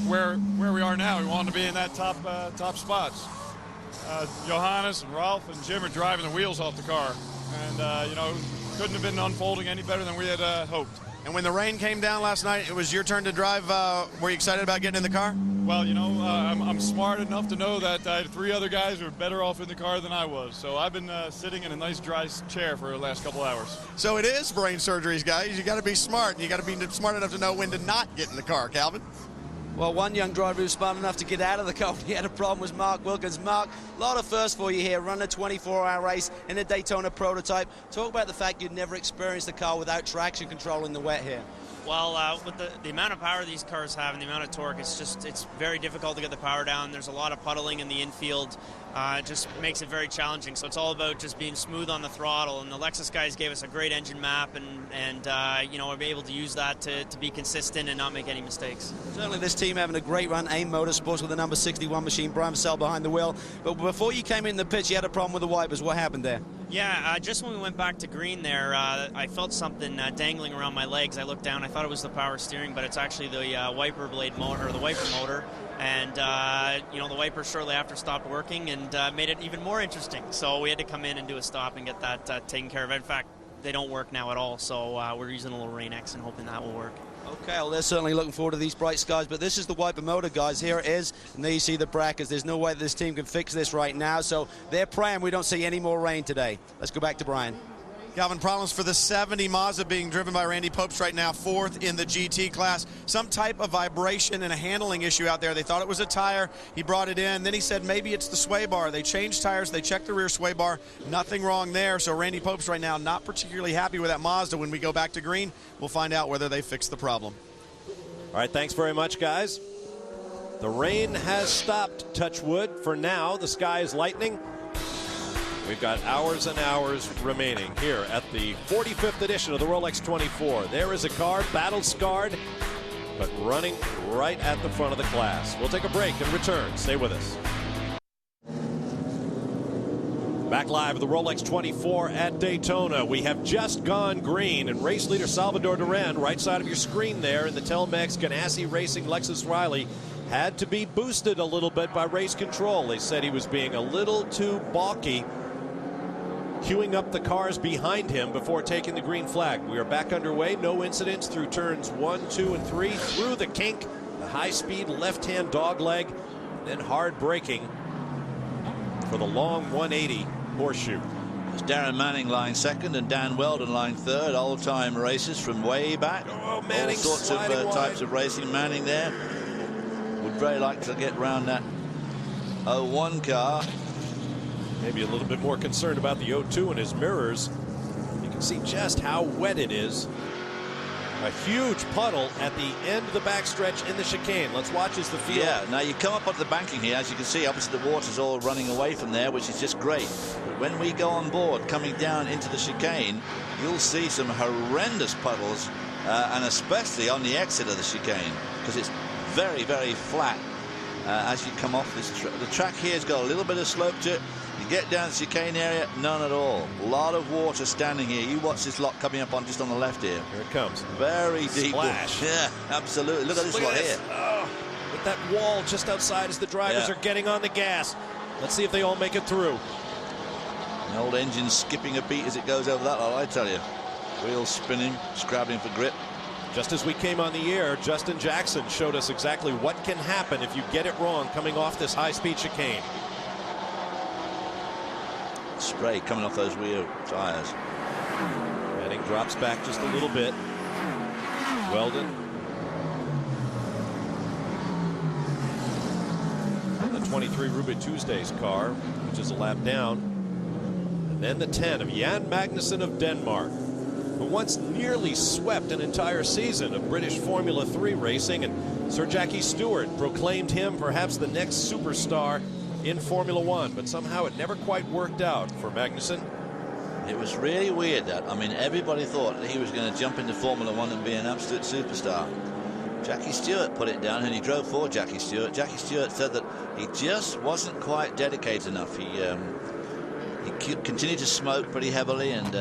Speaker 23: where we are now. We wanted to be in that top spots. Johannes and Ralph and Jim are driving the wheels off the car. And, couldn't have been unfolding any better than we had hoped.
Speaker 4: And when the rain came down last night, it was your turn to drive. Were you excited about getting in the car?
Speaker 23: Well, you know, I'm smart enough to know that I had 3 other guys who were better off in the car than I was. So I've been sitting in a nice dry chair for the last couple hours.
Speaker 4: So it is brain surgeries, guys. You got to be smart. You got to be smart enough to know when to not get in the car, Calvin.
Speaker 3: Well, one young driver who was smart enough to get out of the car when he had a problem was Mark Wilkins. Mark, a lot of firsts for you here. Run a 24-hour race in a Daytona prototype. Talk about the fact you'd never experienced a car without traction control in the wet here.
Speaker 6: Well, with the amount of power these cars have and the amount of torque, it's very difficult to get the power down. There's a lot of puddling in the infield. It just makes it very challenging. So it's all about just being smooth on the throttle. And the Lexus guys gave us a great engine map, and you know, we'll be able to use that to be consistent and not make any mistakes.
Speaker 3: Certainly this team having a great run. AIM Motorsports with the number 61 machine, Brian Purcell behind the wheel. But before you came in the pits, you had a problem with the wipers. What happened there?
Speaker 6: Yeah, just when we went back to green there, I felt something dangling around my legs. I looked down, I thought it was the power steering, but it's actually the wiper blade motor, or the wiper motor. And, you know, the wipers shortly after stopped working and made it even more interesting. So we had to come in and do a stop and get that taken care of. In fact, they don't work now at all, so we're using a little Rain-X and hoping that will work.
Speaker 3: Okay, well, they're certainly looking forward to these bright skies, but this is the wiper motor, guys. Here it is, and there you see the brackets. There's no way that this team can fix this right now, so they're praying we don't see any more rain today. Let's go back to Brian.
Speaker 4: Calvin, problems for the 70 Mazda being driven by Randy Popes right now, 4th in the GT class. Some type of vibration and a handling issue out there. They thought it was a tire. He brought it in. Then he said maybe it's the sway bar. They changed tires. They checked the rear sway bar. Nothing wrong there. So Randy Popes right now not particularly happy with that Mazda. When we go back to green, we'll find out whether they fix the problem.
Speaker 1: All right, thanks very much, guys. The rain has stopped, touch wood, for now. The sky is lightening. We've got hours and hours remaining here at the 45th edition of the Rolex 24. There is a car, battle-scarred, but running right at the front of the class. We'll take a break and return. Stay with us. Back live at the Rolex 24 at Daytona. We have just gone green, and race leader Salvador Duran, right side of your screen there in the Telmex Ganassi Racing Lexus Riley, had to be boosted a little bit by race control. They said he was being a little too balky, queuing up the cars behind him before taking the green flag. We are back underway. No incidents through turns 1, 2, and 3. Through the kink, the high-speed left-hand dogleg, then hard braking for the long 180 horseshoe.
Speaker 2: It's Darren Manning lying second and Dan Weldon lying third. Old-time races from way back.
Speaker 1: Oh, Manning,
Speaker 2: all sorts of types of racing. Manning there would very like to get round that 01 car.
Speaker 1: Maybe a little bit more concerned about the 02 in his mirrors. You can see just how wet it is. A huge puddle at the end of the backstretch in the chicane. Let's watch as the field.
Speaker 2: Yeah, now you come up onto the banking here. As you can see, obviously the water's all running away from there, which is just great. But when we go on board, coming down into the chicane, you'll see some horrendous puddles, and especially on the exit of the chicane, because it's very, very flat as you come off this track. The track here has got a little bit of slope to it. You get down the chicane area, none at all. A lot of water standing here. You watch this lot coming up on just on the left here.
Speaker 1: Here it comes.
Speaker 2: Very deep.
Speaker 1: Splash.
Speaker 2: Yeah, absolutely. Look at this lot here.
Speaker 1: Oh, with that wall just outside as the drivers are getting on the gas. Let's see if they all make it through.
Speaker 2: The old engine skipping a beat as it goes over that lot, I tell you. Wheels spinning, scrabbling for grip.
Speaker 1: Just as we came on the air, Justin Jackson showed us exactly what can happen if you get it wrong coming off this high-speed chicane.
Speaker 2: Spray coming off those rear tires.
Speaker 1: Manning drops back just a little bit. Weldon. The 23 Ruby Tuesdays car, which is a lap down. And then the 10 of Jan Magnussen of Denmark, who once nearly swept an entire season of British Formula 3 racing, and Sir Jackie Stewart proclaimed him perhaps the next superstar in Formula 1, but somehow it never quite worked out for Magnussen.
Speaker 2: It was really weird that, I mean, everybody thought that he was going to jump into Formula 1 and be an absolute superstar. Jackie Stewart put it down, and he drove for Jackie Stewart. Jackie Stewart said that he just wasn't quite dedicated enough. He continued to smoke pretty heavily, and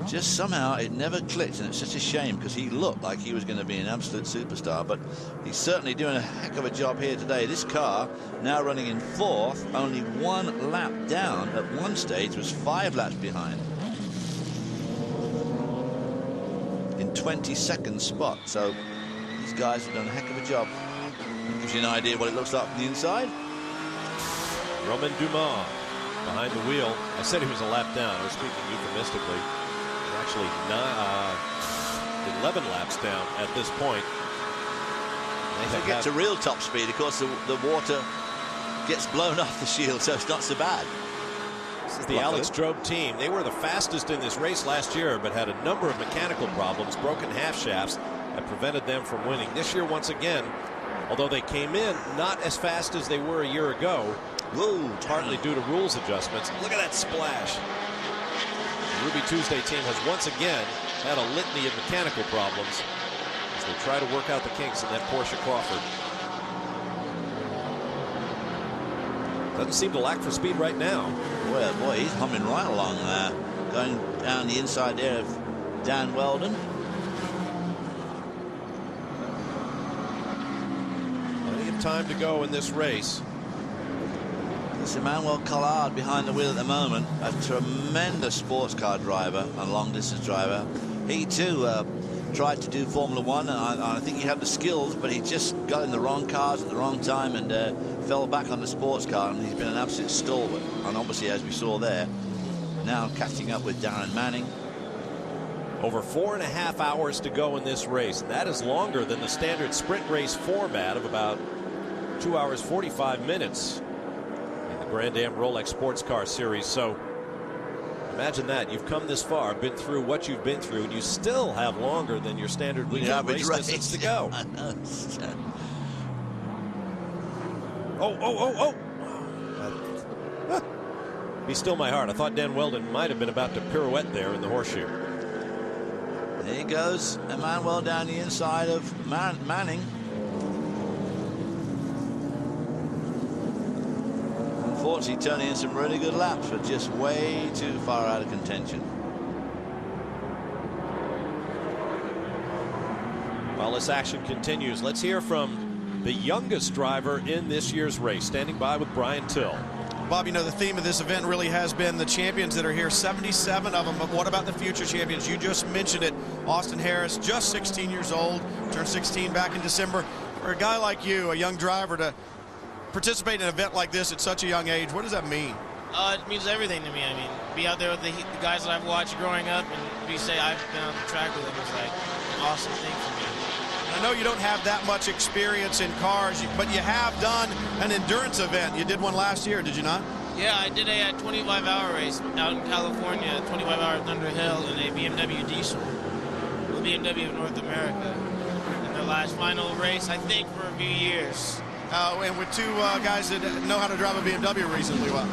Speaker 2: just somehow it never clicked, and it's such a shame because he looked like he was going to be an absolute superstar, but he's certainly doing a heck of a job here today. This car now running in 4th, only 1 lap down. At one stage was 5 laps behind. In 22nd spot. So these guys have done a heck of a job. It gives you an idea what it looks like from the inside.
Speaker 1: Romain Dumas behind the wheel. I said he was a lap down. I was speaking euphemistically. He's actually 11 laps down at this point.
Speaker 2: They get to real top speed. Of course, the water gets blown off the shield, so it's not so bad.
Speaker 1: This is the Alex Drobe team. They were the fastest in this race last year, but had a number of mechanical problems, broken half shafts that prevented them from winning. This year, once again, although they came in not as fast as they were a year ago, partly due to rules adjustments. Look at that splash. The Ruby Tuesday team has once again had a litany of mechanical problems as they try to work out the kinks in that Porsche Crawford. Doesn't seem to lack for speed right now.
Speaker 2: Boy, he's humming right along there, going down the inside there of Dan Weldon.
Speaker 1: Plenty of time to go in this race.
Speaker 2: There's Emmanuel Collard behind the wheel at the moment, a tremendous sports car driver and long distance driver. He too tried to do Formula One, and I think he had the skills, but he just got in the wrong cars at the wrong time and fell back on the sports car, and he's been an absolute stalwart. And obviously, as we saw there, now catching up with Darren Manning.
Speaker 1: Over 4.5 hours to go in this race. That is longer than the standard sprint race format of about 2 hours 45 minutes in the Grand Am Rolex Sports Car Series. So imagine that. You've come this far, been through what you've been through, and you still have longer than your standard weekend race distance to go. Be still my heart. I thought Dan Weldon might have been about to pirouette there in the horseshoe.
Speaker 2: There he goes, Emmanuel down the inside of Manning. Unfortunately, turning in some really good laps, but just way too far out of contention.
Speaker 1: While this action continues, let's hear from the youngest driver in this year's race, standing by with Brian Till.
Speaker 4: Bob, you know, the theme of this event really has been the champions that are here, 77 of them, but what about the future champions? You just mentioned it. Austin Harris, just 16 years old, turned 16 back in December. For a guy like you, a young driver, to participate in an event like this at such a young age, what does that mean?
Speaker 6: It means everything to me. I mean, be out there with the guys that I've watched growing up, and be say I've been on the track with them is like an awesome thing for me.
Speaker 4: I know you don't have that much experience in cars, but you have done an endurance event. You did one last year, did you not?
Speaker 6: Yeah, I did a 25-hour race out in California, 25-hour Thunder Hill in a BMW diesel, the BMW of North America. And their last final race, I think, for a few years.
Speaker 4: And with two guys that know how to drive a BMW reasonably well.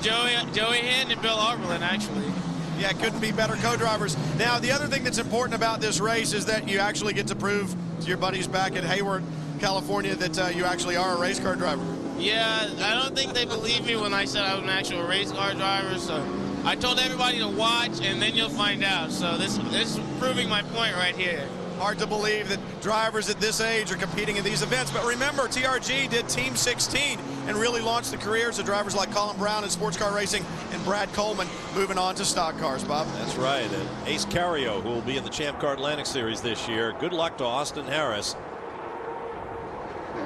Speaker 6: Joey Hinton and Bill Oberlin, actually.
Speaker 4: Yeah, couldn't be better co-drivers. Now, the other thing that's important about this race is that you actually get to prove to your buddies back at Hayward, California, that you actually are a race car driver.
Speaker 6: Yeah, I don't think they believed me when I said I was an actual race car driver, so I told everybody to watch, and then you'll find out. So this is proving my point right here.
Speaker 4: Hard to believe that drivers at this age are competing in these events. But remember, TRG did Team 16 and really launched the careers of drivers like Colin Brown in sports car racing and Brad Coleman moving on to stock cars, Bob.
Speaker 1: That's right. And Ace Cario, who will be in the Champ Car Atlantic Series this year. Good luck to Austin Harris.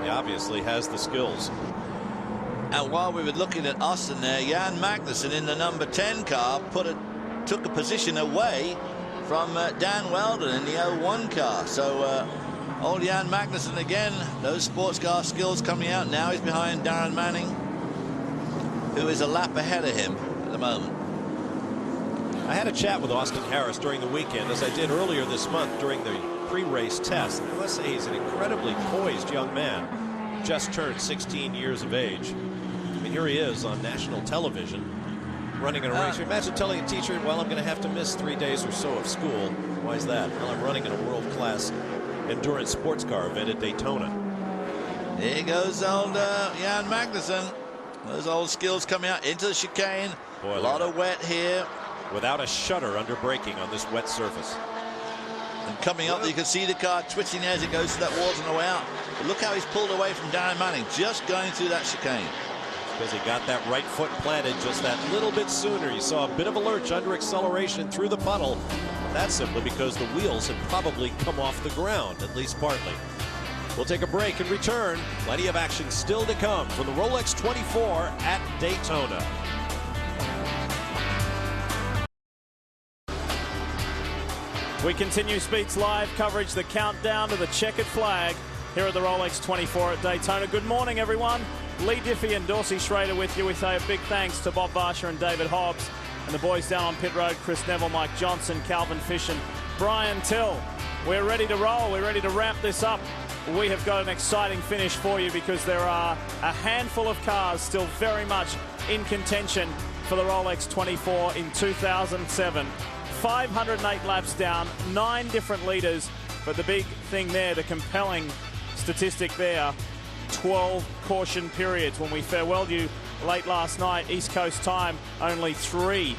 Speaker 1: He obviously has the skills.
Speaker 2: And while we were looking at Austin there, Jan Magnussen in the number 10 car took a position away from Dan Weldon in the 01 car. So old Jan Magnussen again, those sports car skills coming out. Now he's behind Darren Manning, who is a lap ahead of him at the moment.
Speaker 1: I had a chat with Austin Harris during the weekend, as I did earlier this month during the pre-race test. I must say he's an incredibly poised young man, just turned 16 years of age. I mean, here he is on national television running in a race. Imagine telling a teacher, well, I'm going to have to miss 3 days or so of school. Why is that? Well, I'm running in a world-class endurance sports car event at Daytona.
Speaker 2: Here goes old Jan Magnussen. Those old skills coming out into the chicane.
Speaker 1: Boy,
Speaker 2: a lot of wet here.
Speaker 1: Without a shudder under braking on this wet surface.
Speaker 2: And coming up, you can see the car twitching as it goes to that water on the way out. But look how he's pulled away from Darren Manning, just going through that chicane.
Speaker 1: because he got that right foot planted just that little bit sooner. You saw a bit of a lurch under acceleration through the puddle. That's simply because the wheels had probably come off the ground, at least partly. We'll take a break and return. Plenty of action still to come from the Rolex 24 at Daytona.
Speaker 12: We continue Speed's live coverage, the countdown to the checkered flag here at the Rolex 24 at Daytona. Good morning, everyone. Lee Diffie and Dorsey Schrader with you. We say a big thanks to Bob Varsha and David Hobbs and the boys down on pit road, Chris Neville, Mike Johnson, Calvin Fish and Brian Till. We're ready to roll. We're ready to ramp this up. We have got an exciting finish for you because there are a handful of cars still very much in contention for the Rolex 24 in 2007. 508 laps down, 9 different leaders, but the big thing there, the compelling statistic there, 12 caution periods. When we farewelled you late last night, East Coast time, only 3,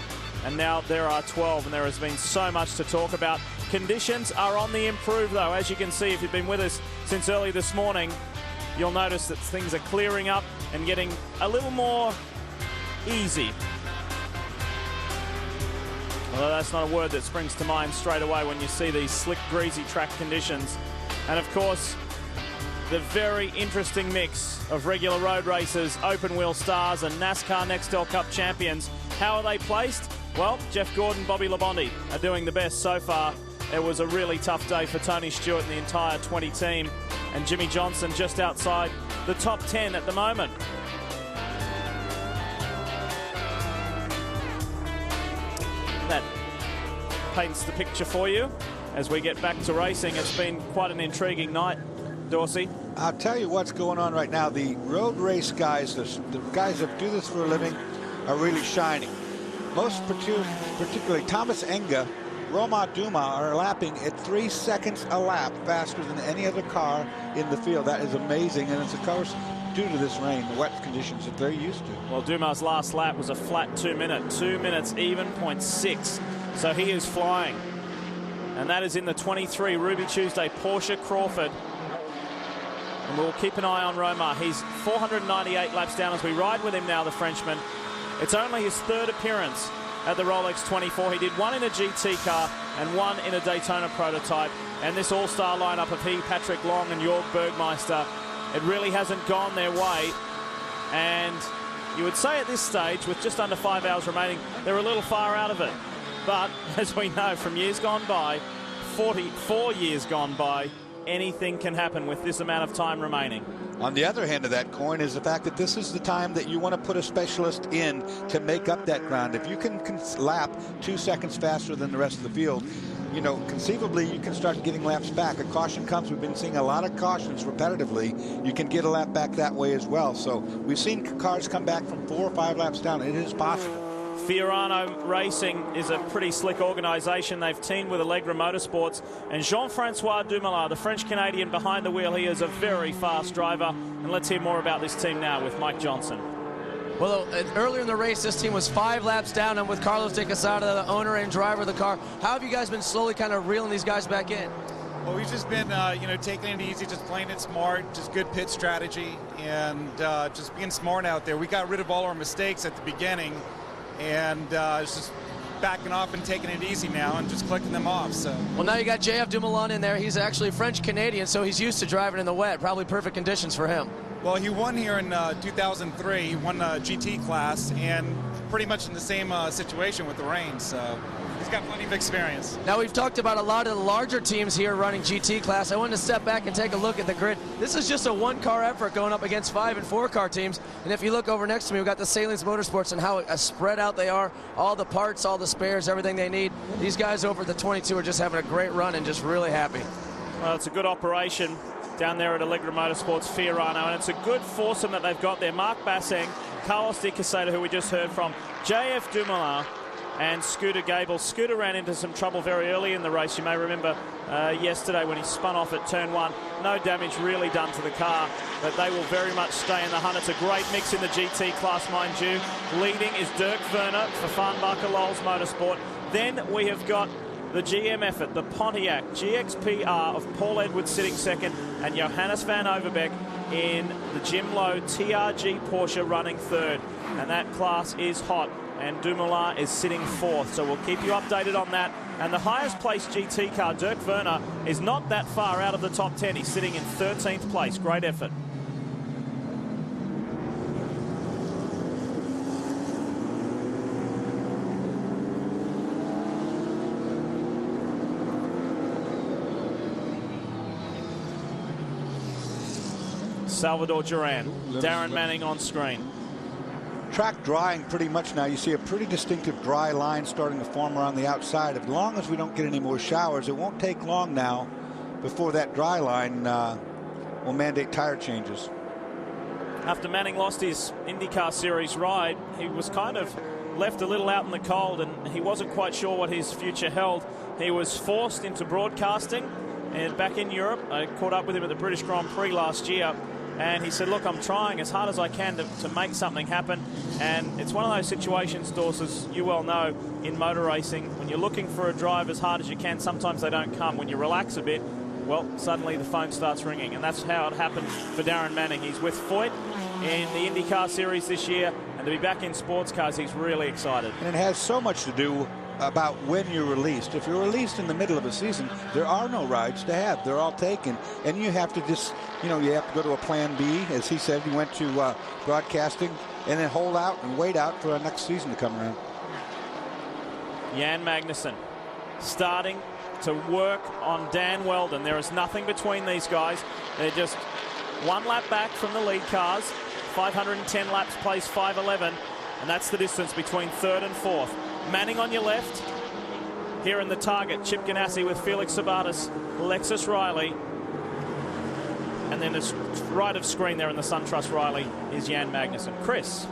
Speaker 12: and now there are 12, and there has been so much to talk about. Conditions are on the improve, though. As you can see, if you've been with us since early this morning, you'll notice that things are clearing up and getting a little more easy. Although that's not a word that springs to mind straight away when you see these slick, greasy track conditions. And of course, the very interesting mix of regular road racers, open wheel stars and NASCAR Nextel Cup champions. How are they placed? Well, Jeff Gordon, Bobby Labonte are doing the best so far. It was a really tough day for Tony Stewart and the entire 20 team. And Jimmy Johnson just outside the top 10 at the moment. That paints the picture for you as we get back to racing. It's been quite an intriguing night, Dorsey.
Speaker 8: I'll tell you what's going on right now. The road race guys, the guys that do this for a living, are really shining. Most particularly Thomas Enga, Roma Duma are lapping at 3 seconds a lap faster than any other car in the field. That is amazing, and it's of course due to this rain, the wet conditions that they're used to.
Speaker 12: Well, Dumas' last lap was a flat 2 minute, 2 minutes even, 0.6. So he is flying. And that is in the 23 Ruby Tuesday Porsche Crawford. And we'll keep an eye on Roma. He's 498 laps down as we ride with him now, the Frenchman. It's only his 3rd appearance at the Rolex 24. He did 1 in a GT car and 1 in a Daytona prototype. And this all-star lineup of he, Patrick Long and Jörg Bergmeister, it really hasn't gone their way. And you would say at this stage, with just under 5 hours remaining, they're a little far out of it. But as we know from years gone by, 44 years gone by, anything can happen with this amount of time remaining.
Speaker 8: On the other hand of that coin is the fact that this is the time that you want to put a specialist in to make up that ground. If you can lap 2 seconds faster than the rest of the field, you know, conceivably you can start getting laps back. A caution comes. We've been seeing a lot of cautions repetitively. You can get a lap back that way as well. So we've seen cars come back from 4 or 5 laps down. It is possible.
Speaker 12: Fiorano Racing is a pretty slick organisation. They've teamed with Allegra Motorsports. And Jean-Francois Dumoulin, the French-Canadian behind the wheel, he is a very fast driver. And let's hear more about this team now with Mike Johnson.
Speaker 15: Well, earlier in the race, this team was 5 laps down, and with Carlos de Quesada, the owner and driver of the car, how have you guys been slowly kind of reeling these guys back in?
Speaker 10: Well, we've just been, you know, taking it easy, just playing it smart, just good pit strategy, and just being smart out there. We got rid of all our mistakes at the beginning, and it's just backing off and taking it easy now and just clicking them off. So.
Speaker 15: Well, now you got JF Dumoulin in there. He's actually French-Canadian, so he's used to driving in the wet. Probably perfect conditions for him.
Speaker 10: Well, he won here in 2003. He won the GT class, and pretty much in the same situation with the rain, so he's got plenty of experience.
Speaker 15: Now, we've talked about a lot of the larger teams here running GT class. I wanted to step back and take a look at the grid. This is just a 1-car effort going up against 5- and 4-car teams. And if you look over next to me, we've got the Salines Motorsports and how spread out they are. All the parts, all the spares, everything they need. These guys over at the 22 are just having a great run and just really happy.
Speaker 12: Well, it's a good operation down there at Allegra Motorsports, Fiorano, and it's a good foursome that they've got there. Marc Basseng, Carlos de Quesada, who we just heard from, JF Dumoulin, and Scooter Gable. Scooter ran into some trouble very early in the race. You may remember yesterday when he spun off at turn 1. No damage really done to the car, but they will very much stay in the hunt. It's a great mix in the GT class, mind you. Leading is Dirk Werner for Farnbacher Lowes Motorsport. Then we have got the GM effort, the Pontiac GXPR of Paul Edwards sitting second, and Johannes van Overbeek in the Jim Lowe TRG Porsche running third. And that class is hot. And Dumoulin is sitting fourth. So we'll keep you updated on that. And the highest placed GT car, Dirk Werner, is not that far out of the top 10. He's sitting in 13th place. Great effort. Salvador Duran, Darren Manning on screen.
Speaker 8: Track drying pretty much now. You see a pretty distinctive dry line starting to form around the outside. As long as we don't get any more showers, it won't take long now before that dry line will mandate tire changes.
Speaker 12: After Manning lost his IndyCar Series ride, he was kind of left a little out in the cold, and he wasn't quite sure what his future held. He was forced into broadcasting, and back in Europe, I caught up with him at the British Grand Prix last year. And he said, look, I'm trying as hard as I can to make something happen. And it's one of those situations, Dawes, as you well know, in motor racing, when you're looking for a drive as hard as you can, sometimes they don't come. When you relax a bit, well, suddenly the phone starts ringing. And that's how it happened for Darren Manning. He's with Foyt in the IndyCar Series this year. And to be back in sports cars, he's really excited.
Speaker 8: And it has so much to do about when you're released. If you're released in the middle of a season, there are no rides to have. They're all taken. And you have to just, you have to go to a plan B. As he said, he went to broadcasting and then hold out and wait out for our next season to come around.
Speaker 12: Jan Magnussen starting to work on Dan Weldon. There is nothing between these guys. They're just one lap back from the lead cars. 510 laps, place 5:11. And that's the distance between third and fourth. Manning on your left. Here in the target, Chip Ganassi with Felix Sabates, Lexus Riley. And then it's right of screen there in the SunTrust Riley is Jan Magnussen. Chris.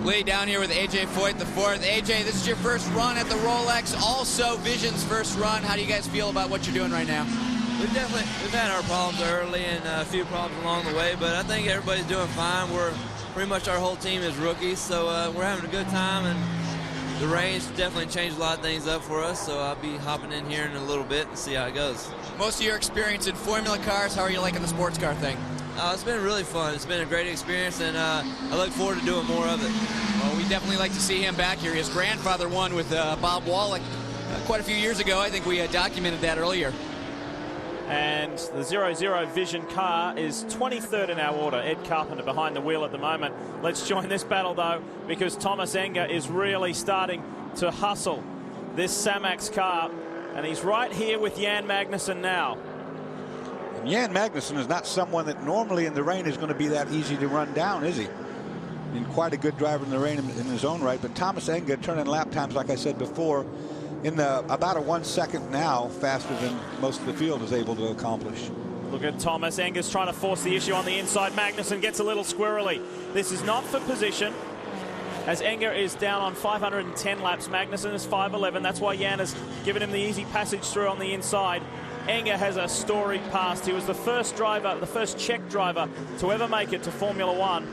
Speaker 5: Lee down here with AJ Foyt, the fourth. AJ, this is your first run at the Rolex, also Vision's first run. How do you guys feel about what you're doing right now?
Speaker 7: We've had our problems early and a few problems along the way, but I think everybody's doing fine. Pretty much our whole team is rookies, so we're having a good time, and the rain's definitely changed a lot of things up for us, so I'll be hopping in here in a little bit and see how it goes.
Speaker 5: Most of your experience in Formula cars, how are you liking the sports car thing?
Speaker 7: It's been really fun. It's been a great experience, and I look forward to doing more of it.
Speaker 5: Well, we definitely like to see him back here. His grandfather won with Bob Wallach quite a few years ago. I think we documented that earlier.
Speaker 12: And the 00 Vision car is 23rd in our order. Ed Carpenter behind the wheel at the moment. Let's join this battle, though, because Thomas Enger is really starting to hustle this Samax car. And he's right here with Jan Magnussen now.
Speaker 8: And Jan Magnussen is not someone that normally in the rain is going to be that easy to run down, is he? And quite a good driver in the rain in his own right. But Thomas Enger turning lap times, like I said before, in about a 1 second now faster than most of the field is able to accomplish.
Speaker 12: Look at Thomas. Enger's trying to force the issue on the inside. Magnussen gets a little squirrely. This is not for position, as Enger is down on 510 laps. Magnussen is 5:11. That's why Jan has given him the easy passage through on the inside. Enger has a storied past. He was the first driver, the first Czech driver to ever make it to Formula One.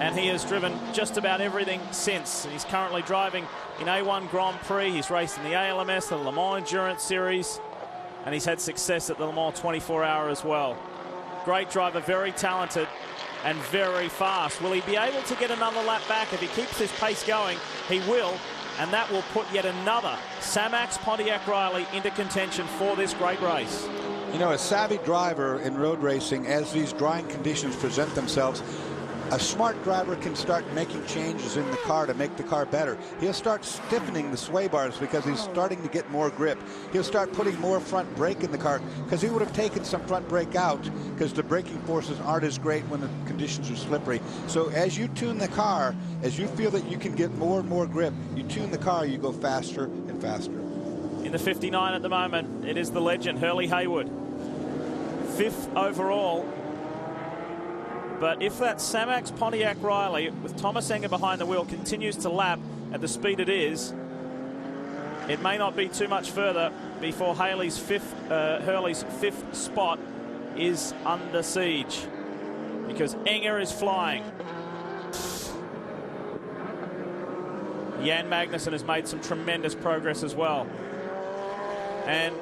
Speaker 12: And he has driven just about everything since. He's currently driving in A1 Grand Prix. He's raced in the ALMS, the Le Mans Endurance Series, and he's had success at the Le Mans 24-hour as well. Great driver, very talented and very fast. Will he be able to get another lap back? If he keeps this pace going, he will, and that will put yet another Samax Pontiac Riley into contention for this great race.
Speaker 8: You know, a savvy driver in road racing, as these drying conditions present themselves, a smart driver can start making changes in the car to make the car better. He'll start stiffening the sway bars because he's starting to get more grip. He'll start putting more front brake in the car because he would have taken some front brake out because the braking forces aren't as great when the conditions are slippery. So as you tune the car, as you feel that you can get more and more grip, you tune the car, you go faster and faster.
Speaker 12: In the 59 at the moment, it is the legend, Hurley Haywood. 5th overall. But if that Samax Pontiac Riley with Thomas Enger behind the wheel continues to lap at the speed it is, it may not be too much further before Hurley's fifth spot is under siege, because Enger is flying. Jan Magnussen has made some tremendous progress as well. And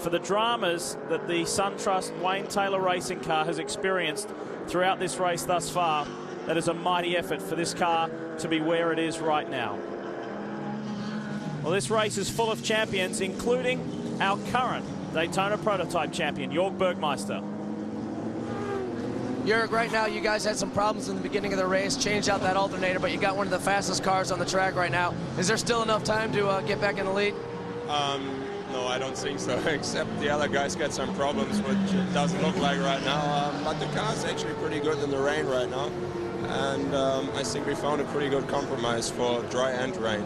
Speaker 12: for the dramas that the SunTrust Wayne Taylor racing car has experienced throughout this race thus far, that is a mighty effort for this car to be where it is right now. Well, this race is full of champions, including our current Daytona prototype champion, Jörg Bergmeister.
Speaker 15: Jörg, right now you guys had some problems in the beginning of the race, changed out that alternator, but you got one of the fastest cars on the track right now. Is there still enough time to get back in the lead?
Speaker 11: No, I don't think so, except the other guys got some problems, which it doesn't look like right now. But the car's actually pretty good in the rain right now. And I think we found a pretty good compromise for dry and rain.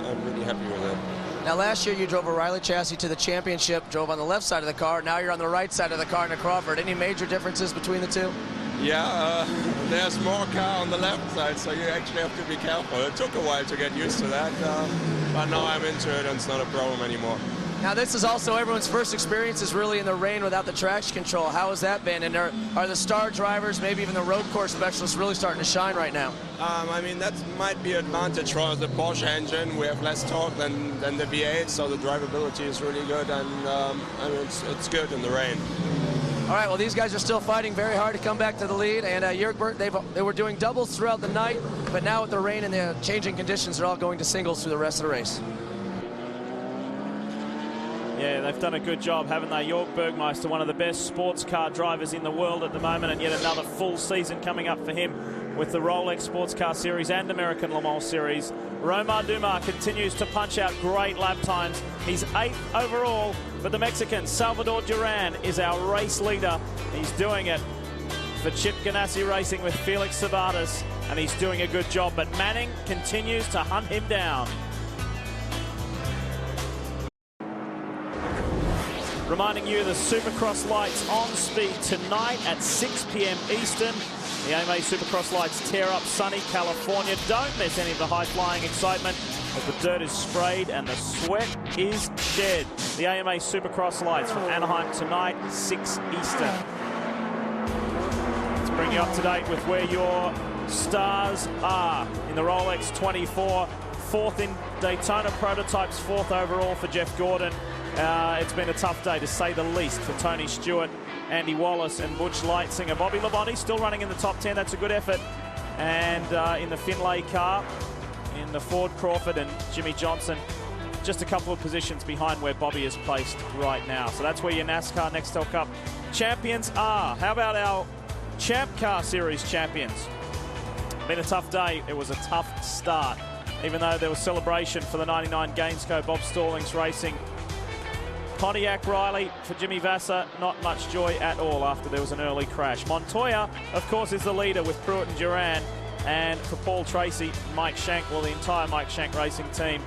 Speaker 11: I'm really happy with it.
Speaker 15: Now, last year you drove a Riley chassis to the championship, drove on the left side of the car. Now you're on the right side of the car in the Crawford. Any major differences between the two?
Speaker 11: Yeah, there's more car on the left side, so you actually have to be careful. It took a while to get used to that, but now I'm into it and it's not a problem anymore.
Speaker 15: Now, this is also everyone's first experiences really in the rain without the traction control. How has that been? And are the star drivers, maybe even the road course specialists, really starting to shine right now?
Speaker 11: I mean, that might be an advantage for the Porsche engine. We have less torque than the V8, so the drivability is really good, and I mean, it's good in the rain.
Speaker 15: All right, well, these guys are still fighting very hard to come back to the lead, and Jörg, they were doing doubles throughout the night, but now with the rain and the changing conditions, they're all going to singles through the rest of the race.
Speaker 12: Yeah, they've done a good job, haven't they? Jörg Bergmeister, one of the best sports car drivers in the world at the moment, and yet another full season coming up for him with the Rolex Sports Car Series and American Le Mans Series. Romar Dumas continues to punch out great lap times. He's 8th overall, but the Mexican Salvador Duran is our race leader. He's doing it for Chip Ganassi Racing with Felix Sabates, and he's doing a good job, but Manning continues to hunt him down. Reminding you the Supercross lights on speed tonight at 6 p.m. Eastern. The AMA Supercross lights tear up sunny California. Don't miss any of the high-flying excitement as the dirt is sprayed and the sweat is shed. The AMA Supercross lights from Anaheim tonight, 6 Eastern. Let's bring you up to date with where your stars are in the Rolex 24. 4th in Daytona Prototypes, 4th overall for Jeff Gordon. It's been a tough day, to say the least, for Tony Stewart, Andy Wallace, and Butch Leitzinger. Bobby Labonte still running in the top 10. That's a good effort. And in the Finlay car, in the Ford Crawford, and Jimmy Johnson, just a couple of positions behind where Bobby is placed right now. So that's where your NASCAR Nextel Cup champions are. How about our Champ Car Series champions? Been a tough day. It was a tough start, even though there was celebration for the 99 Gainsco Bob Stallings Racing. Pontiac Riley for Jimmy Vasser, not much joy at all after there was an early crash. Montoya, of course, is the leader with Pruitt and Duran. And for Paul Tracy, Mike Shank, well, the entire Mike Shank Racing team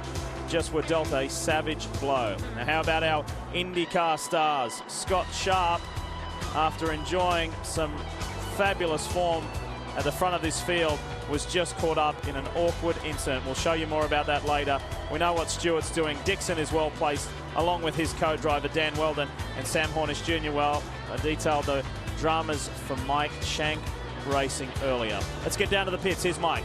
Speaker 12: just were dealt a savage blow. Now, how about our IndyCar stars? Scott Sharp, after enjoying some fabulous form at the front of this field, was just caught up in an awkward incident. We'll show you more about that later. We know what Stewart's doing. Dixon is well placed, along with his co-driver Dan Weldon and Sam Hornish Jr. Well, I detailed the dramas from Mike Shank Racing earlier. Let's get down to the pits. Here's Mike.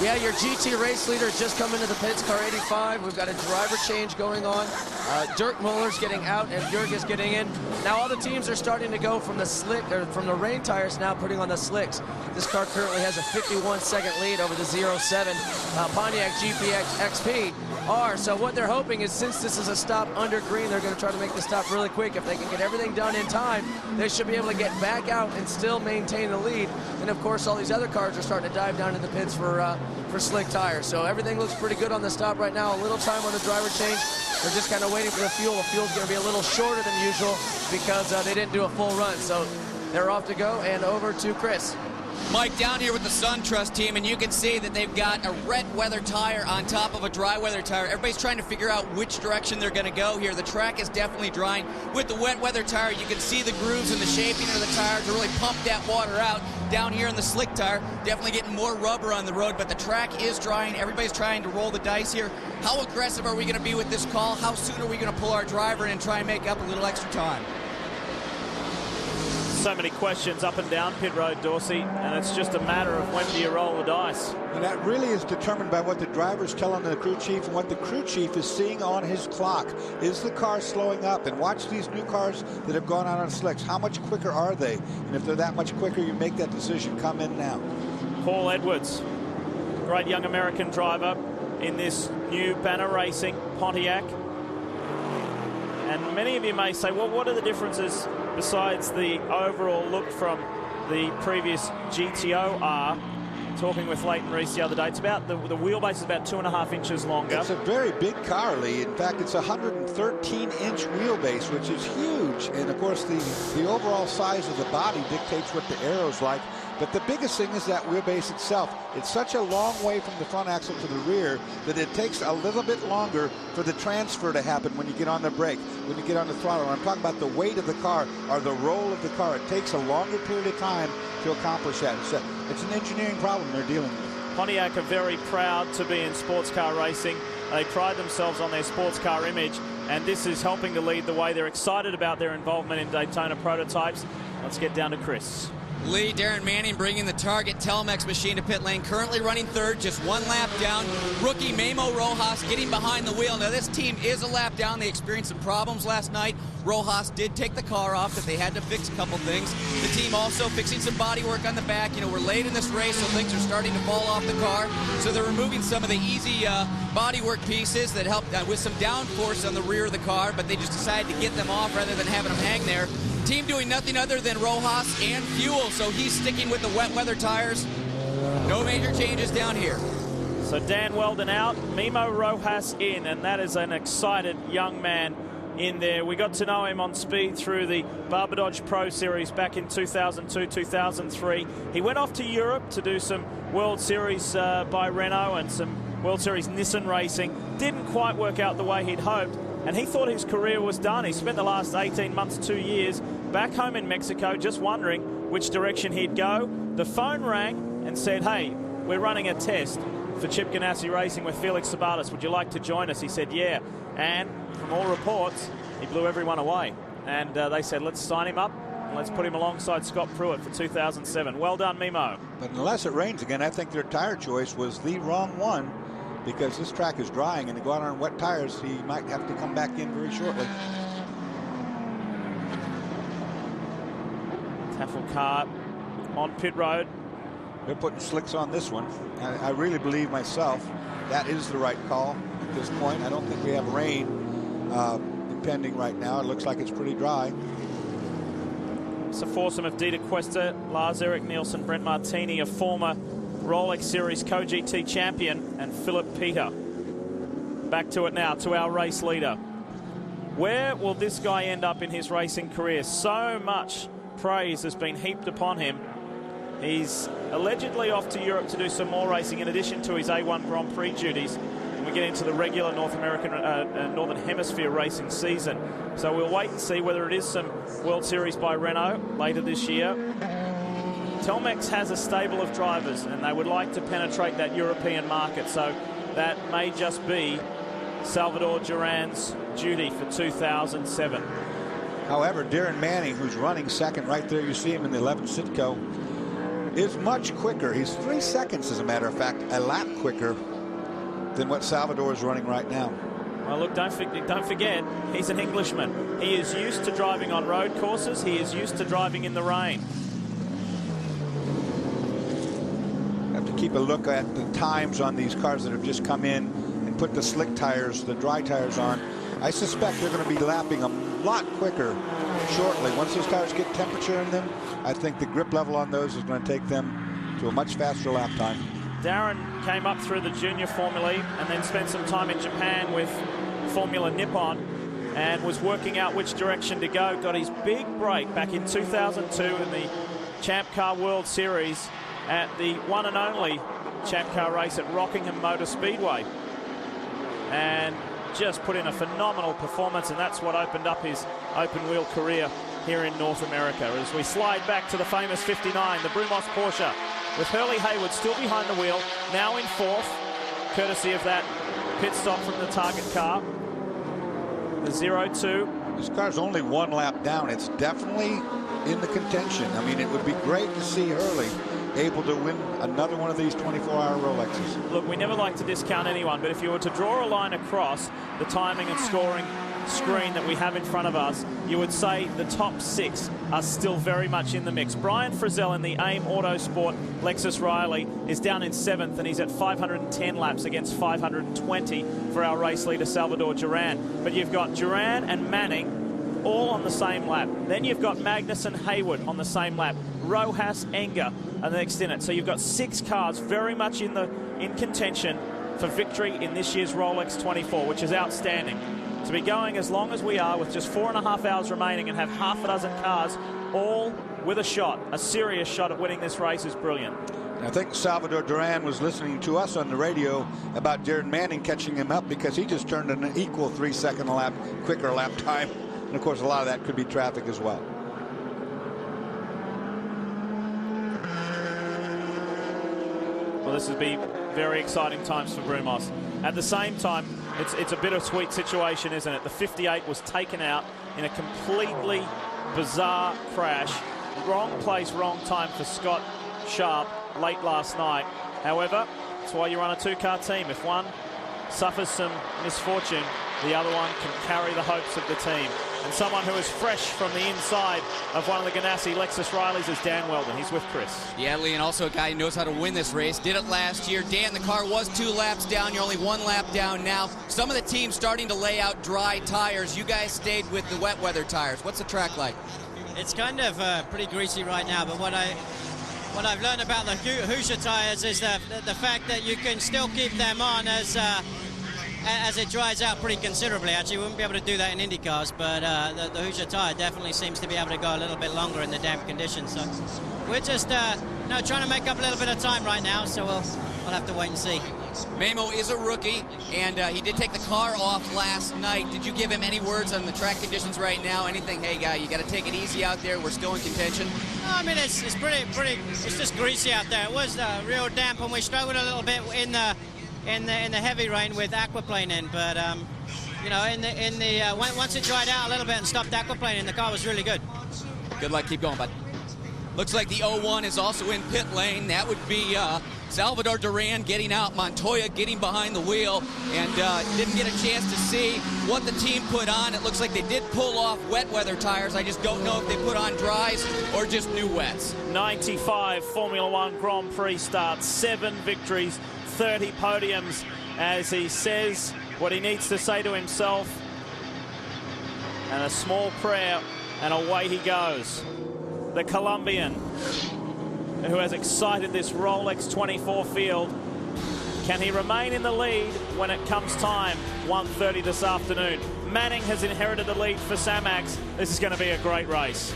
Speaker 15: Yeah, your GT race leader has just come into the pits, car 85. We've got a driver change going on. Dirk Muller's getting out and Jörg is getting in. Now all the teams are starting to go from the slick, or from the rain tires now, putting on the slicks. This car currently has a 51-second lead over the 07 Pontiac GPX XP R. So what they're hoping is, since this is a stop under green, they're going to try to make the stop really quick. If they can get everything done in time, they should be able to get back out and still maintain the lead. And of course, all these other cars are starting to dive down in the pits for slick tires. So everything looks pretty good on the stop right now. A little time on the driver change. They're just kind of waiting for the fuel. The fuel's going to be a little shorter than usual because they didn't do a full run. So they're off to go, and over to Chris.
Speaker 5: Mike, down here with the SunTrust team, and you can see that they've got a wet weather tire on top of a dry weather tire. Everybody's trying to figure out which direction they're going to go here. The track is definitely drying. With the wet weather tire, you can see the grooves and the shaping of the tire to really pump that water out. Down here in the slick tire, definitely getting more rubber on the road, but the track is drying. Everybody's trying to roll the dice here. How aggressive are we going to be with this call? How soon are we going to pull our driver in and try and make up a little extra time?
Speaker 12: so many questions up and down pit road, Dorsey, and it's just a matter of when do you roll the dice.
Speaker 8: And that really is determined by what the driver's telling the crew chief and what the crew chief is seeing on his clock. Is the car slowing up? And watch these new cars that have gone out on slicks. How much quicker are they? And if they're that much quicker, you make that decision. Come in now.
Speaker 12: Paul Edwards, great young American driver in this new Banner Racing Pontiac. And many of you may say, well, what are the differences besides the overall look from the previous GTO R? Talking with Leighton Reese the other day, it's about the wheelbase is about 2.5 inches longer.
Speaker 8: It's a very big car, Lee. In fact, it's a 113-inch wheelbase, which is huge. And of course, the overall size of the body dictates what the aero's like. But the biggest thing is that wheelbase itself. It's such a long way from the front axle to the rear that it takes a little bit longer for the transfer to happen when you get on the brake, when you get on the throttle. And I'm talking about the weight of the car or the roll of the car. It takes a longer period of time to accomplish that. It's an engineering problem they're dealing with.
Speaker 12: Pontiac are very proud to be in sports car racing. They pride themselves on their sports car image, and this is helping to lead the way. They're excited about their involvement in Daytona prototypes. Let's get down to Chris.
Speaker 5: Lee, Darren Manning bringing the Target Telmex machine to pit lane, currently running third, just 1 lap down. Rookie Memo Rojas getting behind the wheel. Now, this team is a lap down. They experienced some problems last night. Rojas did take the car off, that they had to fix a couple things. The team also fixing some body work on the back. You know, we're late in this race, so things are starting to fall off the car. So they're removing some of the easy body work pieces that help with some downforce on the rear of the car, but they just decided to get them off rather than having them hang there. Team doing nothing other than Rojas and fuel, so he's sticking with the wet weather tires. No major changes down here.
Speaker 12: So Dan Weldon out, Memo Rojas in, and that is an excited young man in there. We got to know him on speed through the Barbadodge Pro Series back in 2002, 2003. He went off to Europe to do some World Series by Renault and some World Series Nissan racing. Didn't quite work out the way he'd hoped, and he thought his career was done. He spent the last 18 months, 2 years back home in Mexico just wondering which direction he'd go. The phone rang and said, hey, we're running a test for Chip Ganassi Racing with Felix Sabates. Would you like to join us? He said, yeah. And from all reports, he blew everyone away. And they said, let's sign him up and let's put him alongside Scott Pruitt for 2007. Well done, Memo.
Speaker 8: But unless it rains again, I think their tire choice was the wrong one, because this track is drying, and to go out on wet tires, he might have to come back in very shortly.
Speaker 12: Tafelkart on pit road.
Speaker 8: They're putting slicks on this one. I really believe myself that is the right call at this point. I don't think we have rain impending right now. It looks like it's pretty dry.
Speaker 12: It's a foursome of Dieter Quester, Lars-Erik Nielsen, Brent Martini, a former Rolex Series Co-GT champion, and Philip Peter. Back to it now, to our race leader. Where will this guy end up in his racing career? So much praise has been heaped upon him. He's allegedly off to Europe to do some more racing in addition to his A1 Grand Prix duties. And we get into the regular North American, Northern Hemisphere racing season. So we'll wait and see whether it is some World Series by Renault later this year. Telmex has a stable of drivers, and they would like to penetrate that European market. So that may just be Salvador Duran's duty for 2007.
Speaker 8: However, Darren Manning, who's running second right there, you see him in the 11 Sitco, is much quicker. He's 3 seconds, as a matter of fact, a lap quicker than what Salvador is running right now.
Speaker 12: Well, look, don't forget, he's an Englishman. He is used to driving on road courses. He is used to driving in the rain.
Speaker 8: Have to keep a look at the times on these cars that have just come in and put the slick tires, the dry tires on. I suspect they're going to be lapping a lot quicker shortly. Once those tires get temperature in them, I think the grip level on those is going to take them to a much faster lap time.
Speaker 12: Darren came up through the junior Formula E and then spent some time in Japan with Formula Nippon and was working out which direction to go. Got his big break back in 2002 in the Champ Car World Series at the one and only Champ Car race at Rockingham Motor Speedway. And just put in a phenomenal performance, and that's what opened up his open wheel career here in North America. As we slide back to the famous 59, the Brumos Porsche, with Hurley Hayward still behind the wheel, now in fourth, courtesy of that pit stop from the target car. The 0-2.
Speaker 8: This car's only 1 lap down. It's definitely in the contention. I mean, it would be great to see Hurley able to win another one of these 24-hour Rolexes.
Speaker 12: Look, we never like to discount anyone, but if you were to draw a line across the timing and scoring screen that we have in front of us, you would say the top 6 are still very much in the mix. Brian Frizzell in the AIM Autosport Lexus Riley is down in 7th, and he's at 510 laps against 520 for our race leader Salvador Duran. But you've got Duran and Manning all on the same lap. Then you've got Magnus and Hayward on the same lap. Rojas, Enger are next in it. So you've got 6 cars very much in contention for victory in this year's Rolex 24, which is outstanding. To be going as long as we are with just 4.5 hours remaining and have half a dozen cars all with a shot, a serious shot at winning this race is brilliant.
Speaker 8: I think Salvador Duran was listening to us on the radio about Darren Manning catching him up because he just turned an equal 3-second lap, quicker lap time. And of course, a lot of that could be traffic as well.
Speaker 12: Well, this would be very exciting times for Brumos. At the same time, it's a bittersweet situation, isn't it? The 58 was taken out in a completely bizarre crash. Wrong place, wrong time for Scott Sharp late last night. However, that's why you run a 2-car team. If one suffers some misfortune, the other one can carry the hopes of the team. And someone who is fresh from the inside of one of the Ganassi Lexus Rileys is Dan Weldon. He's with Chris.
Speaker 5: Yeah, Lee, and also a guy who knows how to win this race. Did it last year. Dan, the car was 2 laps down. You're only 1 lap down now. Some of the teams starting to lay out dry tires. You guys stayed with the wet weather tires. What's the track like?
Speaker 13: It's kind of pretty greasy right now, but what I've learned about the Hoosier tires is the fact that you can still keep them on as it dries out pretty considerably. Actually, we wouldn't be able to do that in Indy cars, but the Hoosier tire definitely seems to be able to go a little bit longer in the damp conditions. So we're just trying to make up a little bit of time right now, so we'll have to wait and see.
Speaker 5: Memo is a rookie, and he did take the car off last night. Did you give him any words on the track conditions right now? Anything, hey, guy, you got to take it easy out there. We're still in contention.
Speaker 13: No, I mean, it's pretty, it's just greasy out there. It was real damp, and we struggled a little bit in the heavy rain with aquaplaning, but you know, once it dried out a little bit and stopped aquaplaning, the car was really good.
Speaker 5: Good luck, keep going, bud. Looks like the 01 is also in pit lane. That would be Salvador Duran getting out, Montoya getting behind the wheel, and didn't get a chance to see what the team put on. It looks like they did pull off wet weather tires. I just don't know if they put on dries or just new wets.
Speaker 12: 95 Formula One Grand Prix starts, 7 victories, 30 podiums, as he says what he needs to say to himself, and a small prayer, and away he goes. The Colombian, who has excited this Rolex 24 field. Can he remain in the lead when it comes time? 1:30 this afternoon. Manning has inherited the lead for Samax. This is going to be a great race.